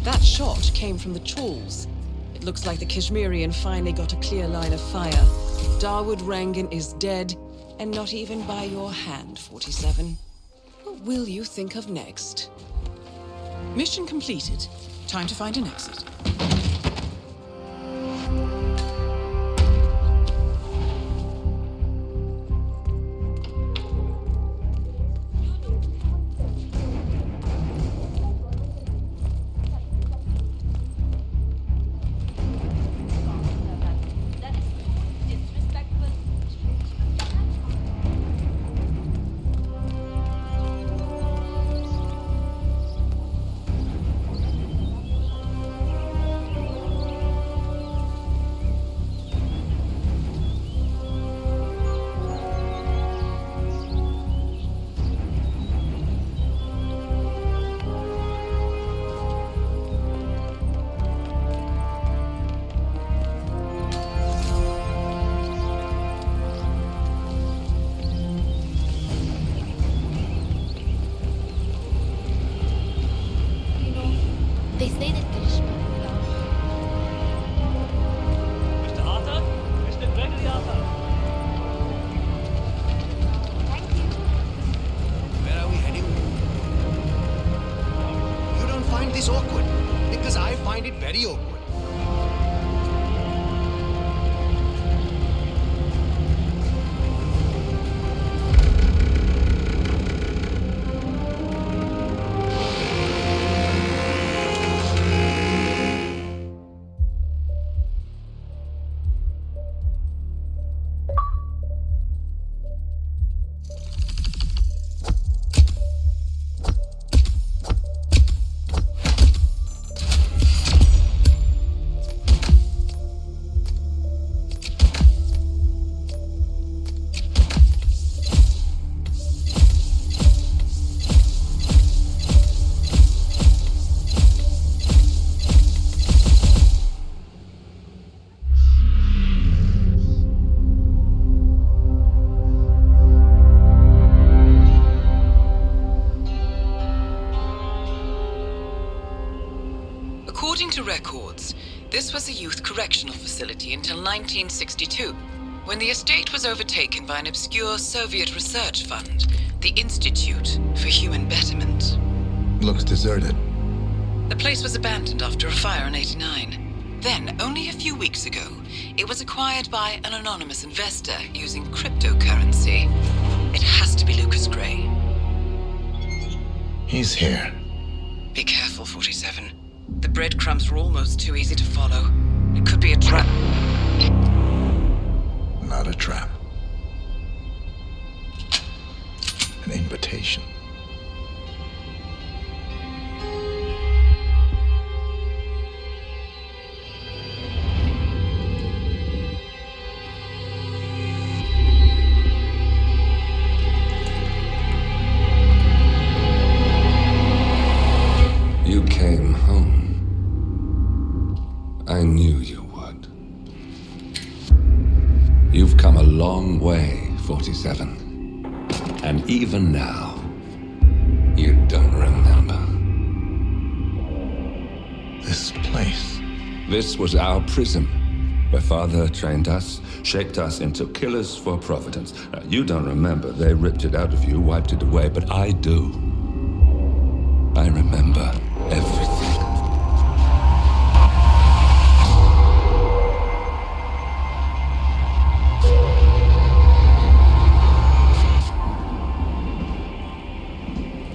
That shot came from the chawls. It looks like the Kashmirian finally got a clear line of fire. Dawood Rangan is dead, and not even by your hand, 47. What will you think of next? Mission completed. Time to find an exit. They say that Karishma. Mr. Arthur? Mr. Gregory Arthur? Where are we heading? You don't find this awkward? Because I find it very awkward. According to records, this was a youth correctional facility until 1962, when the estate was overtaken by an obscure Soviet research fund, the Institute for Human Betterment. Looks deserted. The place was abandoned after a fire in '89. Then, only a few weeks ago, it was acquired by an anonymous investor using cryptocurrency. It has to be Lucas Gray. He's here. Be careful, 47. The breadcrumbs were almost too easy to follow. It could be a trap. Not a trap. An invitation. You came home. I knew you would. You've come a long way, 47. And even now, you don't remember. This place. This was our prison, where Father trained us, shaped us into killers for Providence. Now, you don't remember. They ripped it out of you, wiped it away, but I do. I remember everything.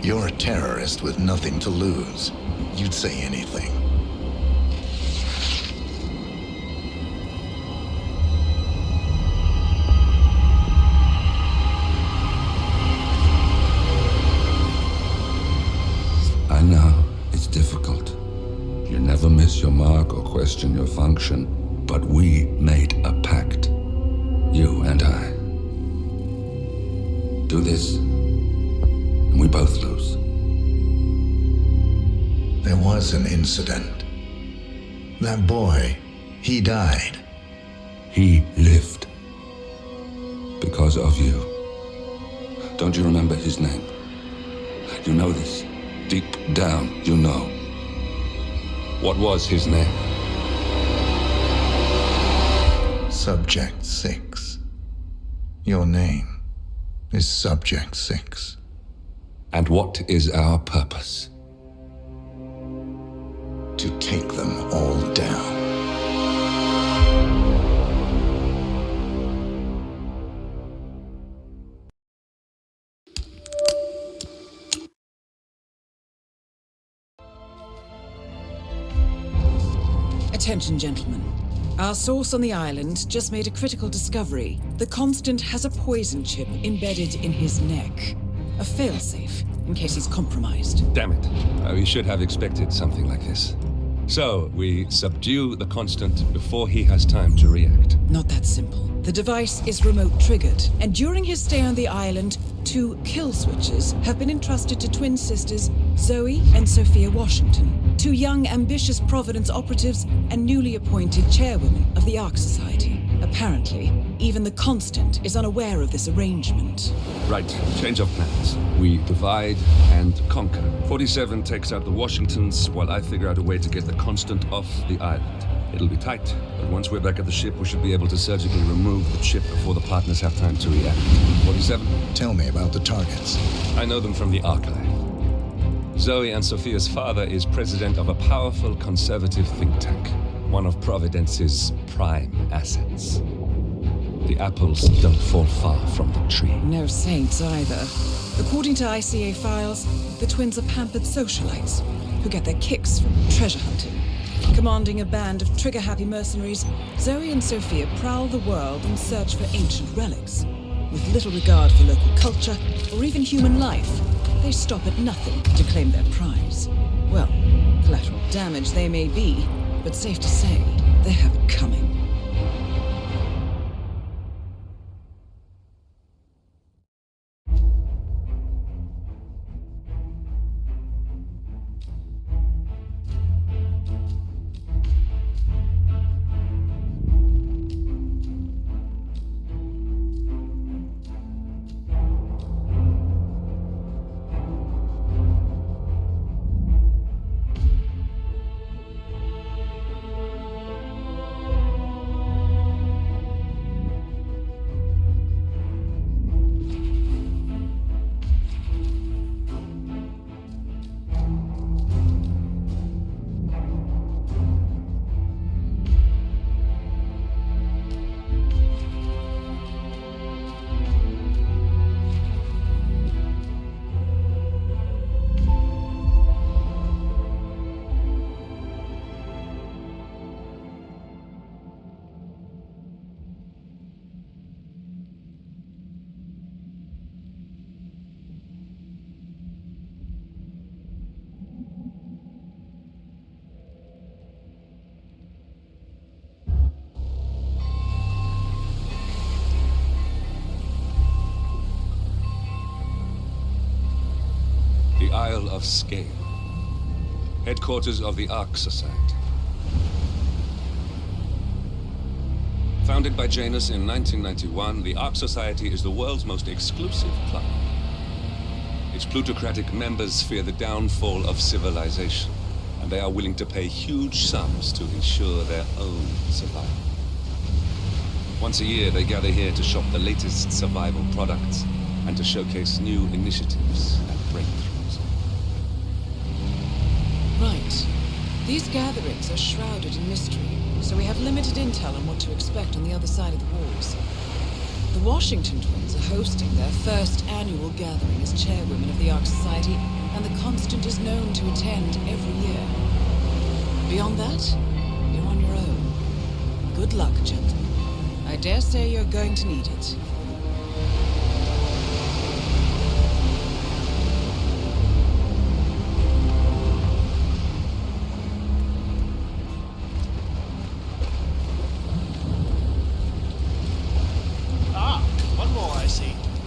You're a terrorist with nothing to lose. You'd say anything. I know, it's difficult. You never miss your mark or question your function, but we made a pact. You and I. Do this, and we both lose. There was an incident. That boy, he died. He lived. Because of you. Don't you remember his name? You know this. Deep down, you know. What was his name? Subject 6. Your name is Subject 6. And what is our purpose? To take them all down. Attention, gentlemen. Our source on the island just made a critical discovery. The Constant has a poison chip embedded in his neck. A failsafe, in case he's compromised. Damn it. We should have expected something like this. So, we subdue the Constant before he has time to react. Not that simple. The device is remote triggered, and during his stay on the island, 2 kill switches have been entrusted to twin sisters Zoe and Sophia Washington, 2 young, ambitious Providence operatives and newly appointed chairwomen of the Ark Society. Apparently, even the Constant is unaware of this arrangement. Right, change of plans. We divide and conquer. 47 takes out the Washingtons, while I figure out a way to get the Constant off the island. It'll be tight, but once we're back at the ship, we should be able to surgically remove the chip before the partners have time to react. 47? Tell me about the targets. I know them from the archive. Zoe and Sophia's father is president of a powerful conservative think tank, one of Providence's prime assets. The apples don't fall far from the tree. No saints either. According to ICA files, the twins are pampered socialites who get their kicks from treasure hunting. Commanding a band of trigger-happy mercenaries, Zoe and Sophia prowl the world in search for ancient relics. With little regard for local culture or even human life, they stop at nothing to claim their prize. Well, collateral damage they may be, but safe to say, they have it coming. The Isle of Scale, headquarters of the Ark Society. Founded by Janus in 1991, the Ark Society is the world's most exclusive club. Its plutocratic members fear the downfall of civilization, and they are willing to pay huge sums to ensure their own survival. Once a year, they gather here to shop the latest survival products and to showcase new initiatives and breakthroughs. Right. These gatherings are shrouded in mystery, so we have limited intel on what to expect on the other side of the walls. The Washington twins are hosting their first annual gathering as chairwomen of the Ark Society, and the Constant is known to attend every year. Beyond that, you're on your own. Good luck, gentlemen. I dare say you're going to need it.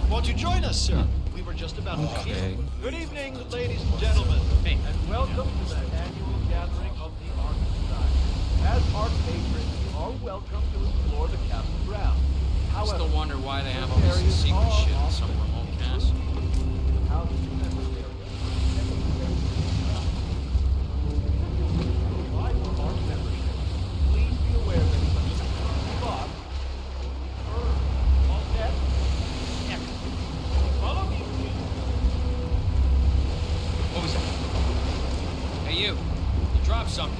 Want to join us, sir? We were just about to begin. Good evening, ladies and gentlemen, and welcome to the annual gathering of the Ark Society. As Ark patrons, you are welcome to explore the castle grounds. I still wonder why they have all this secret shit in some remote castle. Please be aware that such a spot all dead. Follow me, please. What was that? Hey, you dropped something.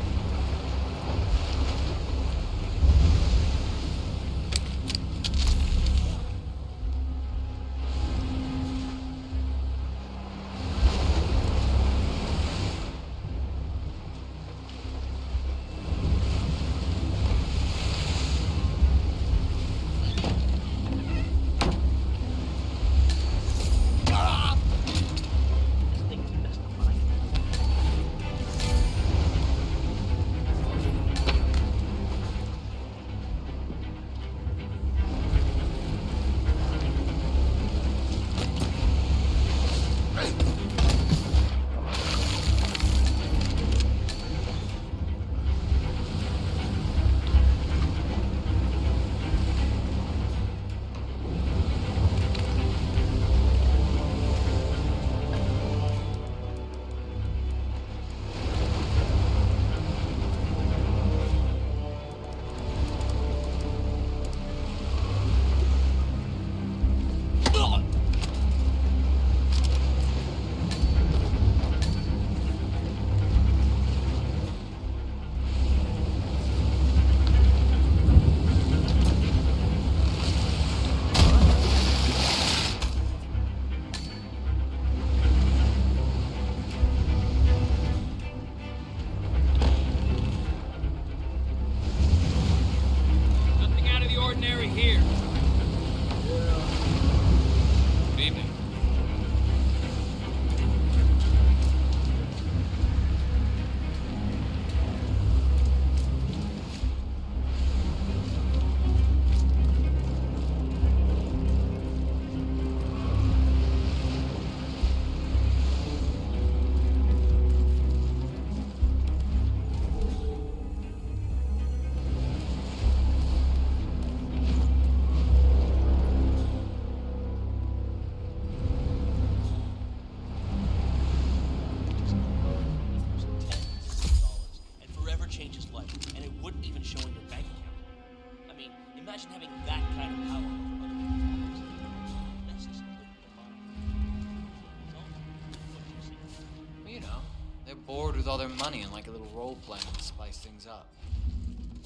bored with all their money and like a little role playing to spice things up.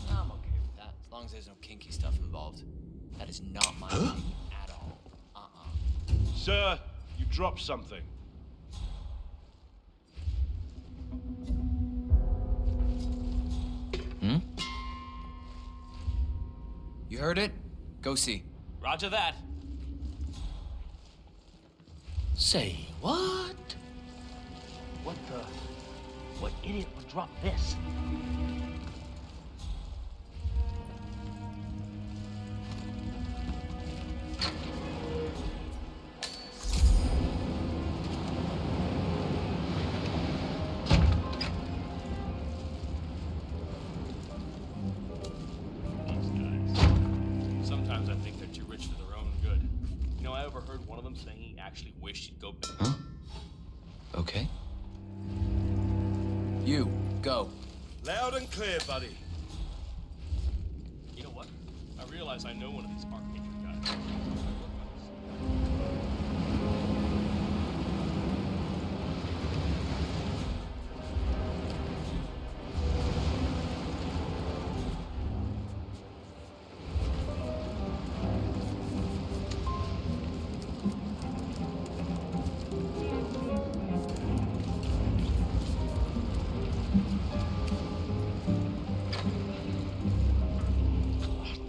I'm okay with that, as long as there's no kinky stuff involved. That is not my thing at all. Sir, you dropped something. Hmm? You heard it? Go see. Roger that. Say what? What idiot would drop this? Sometimes I think they're too rich for their own good. You know, I overheard one of them saying he actually wished he'd go back. Huh? Okay. You, go. Loud and clear, buddy. You know what? I realize I know one of these architecture guys.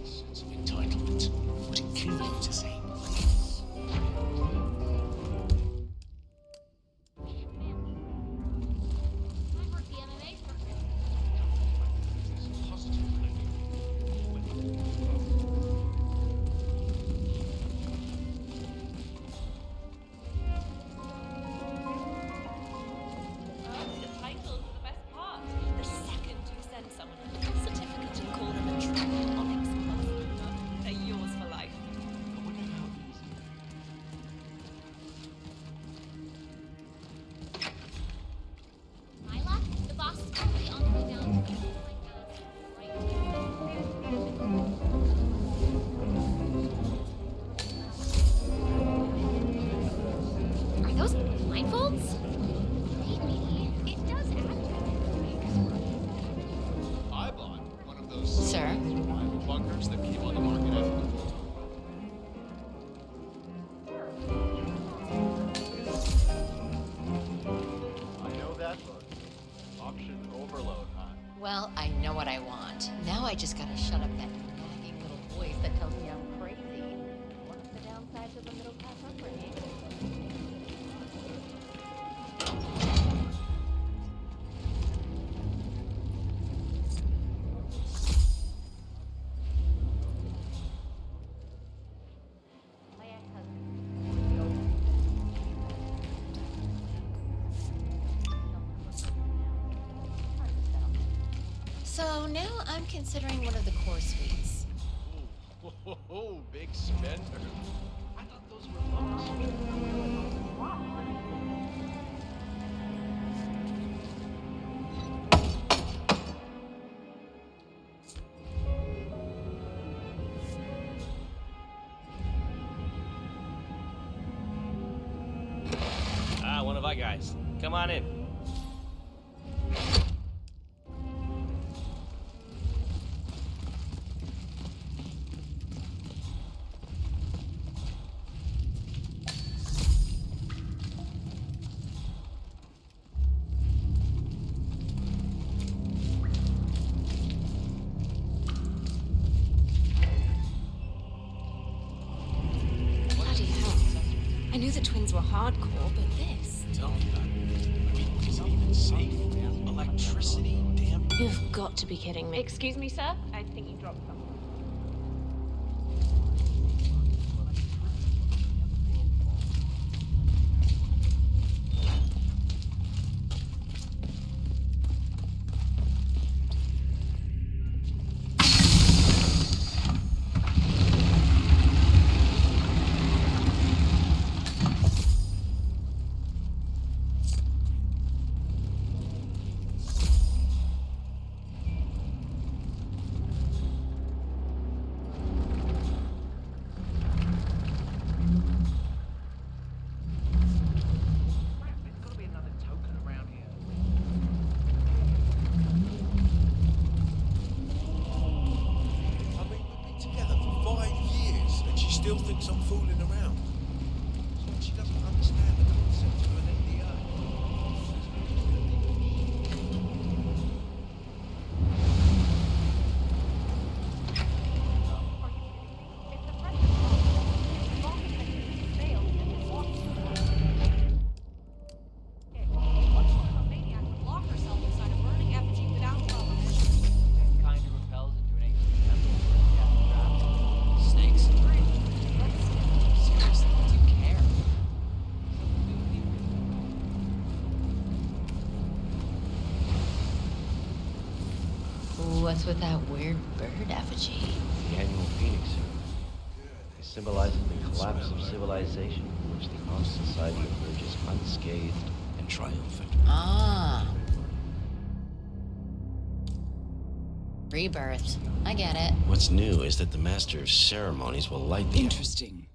Sense of entitlement. Would it kill you to say? The titles are the best part. The second you send someone a certificate and call them a trained Onyx Plus, they're yours for life. I wonder how easy. Lila, the boss is probably on the way down to the Are those blindfolds? Maybe. It does add I bought one of those Sir? survival bunkers that came on the market after the war. I know that look. Option overload, huh? Well, I know what I want. Now I just gotta shut up that nagging little voice that tells me I'm crazy. One of the downsides of the middle class upbringing. So now I'm considering one of the core suites. Oh, big spender. I thought those were lost. Ah, one of our guys. Come on in. Bloody hell. I knew the twins were hardcore, but this. Tell me about it. I mean, is it even safe? Electricity? Damn. You've got to be kidding me. Excuse me, sir? I think you dropped something. what's with that weird bird effigy? The annual Phoenix ceremony. It symbolizes the collapse of civilization, from which the Ark Society emerges unscathed and triumphant. Ah. Rebirth. I get it. What's new is that the Master of Ceremonies will light the... Interesting.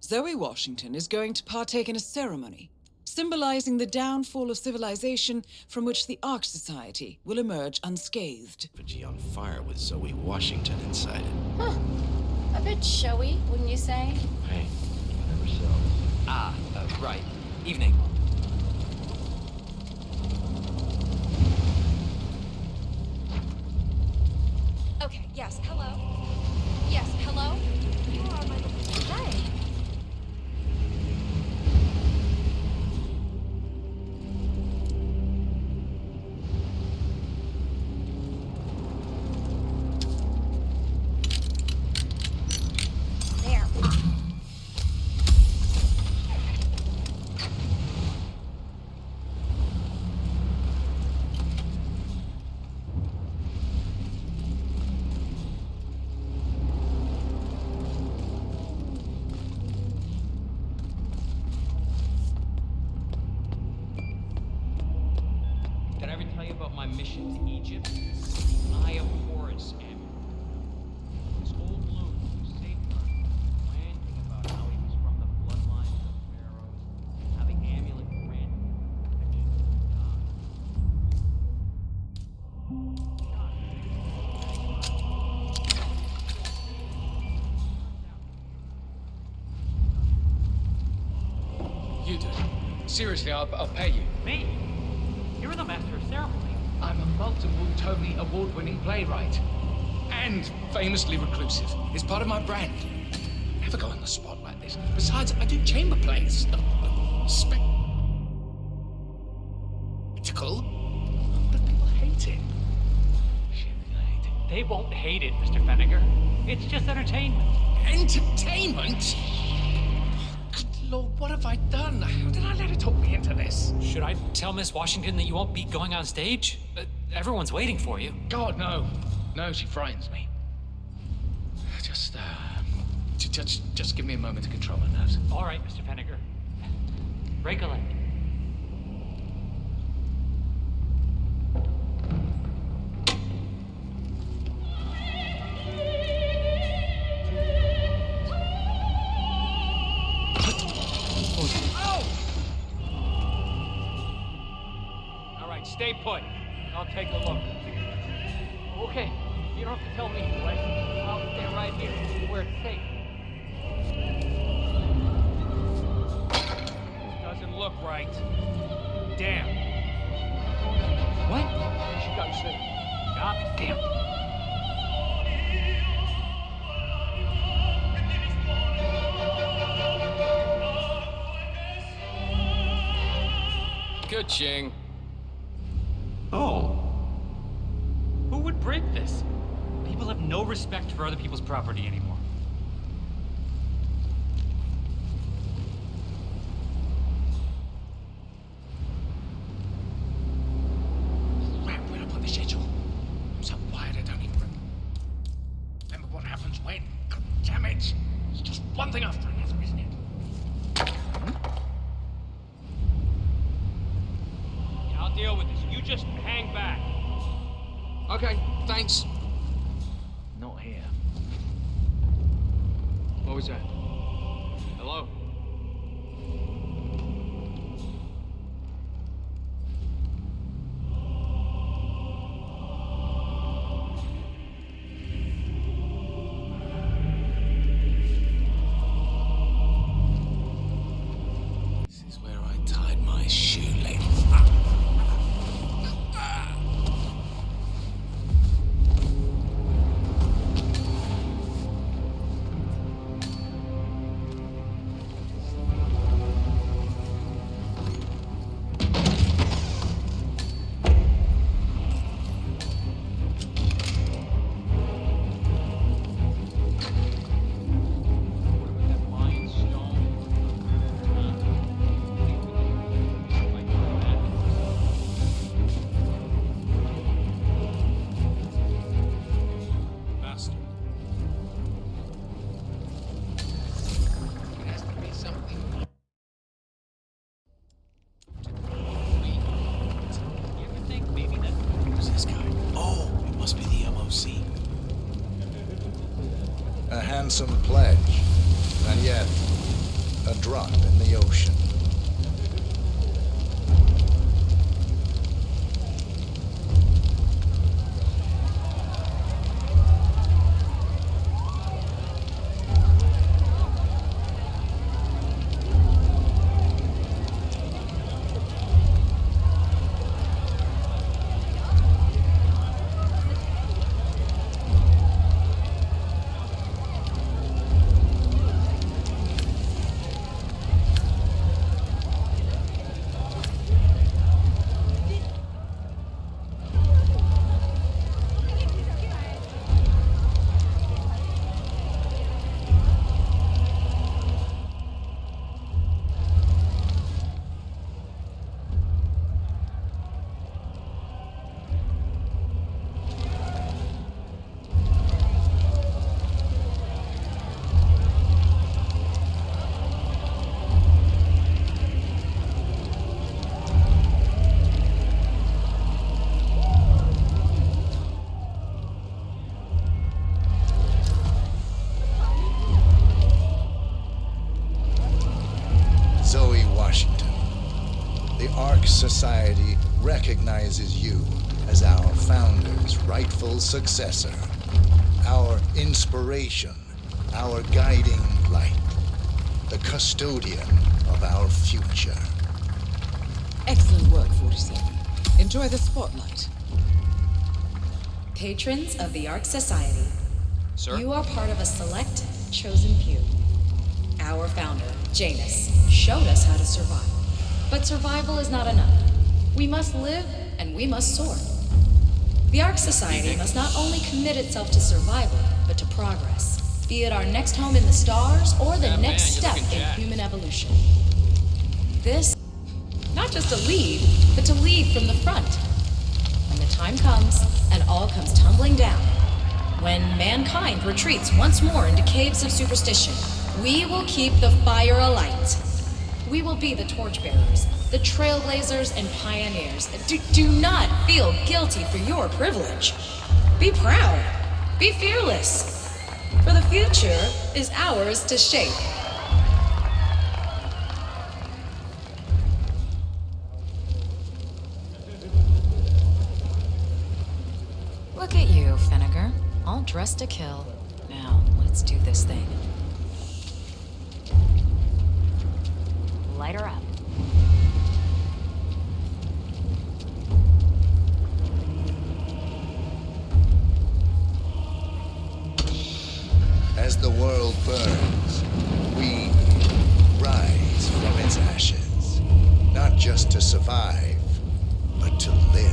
Zoe Washington is going to partake in a ceremony, symbolizing the downfall of civilization from which the Ark Society will emerge unscathed. effigy on fire with Zoe Washington inside it. Huh. A bit showy, wouldn't you say? Hey, never so. Right. Evening. Okay, yes, hello? Yes, hello? You are my little friend. There. Did I ever tell you about my mission to Egypt? Eye of Horus amulet. This old loon who saved her, ranting about how he was from the bloodline of the pharaohs, how the amulet granted protection from God. You do. Seriously, I'll pay you. Me? You're the master of ceremony. I'm a multiple Tony award-winning playwright. And famously reclusive. It's part of my brand. Never go on the spot like this. Besides, I do chamber plays. Spectacle. But people hate it. Shit, they hate it. They won't hate it, Mr. Fenniger. It's just entertainment. Entertainment? Good Lord, what have I done? How did I let her talk me into this? Should I tell Miss Washington that you won't be going on stage? Everyone's waiting for you. God, no. No, she frightens me. Just give me a moment to control my nerves. All right, Mr. Fenniger. Break a leg. All right, stay put. I'll take a look. Okay, you don't have to tell me, Wes. I'll stay right here, where it's safe. This doesn't look right. Damn. What? You should go soon. Got me. Damn. Good, Ching. Oh. Who would break this? People have no respect for other people's property anymore. Right, we're up on the schedule. I'm so wired I don't even remember what happens when. God damn it! It's just one thing after another, isn't it? Yeah, I'll deal with this. You just hang back. Okay, thanks. Not here. What was that? Hello? This is where I tied my shoelace. That Mayan stone. Huh? Must be the MOC. A handsome pledge, and yet a drop in the ocean. Society recognizes you as our founder's rightful successor, our inspiration, our guiding light, the custodian of our future. Excellent work, 47. Enjoy the spotlight. Patrons of the Ark Society, Sir? You are part of a select, chosen few. Our founder, Janus, showed us how to survive. But survival is not enough. We must live and we must soar. The Ark Society must not only commit itself to survival, but to progress. Be it our next home in the stars or the next step in human evolution. This, not just to lead, but to lead from the front. When the time comes and all comes tumbling down, when mankind retreats once more into caves of superstition, we will keep the fire alight. We will be the torchbearers, the trailblazers and pioneers. Do not feel guilty for your privilege. Be proud. Be fearless. For the future is ours to shape. Look at you, Finnegar. All dressed to kill. Now, let's do this thing. Light her up. As the world burns, we rise from its ashes, not just to survive, but to live.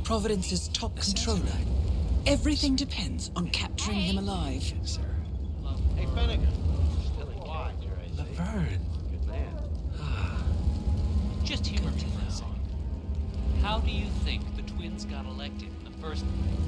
Providence's top controller. Everything depends on capturing him alive. Hey, Finnegan. Laverne. Good man. Just humor me for a second. How do you think the twins got elected in the first place?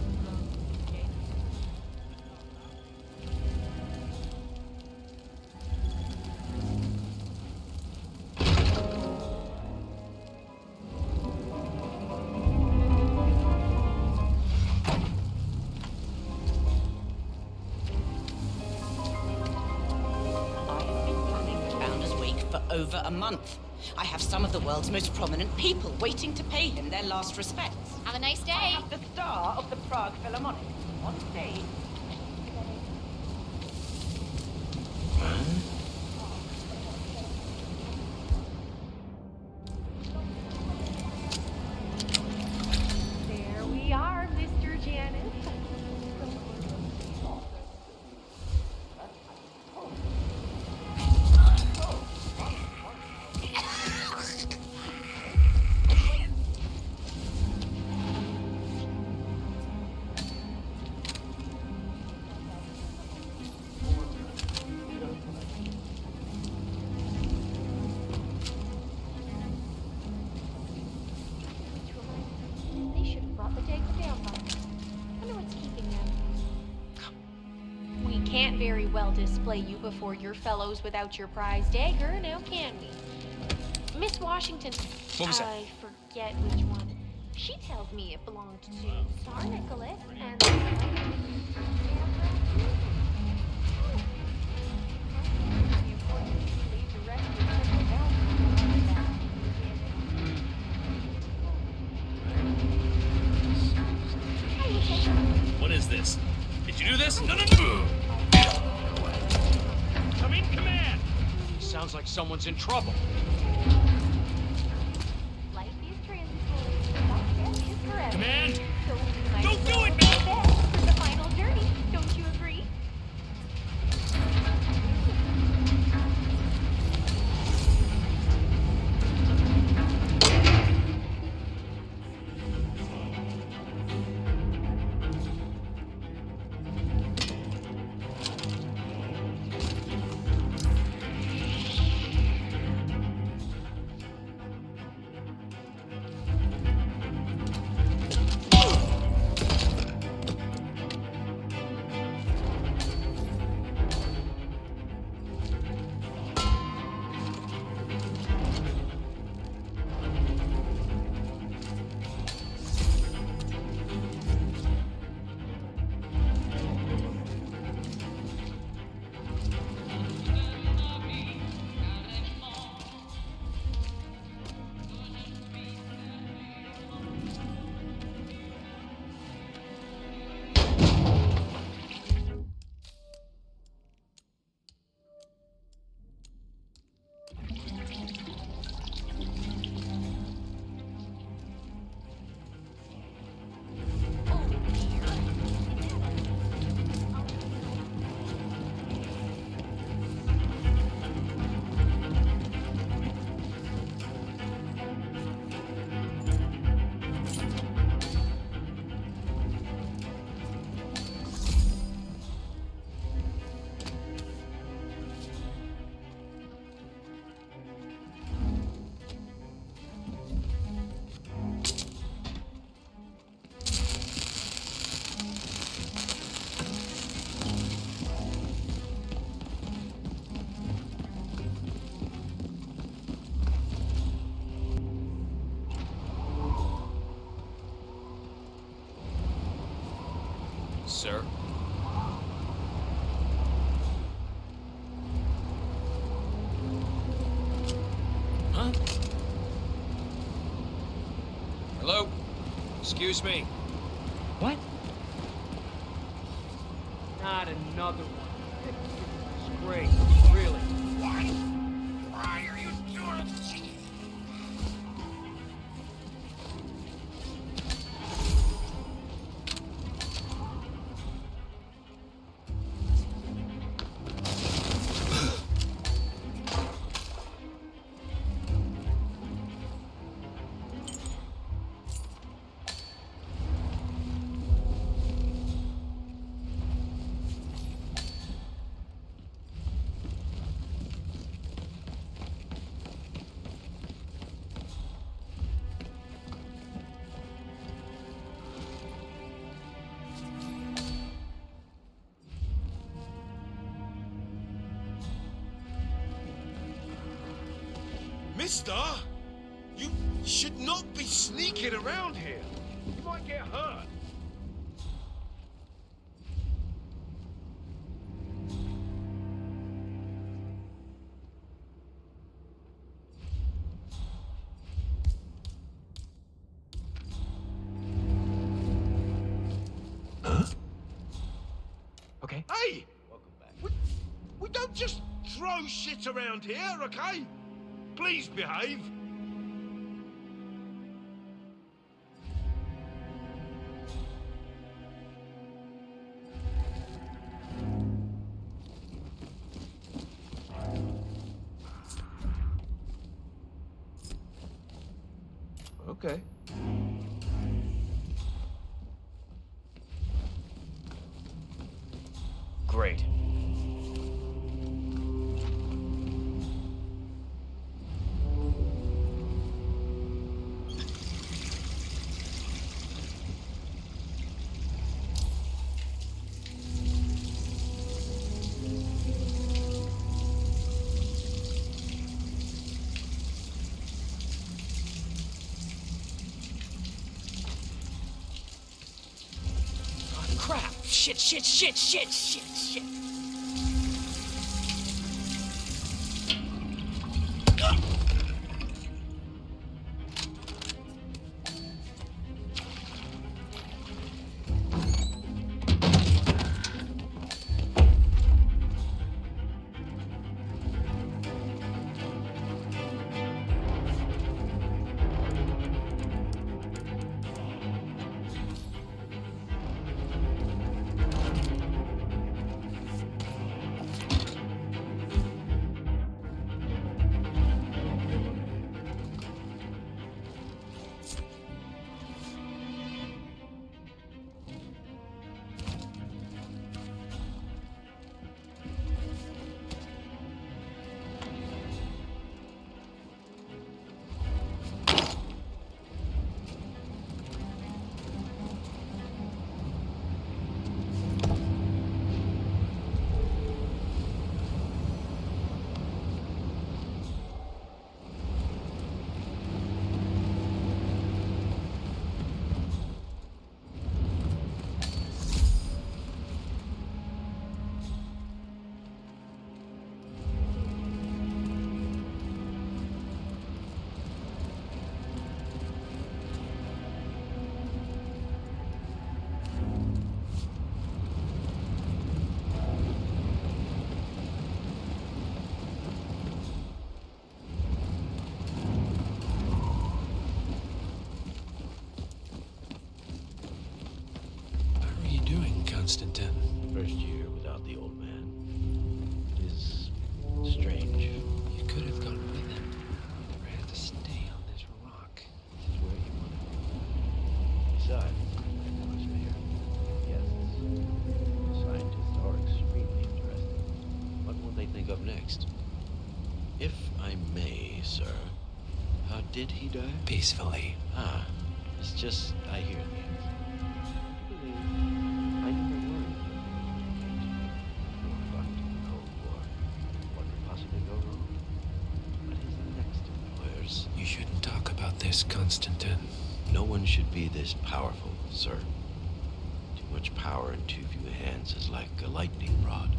Over a month. I have some of the world's most prominent people waiting to pay him their last respects. Have a nice day. I have the star of the Prague Philharmonic on stage. can't very well display you before your fellows without your prize dagger, now can we? Miss Washington, What was that? I forget which one. She tells me it belonged to Tsar Nicholas and... What is this? Did you do this? No, no, no! Come in, command! Sounds like someone's in trouble. Life is transitory. Success is forever. Command! So we might Don't as do well it, do our best for the final journey. Don't you agree? Sir? Huh? Hello? Excuse me. What? Not another one. It's great, really. Why are you doing it? Mister, you should not be sneaking around here. You might get hurt. Okay. Hey! Welcome back. We don't just throw shit around here, okay? Please behave. Okay. Great. shit. Constantine. First year without the old man. It is strange. You could have gone with him. You never had to stay on this rock. This is where he wanted to be. Besides, atmosphere, guests, scientists are extremely interesting. What will they think of next? If I may, sir, how did he die? Peacefully. Ah, it's just I hear things. You shouldn't talk about this, Constantine. No one should be this powerful, sir. Too much power in too few hands is like a lightning rod.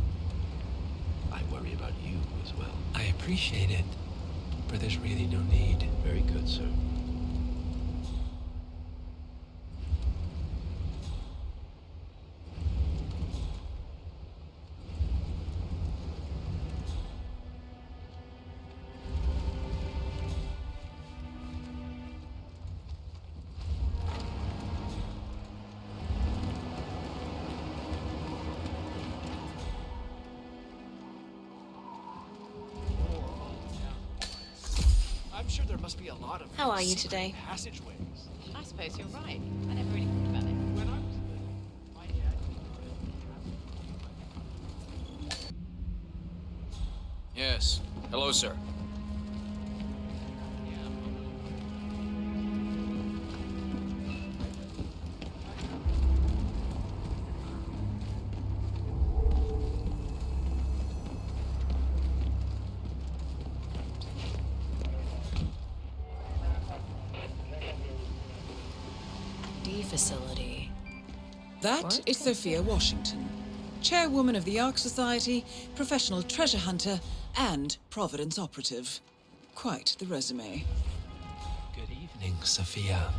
I worry about you as well. I appreciate it, but there's really no need. Very good, sir. I'm sure there must be a lot of How are you secret today? passageways. I suppose you're right. I never really thought about it. When I was little, my dad Yes. Hello, sir. Facility. That is Sophia Washington, chairwoman of the Ark Society, professional treasure hunter, and Providence operative. Quite the resume. Good evening, Sophia.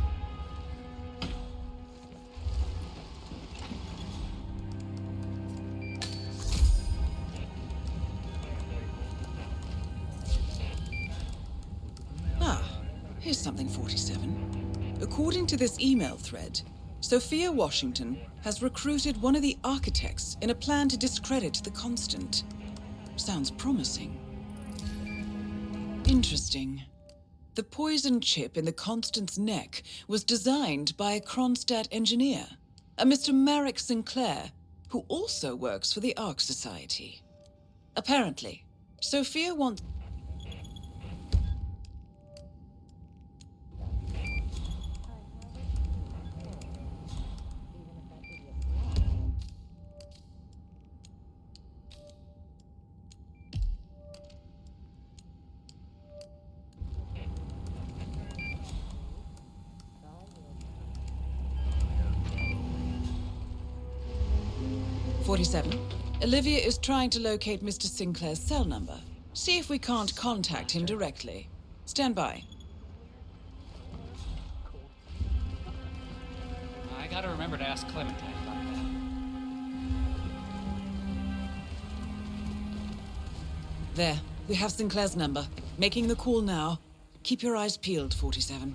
Here's something 47. According to this email thread, Sophia Washington has recruited one of the architects in a plan to discredit the Constant. Sounds promising. Interesting. The poison chip in the Constant's neck was designed by a Kronstadt engineer, a Mr. Marek Sinclair, who also works for the Ark Society. Apparently, Sophia wants... 47. Olivia is trying to locate Mr. Sinclair's cell number. See if we can't contact him directly. Stand by. I gotta remember to ask Clementine about that. There, we have Sinclair's number. Making the call now. Keep your eyes peeled, 47.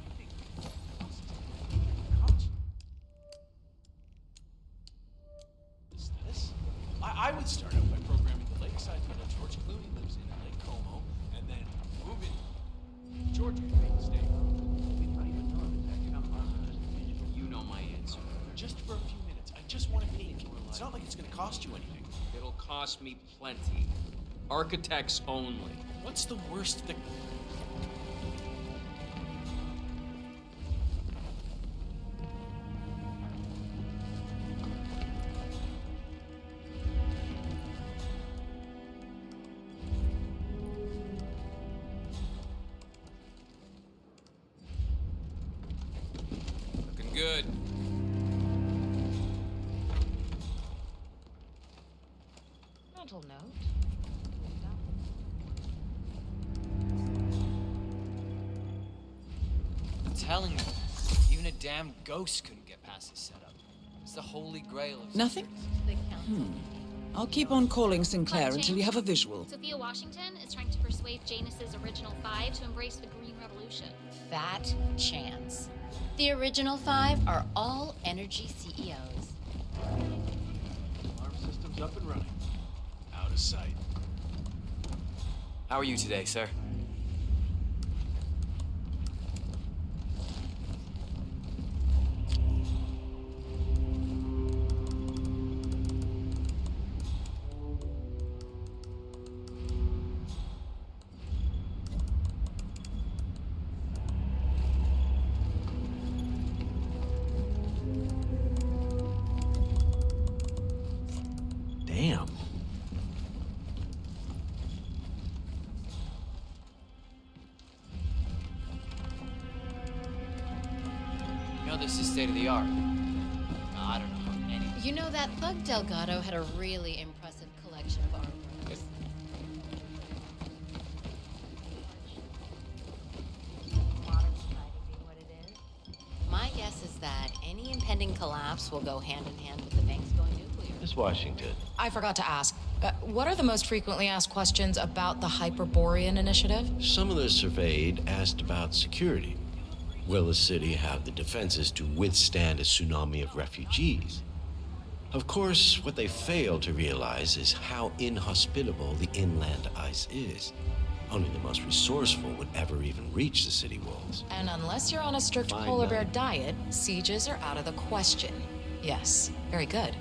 I would start out by programming the lakeside villa George Clooney lives in Lake Como, and then move it. George would make a mistake. You know my answer. Just for a few minutes. I just want to peek. It's not like it's going to cost you anything. It'll cost me plenty. Architects only. What's the worst that... Looking good. Mental note. I'm telling you, even a damn ghost couldn't get past this setup. It's the holy grail of... Nothing? I'll keep on calling Sinclair until you have a visual. Sophia Washington is trying to persuade Janus's original five to embrace the Green Revolution. Fat chance. The original five are all energy CEOs. Alarm system's up and running. Out of sight. How are you today, sir? Damn. You know this is state of the art. I don't know how any... You know that Thug Delgado had a really impressive collection of artworks. Modern society being what it is. My guess is that any impending collapse will go hand in hand with the banks going nuclear. Miss Washington. I forgot to ask. What are the most frequently asked questions about the Hyperborean initiative? Some of the surveyed asked about security. Will the city have the defenses to withstand a tsunami of refugees? Of course, what they fail to realize is how inhospitable the inland ice is. Only the most resourceful would ever even reach the city walls. And unless you're on a strict Fine polar bear line. diet, sieges are out of the question. Yes, very good.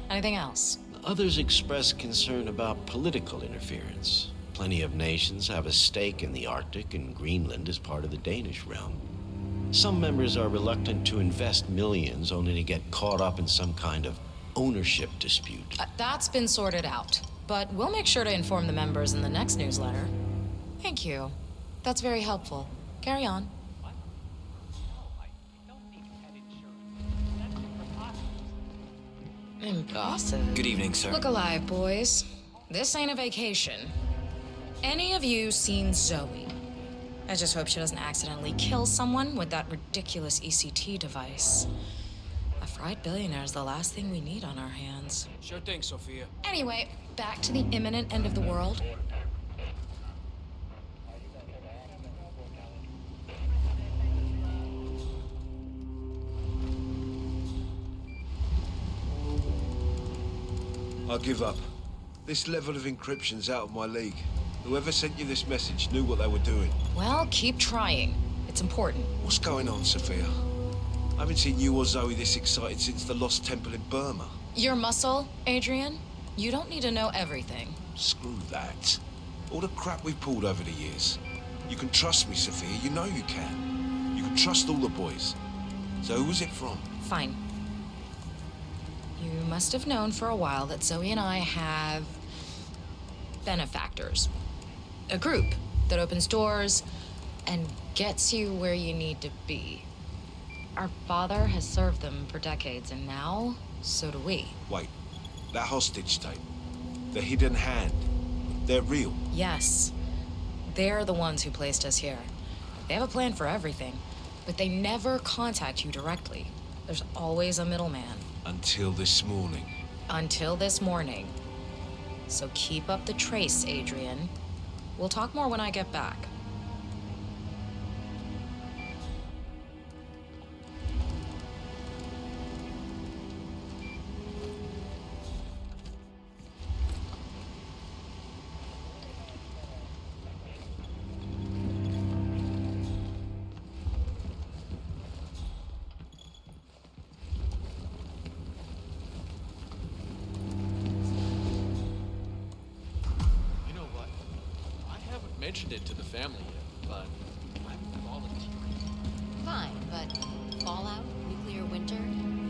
Anything else? Others express concern about political interference. Plenty of nations have a stake in the Arctic, and Greenland is part of the Danish realm. Some members are reluctant to invest millions only to get caught up in some kind of ownership dispute. That's been sorted out, but we'll make sure to inform the members in the next newsletter. Thank you. That's very helpful. Carry on. Impossible. Good evening, sir. Look alive, boys. This ain't a vacation. Any of you seen Zoe? I just hope she doesn't accidentally kill someone with that ridiculous ECT device. A fried billionaire is the last thing we need on our hands. Sure thing, Sophia. Anyway, back to the imminent end of the world. I give up. This level of encryption's out of my league. Whoever sent you this message knew what they were doing. Well, keep trying. It's important. What's going on, Sophia? I haven't seen you or Zoe this excited since the Lost Temple in Burma. Your muscle, Adrian? You don't need to know everything. Screw that. All the crap we've pulled over the years. You can trust me, Sophia. You know you can. You can trust all the boys. So who was it from? Fine. You must have known for a while that Zoe and I have benefactors. A group that opens doors and gets you where you need to be. Our father has served them for decades, and now, so do we. Wait, That hostage tape. The hidden hand. They're real. Yes. They're the ones who placed us here. They have a plan for everything, but they never contact you directly. There's always a middleman. Until this morning. Until this morning. So keep up the trace, Adrian. We'll talk more when I get back. Mentioned it to the family yet, but I'm volunteering. Fine, but fallout, nuclear winter,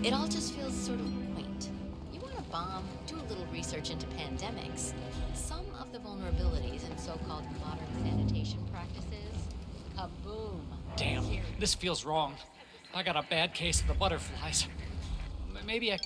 it all just feels sort of quaint. You want to bomb, do a little research into pandemics. Some of the vulnerabilities in so-called modern sanitation practices, kaboom. Damn, this feels wrong. I got a bad case of the butterflies. Maybe I...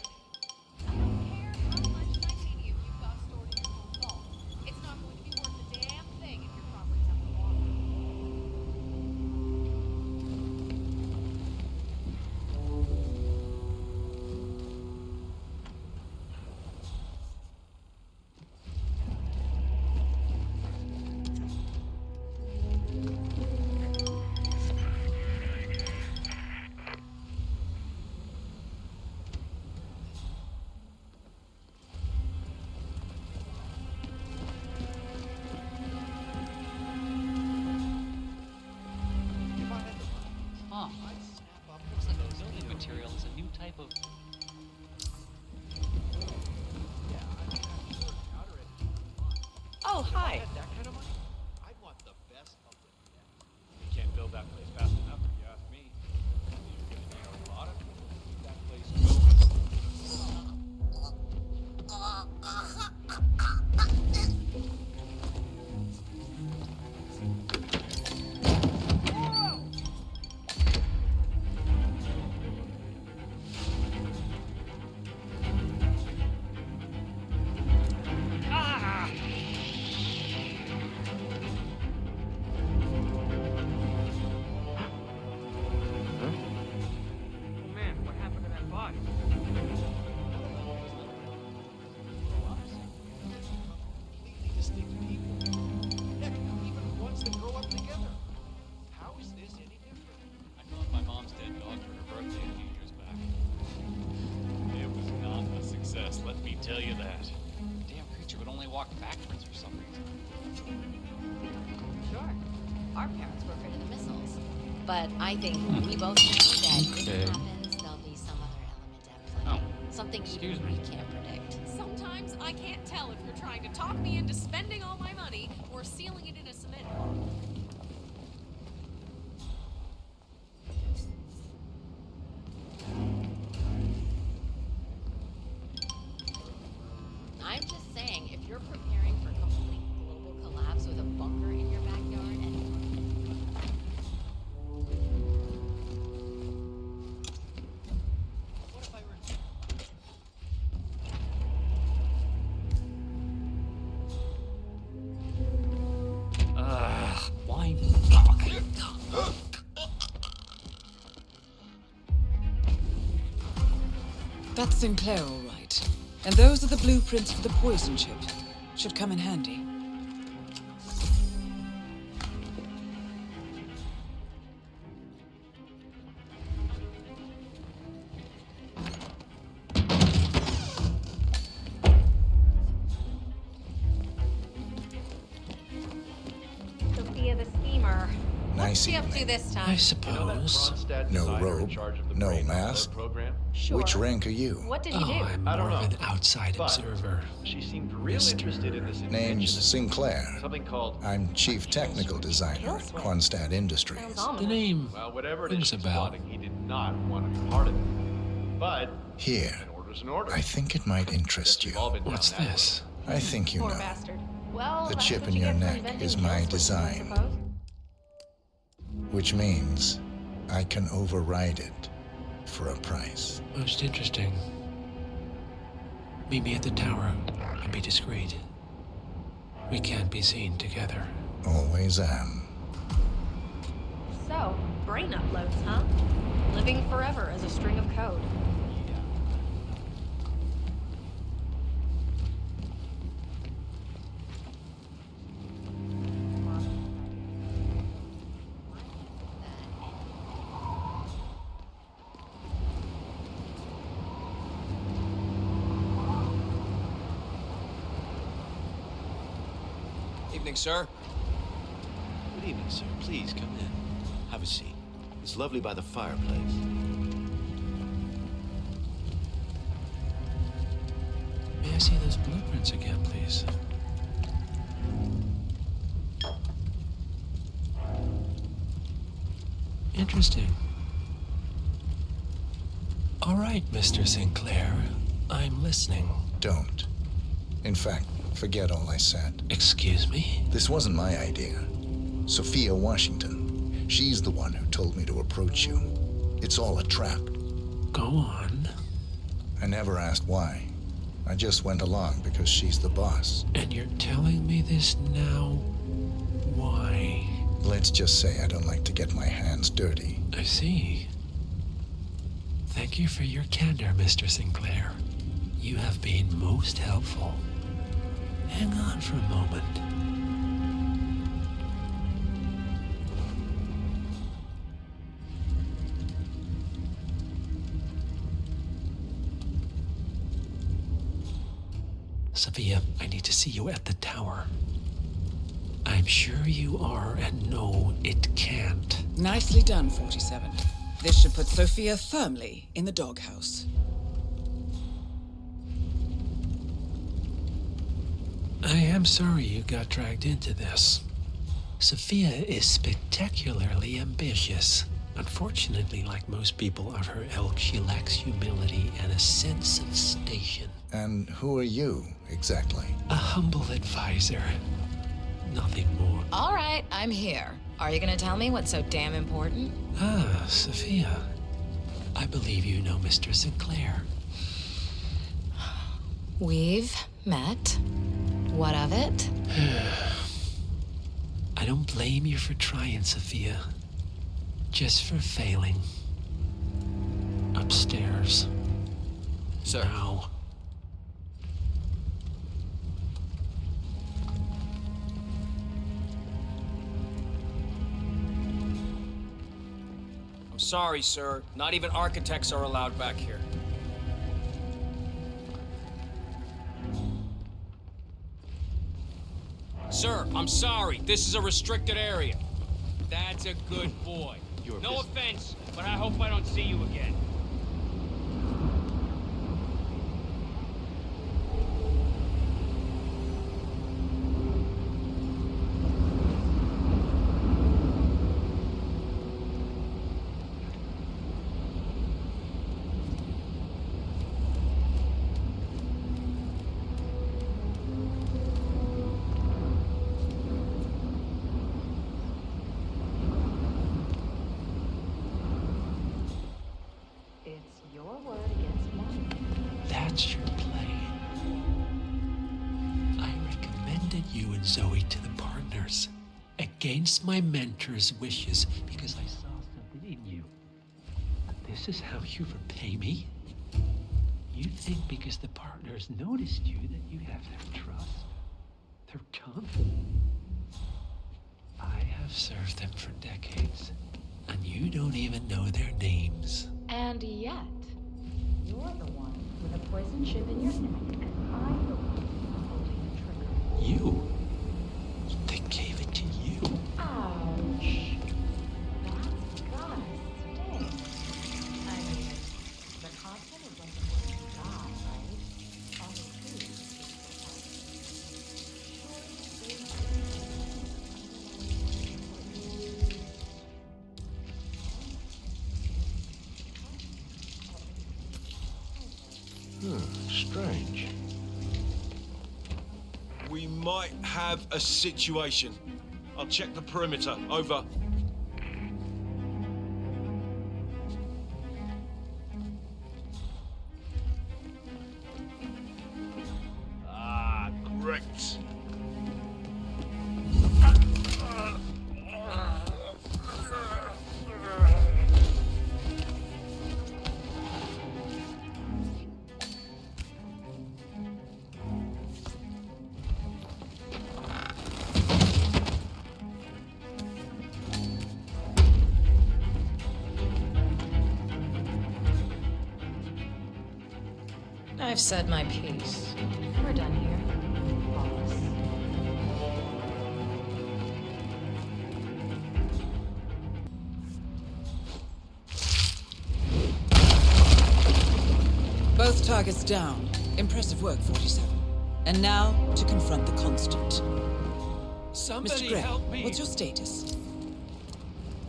material is a new type of... Oh, hi. That kind of money? I want the best of it. You can't build that place fast enough, if you ask me. You're gonna need a lot of people to keep that place moving. Tell you that. The damn creature would only walk backwards for some reason. Sure. Our parents were afraid of the missiles. But I think we both know that if it happens, there'll be some other element at play. Something even we can't predict. Sometimes I can't tell if you're trying to talk me into spending all my money or sealing it in a cement box. I'm just saying, if you're preparing for complete global collapse with a bunker in your backyard and... What if I were... Why? That's Sinclair, all right. And those are the blueprints for the poison chip. Should come in handy. Sophia the schemer. What's she Nice up to this time? I suppose. No robe, no mask. Sure. Which rank are you? What did you do? I'm more of an outside But observer. she seemed real interested in this invention. Name's Sinclair. Something called... I'm Chief Technical Designer at Quonstad Industries. The name Well, whatever it is rings she's a bell. plotting, he did not want to be part of it. But Here, an order's an order. I think it might interest you. We've all been down What's that road. this? I think you Poor know. bastard. Well, The that's chip what in you your get for neck inventing is my kill switches, I design. suppose. Which means I can override it for a price. Most interesting. Meet me at the tower and be discreet. We can't be seen together. Always am. So, brain uploads, huh? Living forever as a string of code. Evening, sir. Good evening, sir. Please come in. Have a seat. It's lovely by the fireplace. May I see those blueprints again, please? Interesting. All right, Mr. Sinclair. I'm listening. Don't. In fact, forget all I said. Excuse me? This wasn't my idea. Sophia Washington. She's the one who told me to approach you. It's all a trap. Go on. I never asked why. I just went along because she's the boss. And you're telling me this now? Why? Let's just say I don't like to get my hands dirty. I see. Thank you for your candor, Mr. Sinclair. You have been most helpful. Hang on for a moment. Sophia, I need to see you at the tower. I'm sure you are, and no, it can't. Nicely done, 47. This should put Sophia firmly in the doghouse. I am sorry you got dragged into this. Sophia is spectacularly ambitious. Unfortunately, like most people of her ilk, she lacks humility and a sense of station. And who are you, exactly? A humble advisor. Nothing more. All right, I'm here. Are you gonna tell me what's so damn important? Ah, Sophia. I believe you know Mr. Sinclair. We've met. What of it? I don't blame you for trying, Sophia. Just for failing. Upstairs. Sir. Now. I'm sorry, sir. Not even architects are allowed back here. Sir, I'm sorry. This is a restricted area. That's a good boy. No offense, but I hope I don't see you again. That's your play. I recommended you and Zoe to the partners against my mentor's wishes because I saw something in you. This is how you repay me? You think because the partners noticed you that you have their trust, their confidence? I have served them for decades, and you don't even know their names. And yet, you're the one with a poison chip in your neck, and I'm the one holding the trigger. You? They gave it to you. Ouch. That's gotta sting. I mean, the constant is like the God, right? All the food Strange. We might have a situation. I'll check the perimeter. Over. I've said my piece. We're done here. Both targets down. Impressive work, 47. And now, to confront the Constant. Somebody Mr. Gray, help me. what's your status?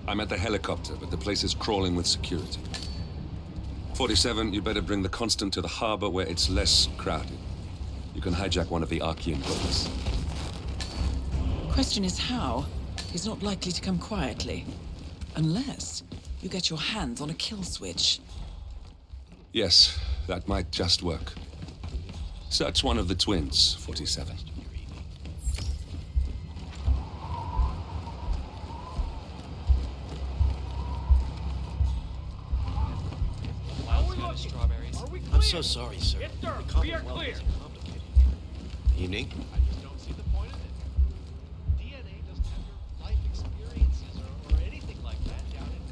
I'm at the helicopter, but the place is crawling with security. 47, you better bring the Constant to the harbor where it's less crowded. You can hijack one of the Archean boats. Question is how? He's not likely to come quietly. Unless you get your hands on a kill switch. Yes, that might just work. Search one of the twins, 47. I'm so sorry, sir. Yes, sir. The We are Commonwealth clear. is complicated. Evening. I just don't see the point of it. DNA doesn't have your life experiences or anything like that down in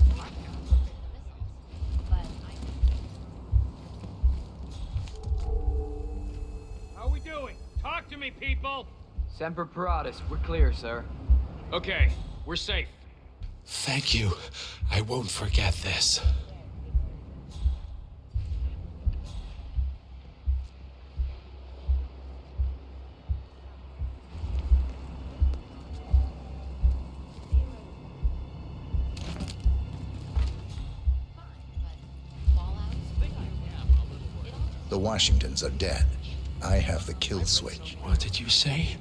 How are we doing? Talk to me, people! Semper Paratus, we're clear, sir. Okay, we're safe. Thank you. I won't forget this. The Washingtons are dead. I have the kill switch. What did you say?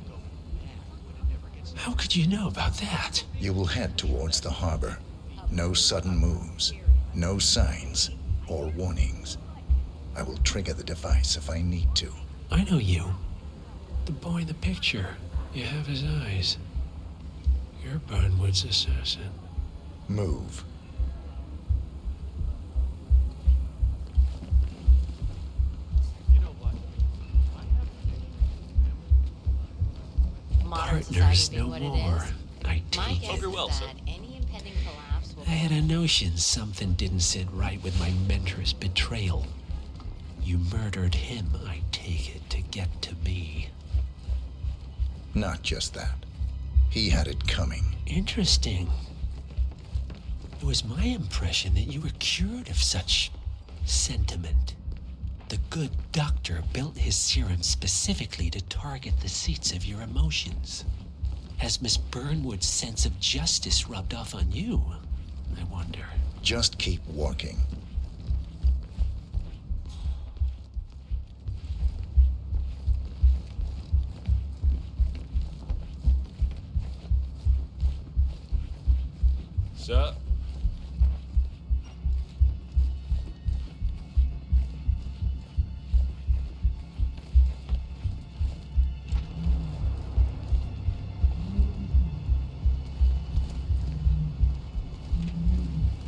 How could you know about that? You will head towards the harbor. No sudden moves, no signs or warnings. I will trigger the device if I need to. I know you. The boy in the picture. You have his eyes. You're Burnwood's assassin. Move. Partners no more. I My take guess it. is that any impending collapse will I had a notion something didn't sit right with my mentor's betrayal. You murdered him, I take it, to get to me. Not just that. He had it coming. Interesting. It was my impression that you were cured of such sentiment. The good doctor built his serum specifically to target the seats of your emotions. Has Miss Burnwood's sense of justice rubbed off on you? I wonder. Just keep walking. Sir?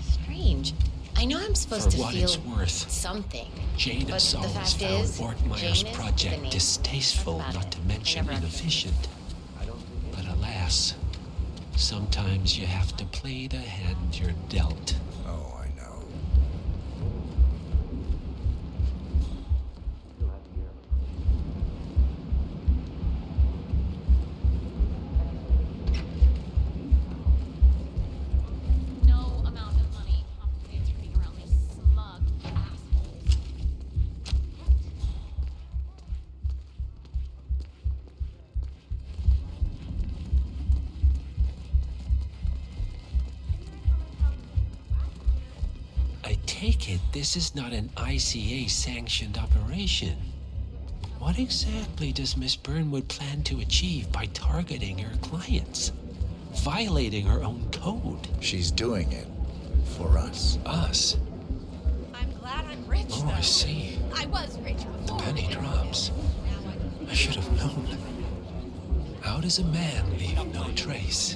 strange. I know I'm supposed For to what feel it's worth, something. Janus but the always fact found is, Ortmeyer's Janus is the project name. distasteful, That's not about to it. mention I never inefficient. But alas, sometimes you have to play the hand you're dealt. Oh, I know. No amount of money compensates for being around these smug assholes. I take it this is not an ICA-sanctioned operation. What exactly does Miss Burnwood plan to achieve by targeting her clients? Violating her own code? She's doing it for us. Us? I'm glad I'm rich, Oh, though. I see. I was rich The before. penny drops. I should have known. How does a man leave no trace?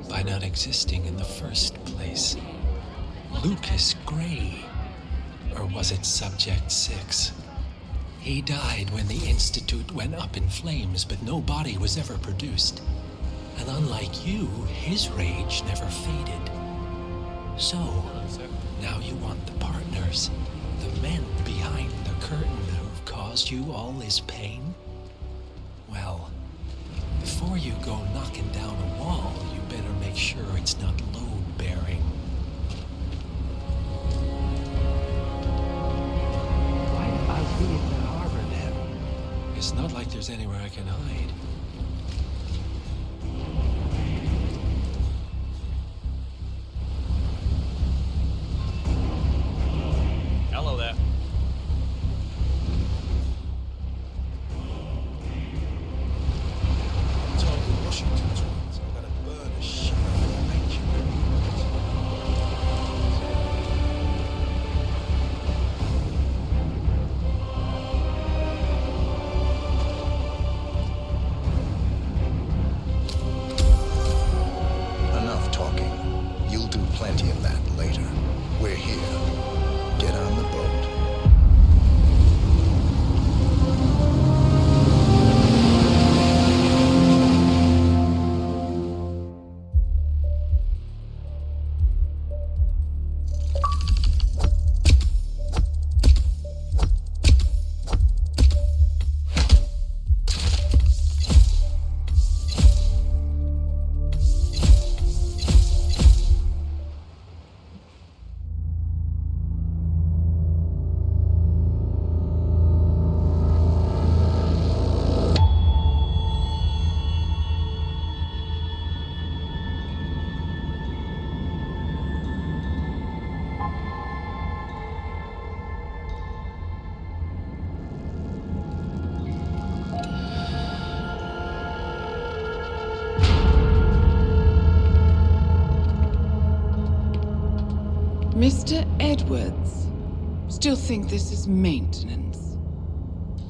By not existing in the first place. Lucas Gray. Or was it Subject 6? He died when the Institute went up in flames, but no body was ever produced. And unlike you, his rage never faded. So, now you want the partners, the men behind the curtain who've caused you all this pain? Well, before you go knocking down a wall, you better make sure it's not load-bearing. Why us be in the harbor then? It's not like there's anywhere I can hide. Hello there. Enough talking. You'll do plenty of that later. We're here. Get on the boat. Mr. Edwards, still think this is maintenance?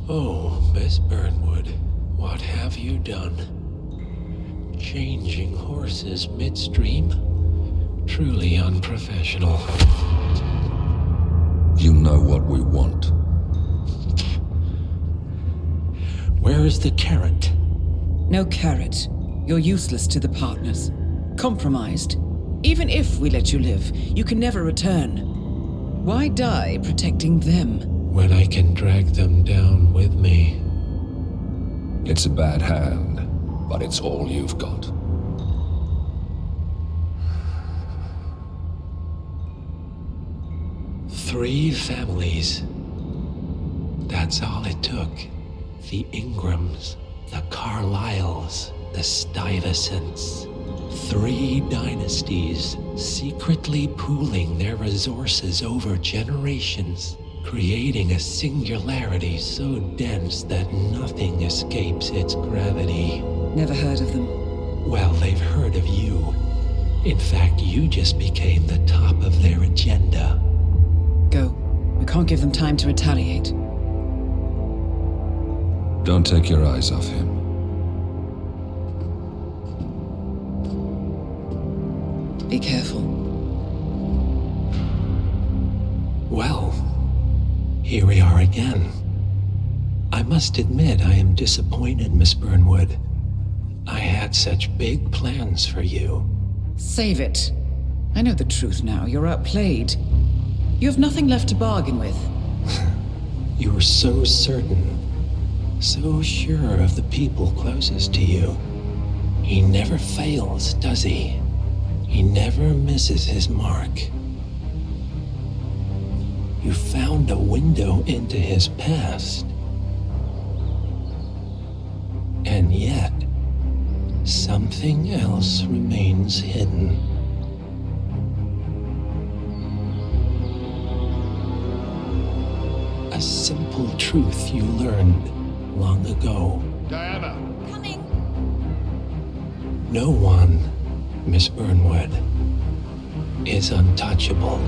Oh, Miss Burnwood, what have you done? Changing horses midstream? Truly unprofessional. You know what we want. Where is the carrot? No carrot. You're useless to the partners. Compromised. Even if we let you live, you can never return. Why die protecting them? When I can drag them down with me. It's a bad hand, but it's all you've got. Three families. That's all it took. The Ingrams, the Carlyles, the Stuyvesants. 3 dynasties secretly pooling their resources over generations, creating a singularity so dense that nothing escapes its gravity. Never heard of them. Well, they've heard of you. In fact, you just became the top of their agenda. Go. We can't give them time to retaliate. Don't take your eyes off him. Be careful. Well, here we are again. I must admit I am disappointed, Miss Burnwood. I had such big plans for you. Save it. I know the truth now. You're outplayed. You have nothing left to bargain with. You were so certain, so sure of the people closest to you. He never fails, does he? He never misses his mark. You found a window into his past. And yet, something else remains hidden. A simple truth you learned long ago. Diana! Coming! No one, Miss Burnwood, is untouchable.